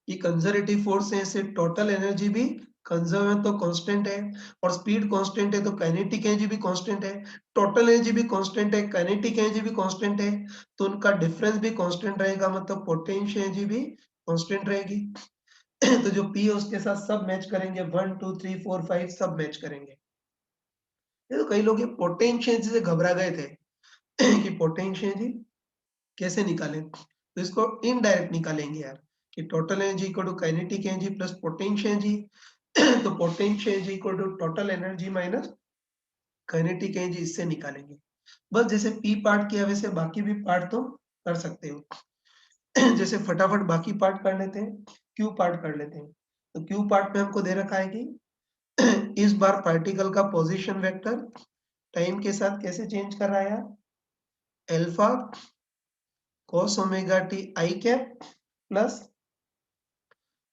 ये कंजर्वेटिव फोर्स है, इससे टोटल एनर्जी भी कंजर्व है तो कांस्टेंट है, और स्पीड कांस्टेंट है तो काइनेटिक एनर्जी भी कांस्टेंट है। टोटल एनर्जी भी कांस्टेंट है, काइनेटिक एनर्जी भी कांस्टेंट है, तो उनका डिफरेंस भी कांस्टेंट रहेगा, मतलब पोटेंशियल एनर्जी भी कांस्टेंट रहेगी। तो जो P है उसके साथ सब मैच करेंगे, 1 2 3 4 5 सब मैच करेंगे। ये तो कई लोग ये पोटेंशियल एनर्जी से घबरा गए थे कि पोटेंशियल एनर्जी कैसे निकालें, तो इसको इनडायरेक्ट निकालेंगे यार, कि total energy equal to kinetic energy plus potential energy. तो potential energy equal to total energy minus kinetic energy, इससे निकालेंगे। बस जैसे पी पार्ट किया वैसे बाकी भी पार्ट तो कर सकते हो। जैसे फटाफट बाकी पार्ट कर लेते हैं, क्यू पार्ट कर लेते हैं। तो क्यू पार्ट में हमको दे रखा है कि इस बार पार्टिकल का पोजीशन वेक्टर टाइम के साथ कैसे चेंज कर रहा है यार, alpha cos omega T I cap plus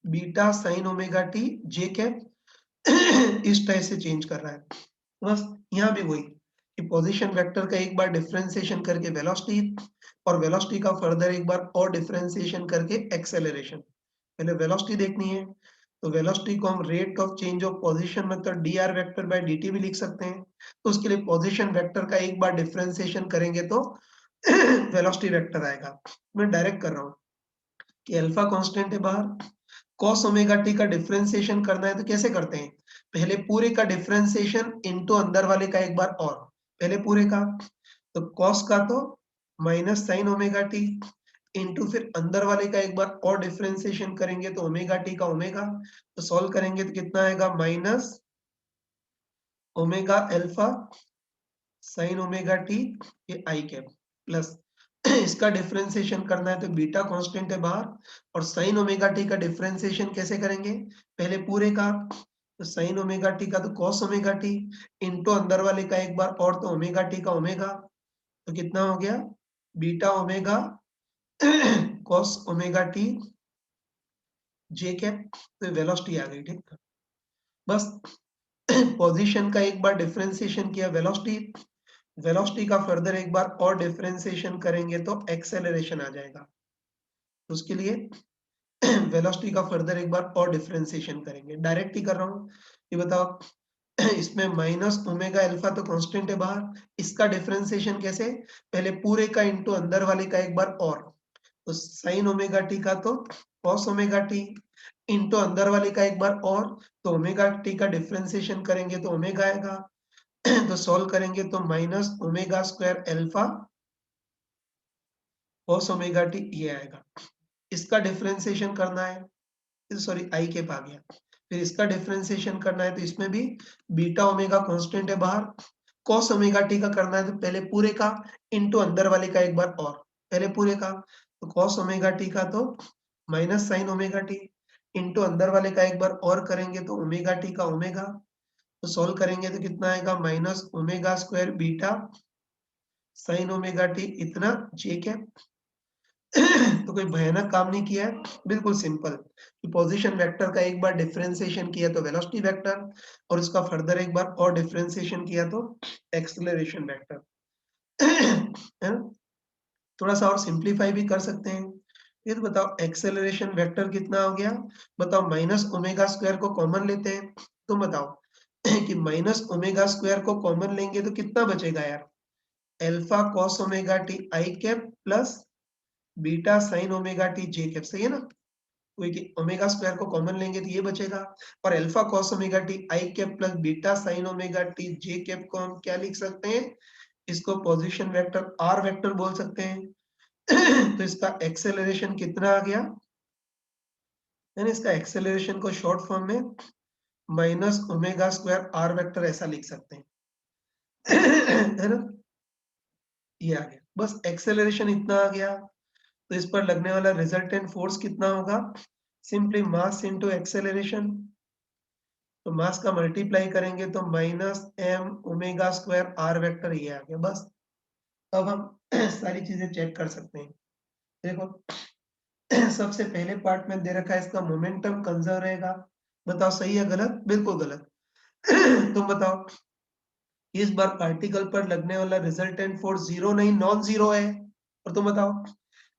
beta sine omega T J cap इस टाइप से चेंज कर रहा है। बस यहाँ भी वही कि पोजीशन वेक्टर का एक बार डिफरेंशिएशन करके वेलोसिटी, और वेलोसिटी का फर्दर एक बार और डिफरेंशिएशन करके एक्सेलरेशन। पहले वेलोसिटी देखनी है, तो वेलोसिटी को हम rate of change of position मतलब dr वेक्टर बाय dt भी लिख सकते हैं। तो उसके लिए पोजीशन वेक्टर का एक बार डिफरेंशिएशन करेंगे तो वेलोसिटी वेक्टर आएगा। मैं डायरेक्ट कर रहा हूँ कि अल्फा कांस्टेंट है बाहर, cos ओमेगा टी का डिफरेंशिएशन करना है तो कैसे करते हैं, पहले पूरे का डिफरेंशिएशन इनटू अंदर वाले का एक बार और, पहले पूरे का, तो cos का तो minus sign omega T into फिर अंदर वाले का एक बार और डिफरेंशिएशन करेंगे तो ओमेगा टी का ओमेगा, तो सॉल्व करेंगे तो कितना आएगा, minus omega alpha sign omega T ये आई कैप प्लस इसका डिफरेंशिएशन करना है तो बीटा कांस्टेंट है बाहर, और साइन ओमेगा टी का डिफरेंशिएशन कैसे करेंगे, पहले पूरे का, तो साइन ओमेगा टी का तो cos ओमेगा टी इनटू अंदर वाले का एक बार और तो ओमेगा टी का ओमेगा, तो कितना हो गया, beta omega cos omega T जे कैप, तो वेलोसिटी आ गई, ठीक है। बस पोजीशन का एक बार डिफरेंशिएशन किया वेलोसिटी, वेलोसिटी का फर्दर एक बार और डिफरेंशिएशन करेंगे तो एक्सेलरेशन आ जाएगा। तो उसके लिए वेलोसिटी का फर्दर एक बार और डिफरेंशिएशन करेंगे, डायरेक्ट ही कर रहा हूँ। ये बताओ, इसमें माइनस ओमेगा अल्फा तो कांस्टेंट है बाहर, इसका डिफरेंशिएशन कैसे, पहले पूरे का इनटू अंदर वाले का एक बार और, तो साइन ओमेगा टी का तो cos ओमेगा टी इनटू अंदर वाले का एक बार और, तो ओमेगा टी का डिफरेंशिएशन करेंगे तो ओमेगा आएगा। तो सॉल्व करेंगे तो minus omega square alpha cos omega T ये आएगा। इसका डिफरेंशिएशन करना है, सॉरी आई कैप आ गया, फिर इसका डिफरेंशिएशन करना है तो इसमें भी बीटा ओमेगा कांस्टेंट है बाहर, cos ओमेगा टी का करना है तो पहले पूरे का इनटू अंदर वाले का एक बार और, पहले पूरे का, तो cos ओमेगा टी का तो minus sign omega T into अंदर वाले का एक बार और करेंगे तो ओमेगा टी का ओमेगा, तो सॉल्व करेंगे तो कितना आएगा, minus omega square beta sine omega T इतना जे कैप। तो कोई भयानक काम नहीं किया है, बिल्कुल सिंपल, पोजीशन वेक्टर का एक बार डिफरेंशिएशन किया तो वेलोसिटी वेक्टर, और उसका फर्दर एक बार और डिफरेंशिएशन किया तो एक्सेलरेशन वेक्टर। है ना, थोड़ा सा और सिंप्लीफाई भी कर सकते हैं। ये तो बताओ एक्सेलरेशन वेक्टर कितना हो गया, बताओ माइनस ओमेगा स्क्वायर को कॉमन लेते हैं, तुम बताओ कि माइनस ओमेगा स्क्वायर को कॉमन लेंगे तो कितना बचेगा यार, alpha cos omega T I cap plus beta sine omega T J cap, सही है ना, वही कि ओमेगा स्क्वायर को कॉमन लेंगे तो ये बचेगा, और alpha cos omega T I cap plus beta sine omega T J cap को हम क्या लिख सकते हैं, इसको पोजीशन वेक्टर आर वेक्टर बोल सकते हैं। तो इसका एक्सेलरेशन कितना आ गया, यानी इसका एक्सेलरेशन को शॉर्ट फॉर्म में minus omega square R vector ऐसा लिख सकते हैं। है ना, ये आ गया, बस एक्सेलरेशन इतना आ गया, तो इस पर लगने वाला रिजल्टेंट फोर्स कितना होगा, सिंपली मास इंटू एक्सेलरेशन, तो मास का मल्टीप्लाई करेंगे तो minus M omega square R vector ये आ गया बस। अब हम सारी चीजें चेक कर सकते हैं। देखो सबसे पहले पार्ट में दे रखा है इसका मोमेंटम कंजर्व रहेगा, बताओ सही है गलत? बिल्कुल गलत। तुम बताओ, इस बार पार्टिकल पर लगने वाला रिजल्टेंट फोर्स जीरो नहीं नॉन जीरो है, और तुम बताओ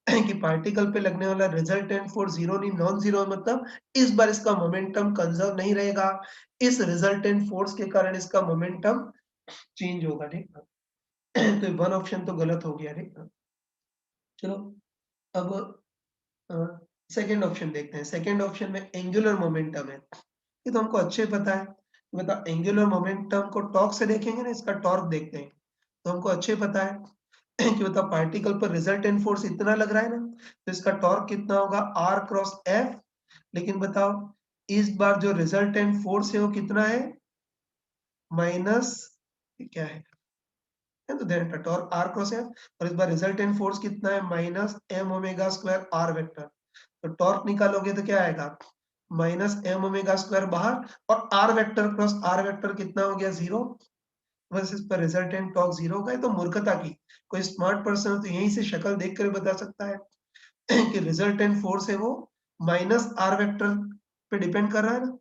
कि पार्टिकल पे लगने वाला रिजल्टेंट फोर्स जीरो नहीं नॉन जीरो है, मतलब इस बार इसका मोमेंटम कंजर्व नहीं रहेगा, इस रिजल्टेंट फोर्स के कारण इसका मोमेंटम चेंज होगा, ठीक है। तो वन ऑप्शन तो गलत हो गया, ठीक है। चलो अब सेकंड ऑप्शन देखते हैं। सेकंड ऑप्शन में एंगुलर मोमेंटम है, ये तो हमको अच्छे पता है। मतलब एंगुलर मोमेंटम को टॉर्क से देखेंगे ना, इसका टॉर्क देखते हैं, तो हमको अच्छे पता है कि मतलब पार्टिकल पर रिजल्टेंट फोर्स इतना लग रहा है ना, तो इसका टॉर्क कितना होगा आर क्रॉस एफ। लेकिन बताओ इस बार जो रिजल्टेंट फोर्स है वो कितना है, माइनस क्या है तो then torque R cross F, और इस बार रिजल्टेंट फोर्स कितना है minus M omega square R vector. तो टॉर्क निकालोगे तो क्या आएगा, माइनस एम ओमेगा स्क्वायर बाहर, और R vector cross R vector कितना हो गया जीरो, बस इस पर रिजल्टेंट टॉर्क जीरो होगा। ये तो मूर्खता की, कोई स्मार्ट पर्सन तो यहीं से शक्ल देख कर बता सकता है कि रिजल्टेंट फोर्स है वो माइनस आर वेक्टर पे डिपेंड कर रहा है ना।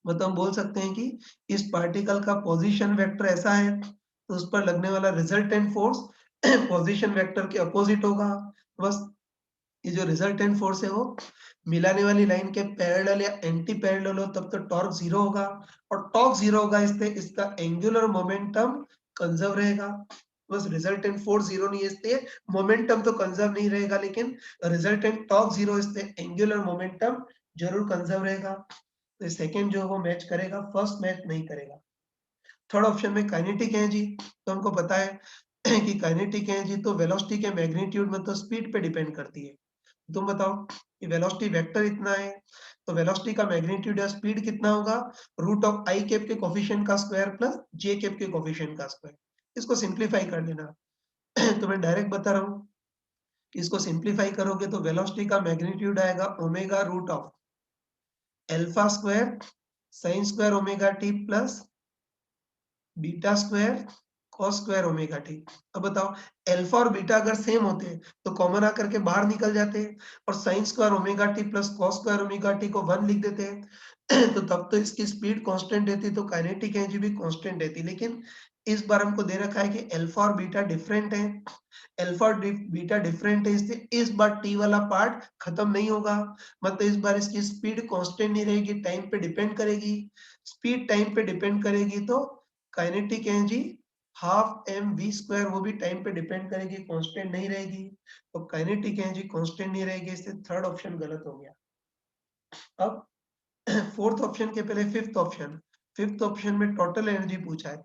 मतलब हम बोल सकते हैं कि इस पार्टिकल का पोजीशन वेक्टर ऐसा है, तो उस पर लगने वाला रिजल्टेंट फोर्स पोजीशन वेक्टर के अपोजिट होगा। बस ये जो रिजल्टेंट फोर्स है वो मिलाने वाली लाइन के पैरेलल या एंटी पैरेलल हो तब तो टॉर्क जीरो होगा, और टॉर्क जीरो होगा इससे इसका एंगुलर मोमेंटम कंजर्व रहेगा। बस रिजल्टेंट फोर्स जीरो नहीं है इसलिए मोमेंटम तो कंजर्व नहीं रहेगा, लेकिन रिजल्टेंट टॉर्क जीरो इससे एंगुलर मोमेंटम जरूर कंजर्व रहेगा। तो सेकंड जो है वो मैच करेगा, फर्स्ट मैच नहीं करेगा। थर्ड ऑप्शन में काइनेटिक एनर्जी, तो हमको पता है कि काइनेटिक एनर्जी तो वेलोसिटी के मैग्नीट्यूड में तो स्पीड पे डिपेंड करती है। तुम बताओ कि वेलोसिटी वेक्टर इतना है, तो वेलोसिटी का मैग्नीट्यूड या स्पीड कितना होगा, रूट ऑफ आई कैप के कोफिशिएंट का स्क्वायर प्लस जे कैप के कोफिशिएंट का स्क्वायर। इसको सिंप्लीफाई कर लेना। तो मैं डायरेक्ट बता रहा हूँ कि इसको सिंप्लीफाई करोगे तो वेलोसिटी का मैग्नीट्यूड आएगा omega root of alpha square sine square omega T plus beta square cos square omega T. अब बताओ अल्फा और बीटा अगर सेम होते हैं तो कॉमन आकर के बाहर निकल जाते हैं, और sine square omega T plus cos square omega T को 1 लिख देते हैं। तो तब तो इसकी स्पीड कांस्टेंट रहती, तो काइनेटिक एनर्जी भी कांस्टेंट रहती। लेकिन इस बार हमको दे रखा है कि अल्फा और बीटा डिफरेंट है, अल्फा और बीटा डिफरेंट है, इसलिए इस बार टी वाला पार्ट खत्म नहीं होगा। मतलब इस बार इसकी स्पीड कांस्टेंट नहीं रहेगी, टाइम पे डिपेंड करेगी। स्पीड टाइम पे डिपेंड करेगी तो kinetic energy half M V square वो भी टाइम पे डिपेंड करेगी, कांस्टेंट नहीं रहेगी। तो काइनेटिक एनर्जी कांस्टेंट नहीं रहेगी, इससे थर्ड ऑप्शन गलत हो गया। अब फोर्थ ऑप्शन के पहले फिफ्थ ऑप्शन, फिफ्थ ऑप्शन में टोटल एनर्जी पूछा है,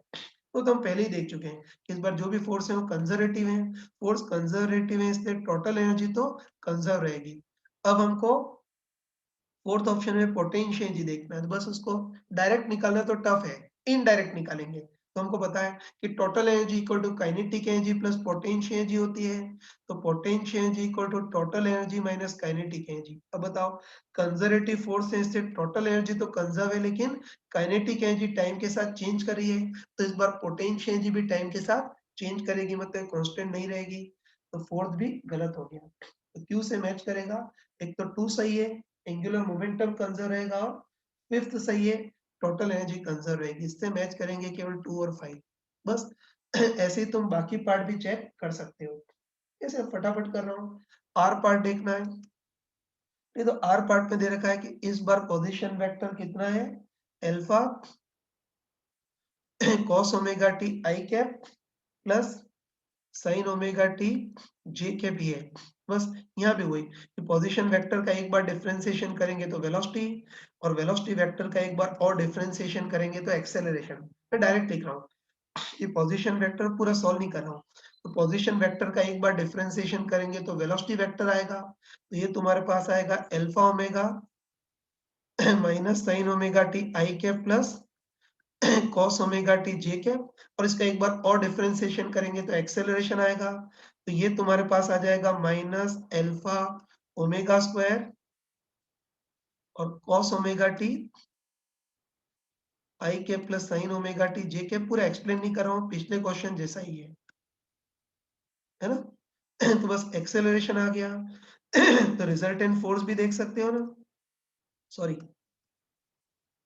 तो हम पहले ही देख चुके हैं कि इस बार जो भी फोर्स है वो कंजर्वेटिव है, फोर्स कंजर्वेटिव है इसलिए टोटल एनर्जी तो कंजर्व रहेगी। अब हमको फोर्थ ऑप्शन में पोटेंशियल एनर्जी देखना है, तो बस उसको डायरेक्ट निकालना तो टफ है, इनडायरेक्ट निकालेंगे। तो हमको पता है कि total energy equal to kinetic energy plus potential energy होती है, तो potential energy equal to total energy minus kinetic energy. अब बताओ कंजर्वेटिव फोर्स है इससे टोटल एनर्जी तो कंजर्व है, लेकिन काइनेटिक एनर्जी टाइम के साथ चेंज कर रही है, तो इस बार पोटेंशियल एनर्जी भी टाइम के साथ चेंज करेगी, मतलब कांस्टेंट नहीं रहेगी। तो फोर्थ भी गलत हो गया। तो क्यू से मैच करेगा, एक तो टू सही है, एंगुलर मोमेंटम कंजर्व रहेगा, और फिफ्थ सही है, टोटल एनर्जी कंजर्व रहेगी। इससे मैच करेंगे केवल 2 और 5। बस ऐसे ही तुम बाकी पार्ट भी चेक कर सकते हो। ऐसे फटाफट कर रहा हूँ। आर पार्ट देखना है, नहीं तो आर पार्ट में दे रखा है कि इस बार पोजीशन वेक्टर कितना है, alpha cos omega T I cap plus sine omega T J cap ये है। बस यहाँ भी वही कि पोजीशन वेक्टर का एक बार डिफरेंशिएशन करेंगे तो वेलोसिटी, और वेलोसिटी वेक्टर का एक बार और डिफरेंशिएशन करेंगे तो एक्सेलरेशन। मैं डायरेक्ट लिख रहा हूँ, ये पोजीशन वेक्टर पूरा सॉल्व नहीं कर रहा हूँ। तो पोजीशन वेक्टर का एक बार डिफरेंशिएशन करेंगे तो वेलोसिटी वेक्टर आएगा, तो ये तुम्हारे पास आएगा alpha omega minus sign omega T I cap plus cos omega T J cap, और इसका एक बार और डिफरेंशिएशन करेंगे तो एक्सेलरेशन आएगा। तो ये तुम्हारे पास आ जाएगा माइनस अल्फा ओमेगा स्क्वायर और cos omega T I cap plus sine omega T J cap, पूरा एक्सप्लेन नहीं कर रहा हूँ, पिछले क्वेश्चन जैसा ही है ना। तो बस एक्सेलरेशन आ गया। तो रिजल्टेंट फोर्स भी देख सकते हो ना, सॉरी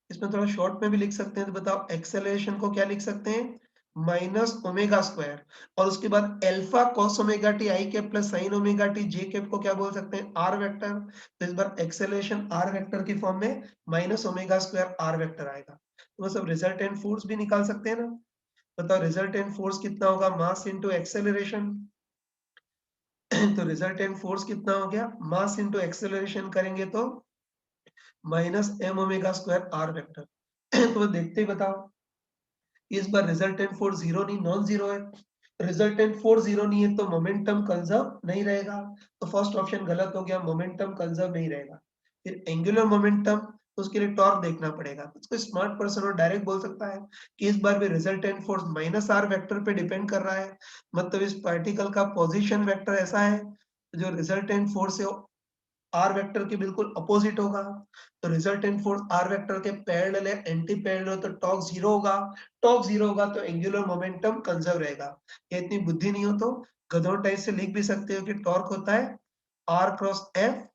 इसमें थोड़ा शॉर्ट में भी लिख सकते हैं। तो बताओ एक्सेलरेशन को क्या लिख सकते हैं, माइनस ओमेगा स्क्वायर, और उसके बाद alpha cos omega T I cap plus sine omega T J cap को क्या बोल सकते हैं, आर वेक्टर। तो इस बार एक्सेलरेशन आर वेक्टर की फॉर्म में minus omega square R vector आएगा। तो बस अब रिजल्टेंट फोर्स भी निकाल सकते हैं ना। बताओ रिजल्टेंट फोर्स कितना होगा, मास इंटू एक्सेलरेशन। तो रिजल्टेंट फोर्स कितना हो गया, मास इंटू एक्सेलरेशन करेंगे तो minus M omega square R vector. तो देखते ही बताओ, इस बार रिजल्टेंट फोर्स जीरो नहीं, नॉन जीरो है। रिजल्टेंट फोर्स जीरो नहीं है तो मोमेंटम कंजर्व नहीं रहेगा। तो फर्स्ट ऑप्शन गलत हो गया, मोमेंटम कंजर्व नहीं रहेगा। फिर एंगुलर मोमेंटम, तो उसके लिए टॉर्क देखना पड़ेगा। तो इसको स्मार्ट पर्सन और डायरेक्ट बोल सकता है कि इस बार भी resultant force minus R vector पे डिपेंड कर रहा है। मतलब इस पार्टिकल का पोजीशन वेक्टर ऐसा है, जो रिजल्टेंट फोर्स है आर वेक्टर के बिल्कुल अपोजिट होगा। तो रिजल्टेंट फोर्स आर वेक्टर के पैरेलल है, एंटी पैरेलल तो टॉर्क जीरो होगा। टॉर्क जीरो होगा तो एंगुलर मोमेंटम कंजर्व रहेगा। ये इतनी बुद्धि नहीं हो तो गधों टाइप से लिख भी सकते हो कि टॉर्क होता है आर क्रॉस एफ,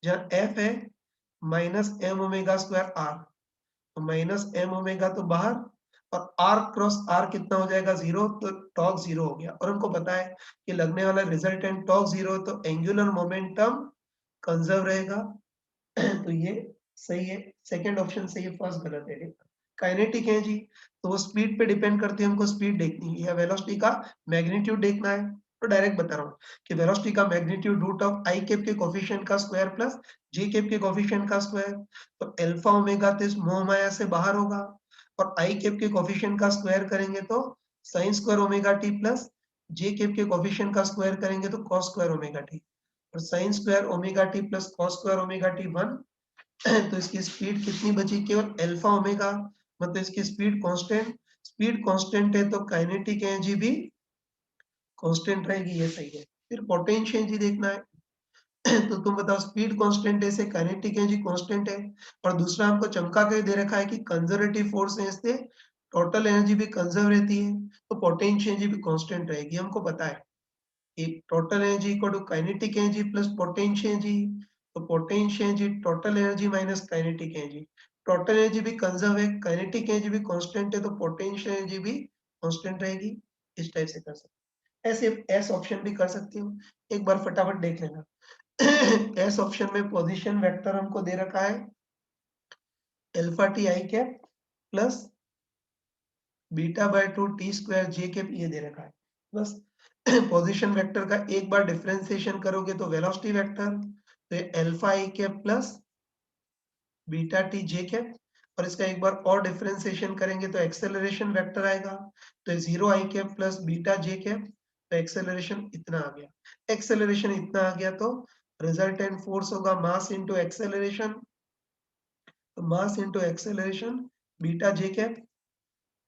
जहाँ एफ है minus M omega square R. तो माइनस एम ओमेगा तो बाहर, और आर क्रॉस आर कितना हो जाएगा, जीरो। तो टॉर्क जीरो हो गया, और हमको पता है कि लगने वाला रिजल्टेंट टॉर्क जीरो, तो एंगुलर मोमेंटम कंजर्व रहेगा। तो ये सही है, सेकंड ऑप्शन सही है, फर्स्ट गलत है। काइनेटिक है जी, तो वो स्पीड पे डिपेंड करती है, हमको स्पीड देखनी है या वेलोसिटी का मैग्नीट्यूड देखना है। तो डायरेक्ट बता रहा हूँ कि वेलोसिटी का magnitude root of i cap के कोफिशिएंट का स्क्वायर प्लस जे कैप के कोफिशिएंट का स्क्वायर। तो अल्फा ओमेगा तो इस मोह माया से बाहर होगा, और आई कैप के कोफिशिएंट का स्क्वायर करेंगे तो sine square omega T plus j cap के कोफिशिएंट का स्क्वायर करेंगे तो कॉस स्क्वायर ओमेगा टी, और sine square omega T plus cos square omega t 1। तो इसकी स्पीड कितनी बची, केवल अल्फा ओमेगा, मतलब इसकी स्पीड कांस्टेंट। स्पीड कांस्टेंट है तो काइनेटिक एनर्जी भी कांस्टेंट रहेगी, ये सही है। फिर पोटेंशियल एनर्जी देखना है। तो तुम बताओ, स्पीड कांस्टेंट है, से काइनेटिक एनर्जी कांस्टेंट है, और दूसरा हमको चमका के दे रखा है कि कंजर्वेटिव फोर्स है, इससे टोटल एनर्जी भी कंजर्व रहती है, तो पोटेंशियल एनर्जी भी कांस्टेंट रहेगी, हमको पता है। एक total energy equal to kinetic energy plus potential energy. तो potential energy total energy minus kinetic energy. Total energy भी कंजर्व है, काइनेटिक एनर्जी भी कांस्टेंट है, तो पोटेंशियल एनर्जी भी कांस्टेंट रहेगी। इस टाइप से कर सकते हैं। ऐसे एस ऑप्शन भी कर सकती हूँ, एक बार फटाफट देख लेना। एस ऑप्शन में पोजीशन वेक्टर हमको दे रखा है alpha T I cap plus beta by 2 T square j cap, ये दे रखा है। बस पोजीशन वेक्टर का एक बार डिफरेंशिएशन करोगे तो वेलोसिटी वेक्टर, तो अल्फा आई कैप प्लस बीटा टी जे कैप, और इसका एक बार और डिफरेंशिएशन करेंगे तो एक्सेलरेशन वेक्टर आएगा, तो जीरो आई cap plus beta j cap. तो एक्सेलरेशन इतना आ गया, एक्सेलरेशन इतना आ गया, तो रिजल्टेंट फोर्स होगा मास इंटू एक्सेलरेशन। तो mass into acceleration beta j cap.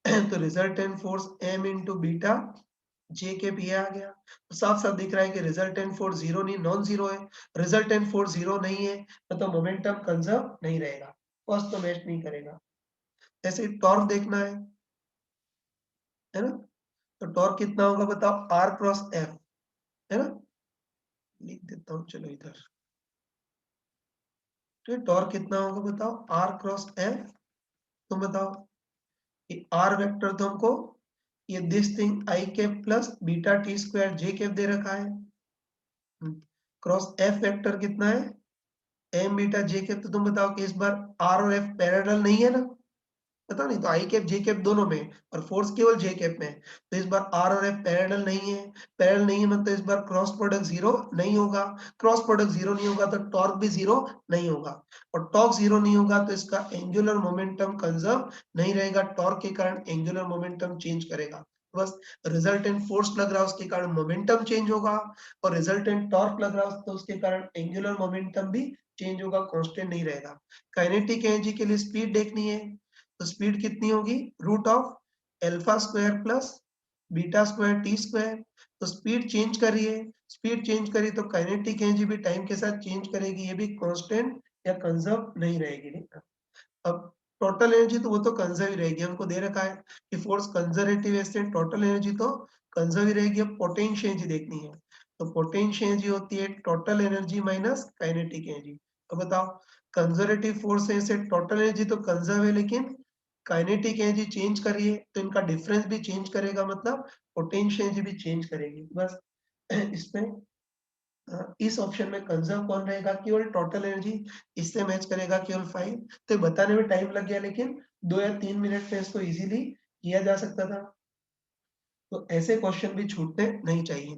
तो resultant force m into beta j cap आ गया। तो साफ साफ दिख रहा है कि रिजल्टेंट फोर्स जीरो नहीं, नॉन जीरो है। रिजल्टेंट फोर्स जीरो नहीं है, मतलब मोमेंटम कंजर्व नहीं रहेगा, फर्स्ट तो मैच नहीं करेगा। ऐसे टॉर्क देखना है ना। तो टॉर्क कितना होगा बताओ, आर क्रॉस एफ, है ना। लिख देता हूँ चलो इधर। तो टॉर्क कितना होगा बताओ, आर क्रॉस एफ। तुम बताओ, ये आर वेक्टर तो हमको ये this thing i cap plus beta t square j cap दे रखा है। क्रॉस एफ वेक्टर कितना है, एम बीटा जे कैप। तो तुम बताओ कि इस बार आर और एफ पैरेलल नहीं है ना, पता नहीं, तो आई कैप जे कैप दोनों में, और फोर्स केवल जे कैप में। तो इस बार आर और एफ पैरेलल नहीं है, पैरेलल नहीं है, मतलब इस बार क्रॉस प्रोडक्ट जीरो नहीं होगा। क्रॉस प्रोडक्ट जीरो नहीं होगा तो टॉर्क भी जीरो नहीं होगा, और टॉर्क जीरो नहीं होगा तो इसका एंगुलर मोमेंटम कंजर्व नहीं रहेगा, टॉर्क के कारण एंगुलर मोमेंटम चेंज करेगा। बस रिजल्टेंट फोर्स लग रहा है उसके कारण मोमेंटम चेंज होगा, और रिजल्टेंट टॉर्क लग रहा है तो उसके कारण एंगुलर मोमेंटम भी चेंज होगा, कांस्टेंट नहीं रहेगा। काइनेटिक एनर्जी के लिए स्पीड देखनी है, तो स्पीड कितनी होगी, root of alpha square plus beta square T square. तो स्पीड चेंज कर रही है, स्पीड चेंज करी तो काइनेटिक एनर्जी भी टाइम के साथ चेंज करेगी, ये भी कांस्टेंट या कंज़र्व नहीं रहेगी, नहीं ना? अब टोटल एनर्जी तो वो तो कंज़र्व ही रहेगी, हमको दे रखा है कि फोर्स कंज़र्वेटिव है इसलिए टोटल एनर्जी तो कंज़र्व ही रहेगी, अब पोटेंशियल एनर्जी देखनी है। तो पोटेंशियल एनर्जी होती है total energy minus kinetic energy. तो बताओ कंज़र्वेटिव फोर्स है इससे टोटल एनर्जी तो कंज़र्व है लेकिन काइनेटिक एनर्जी चेंज कर रही है, तो इनका डिफरेंस भी चेंज करेगा मतलब पोटेंशियल एनर्जी भी चेंज करेगी। बस इसमें इस ऑप्शन में कंज़र्व कौन रहेगा? केवल टोटल एनर्जी, इससे मैच करेगा केवल 5। तो ये बताने में टाइम लग गया लेकिन 2 या 3 मिनट में इसको इज़िली किया जा सकता था। तो ऐसे क्वेश्चन भी छूटने नहीं चाहिए।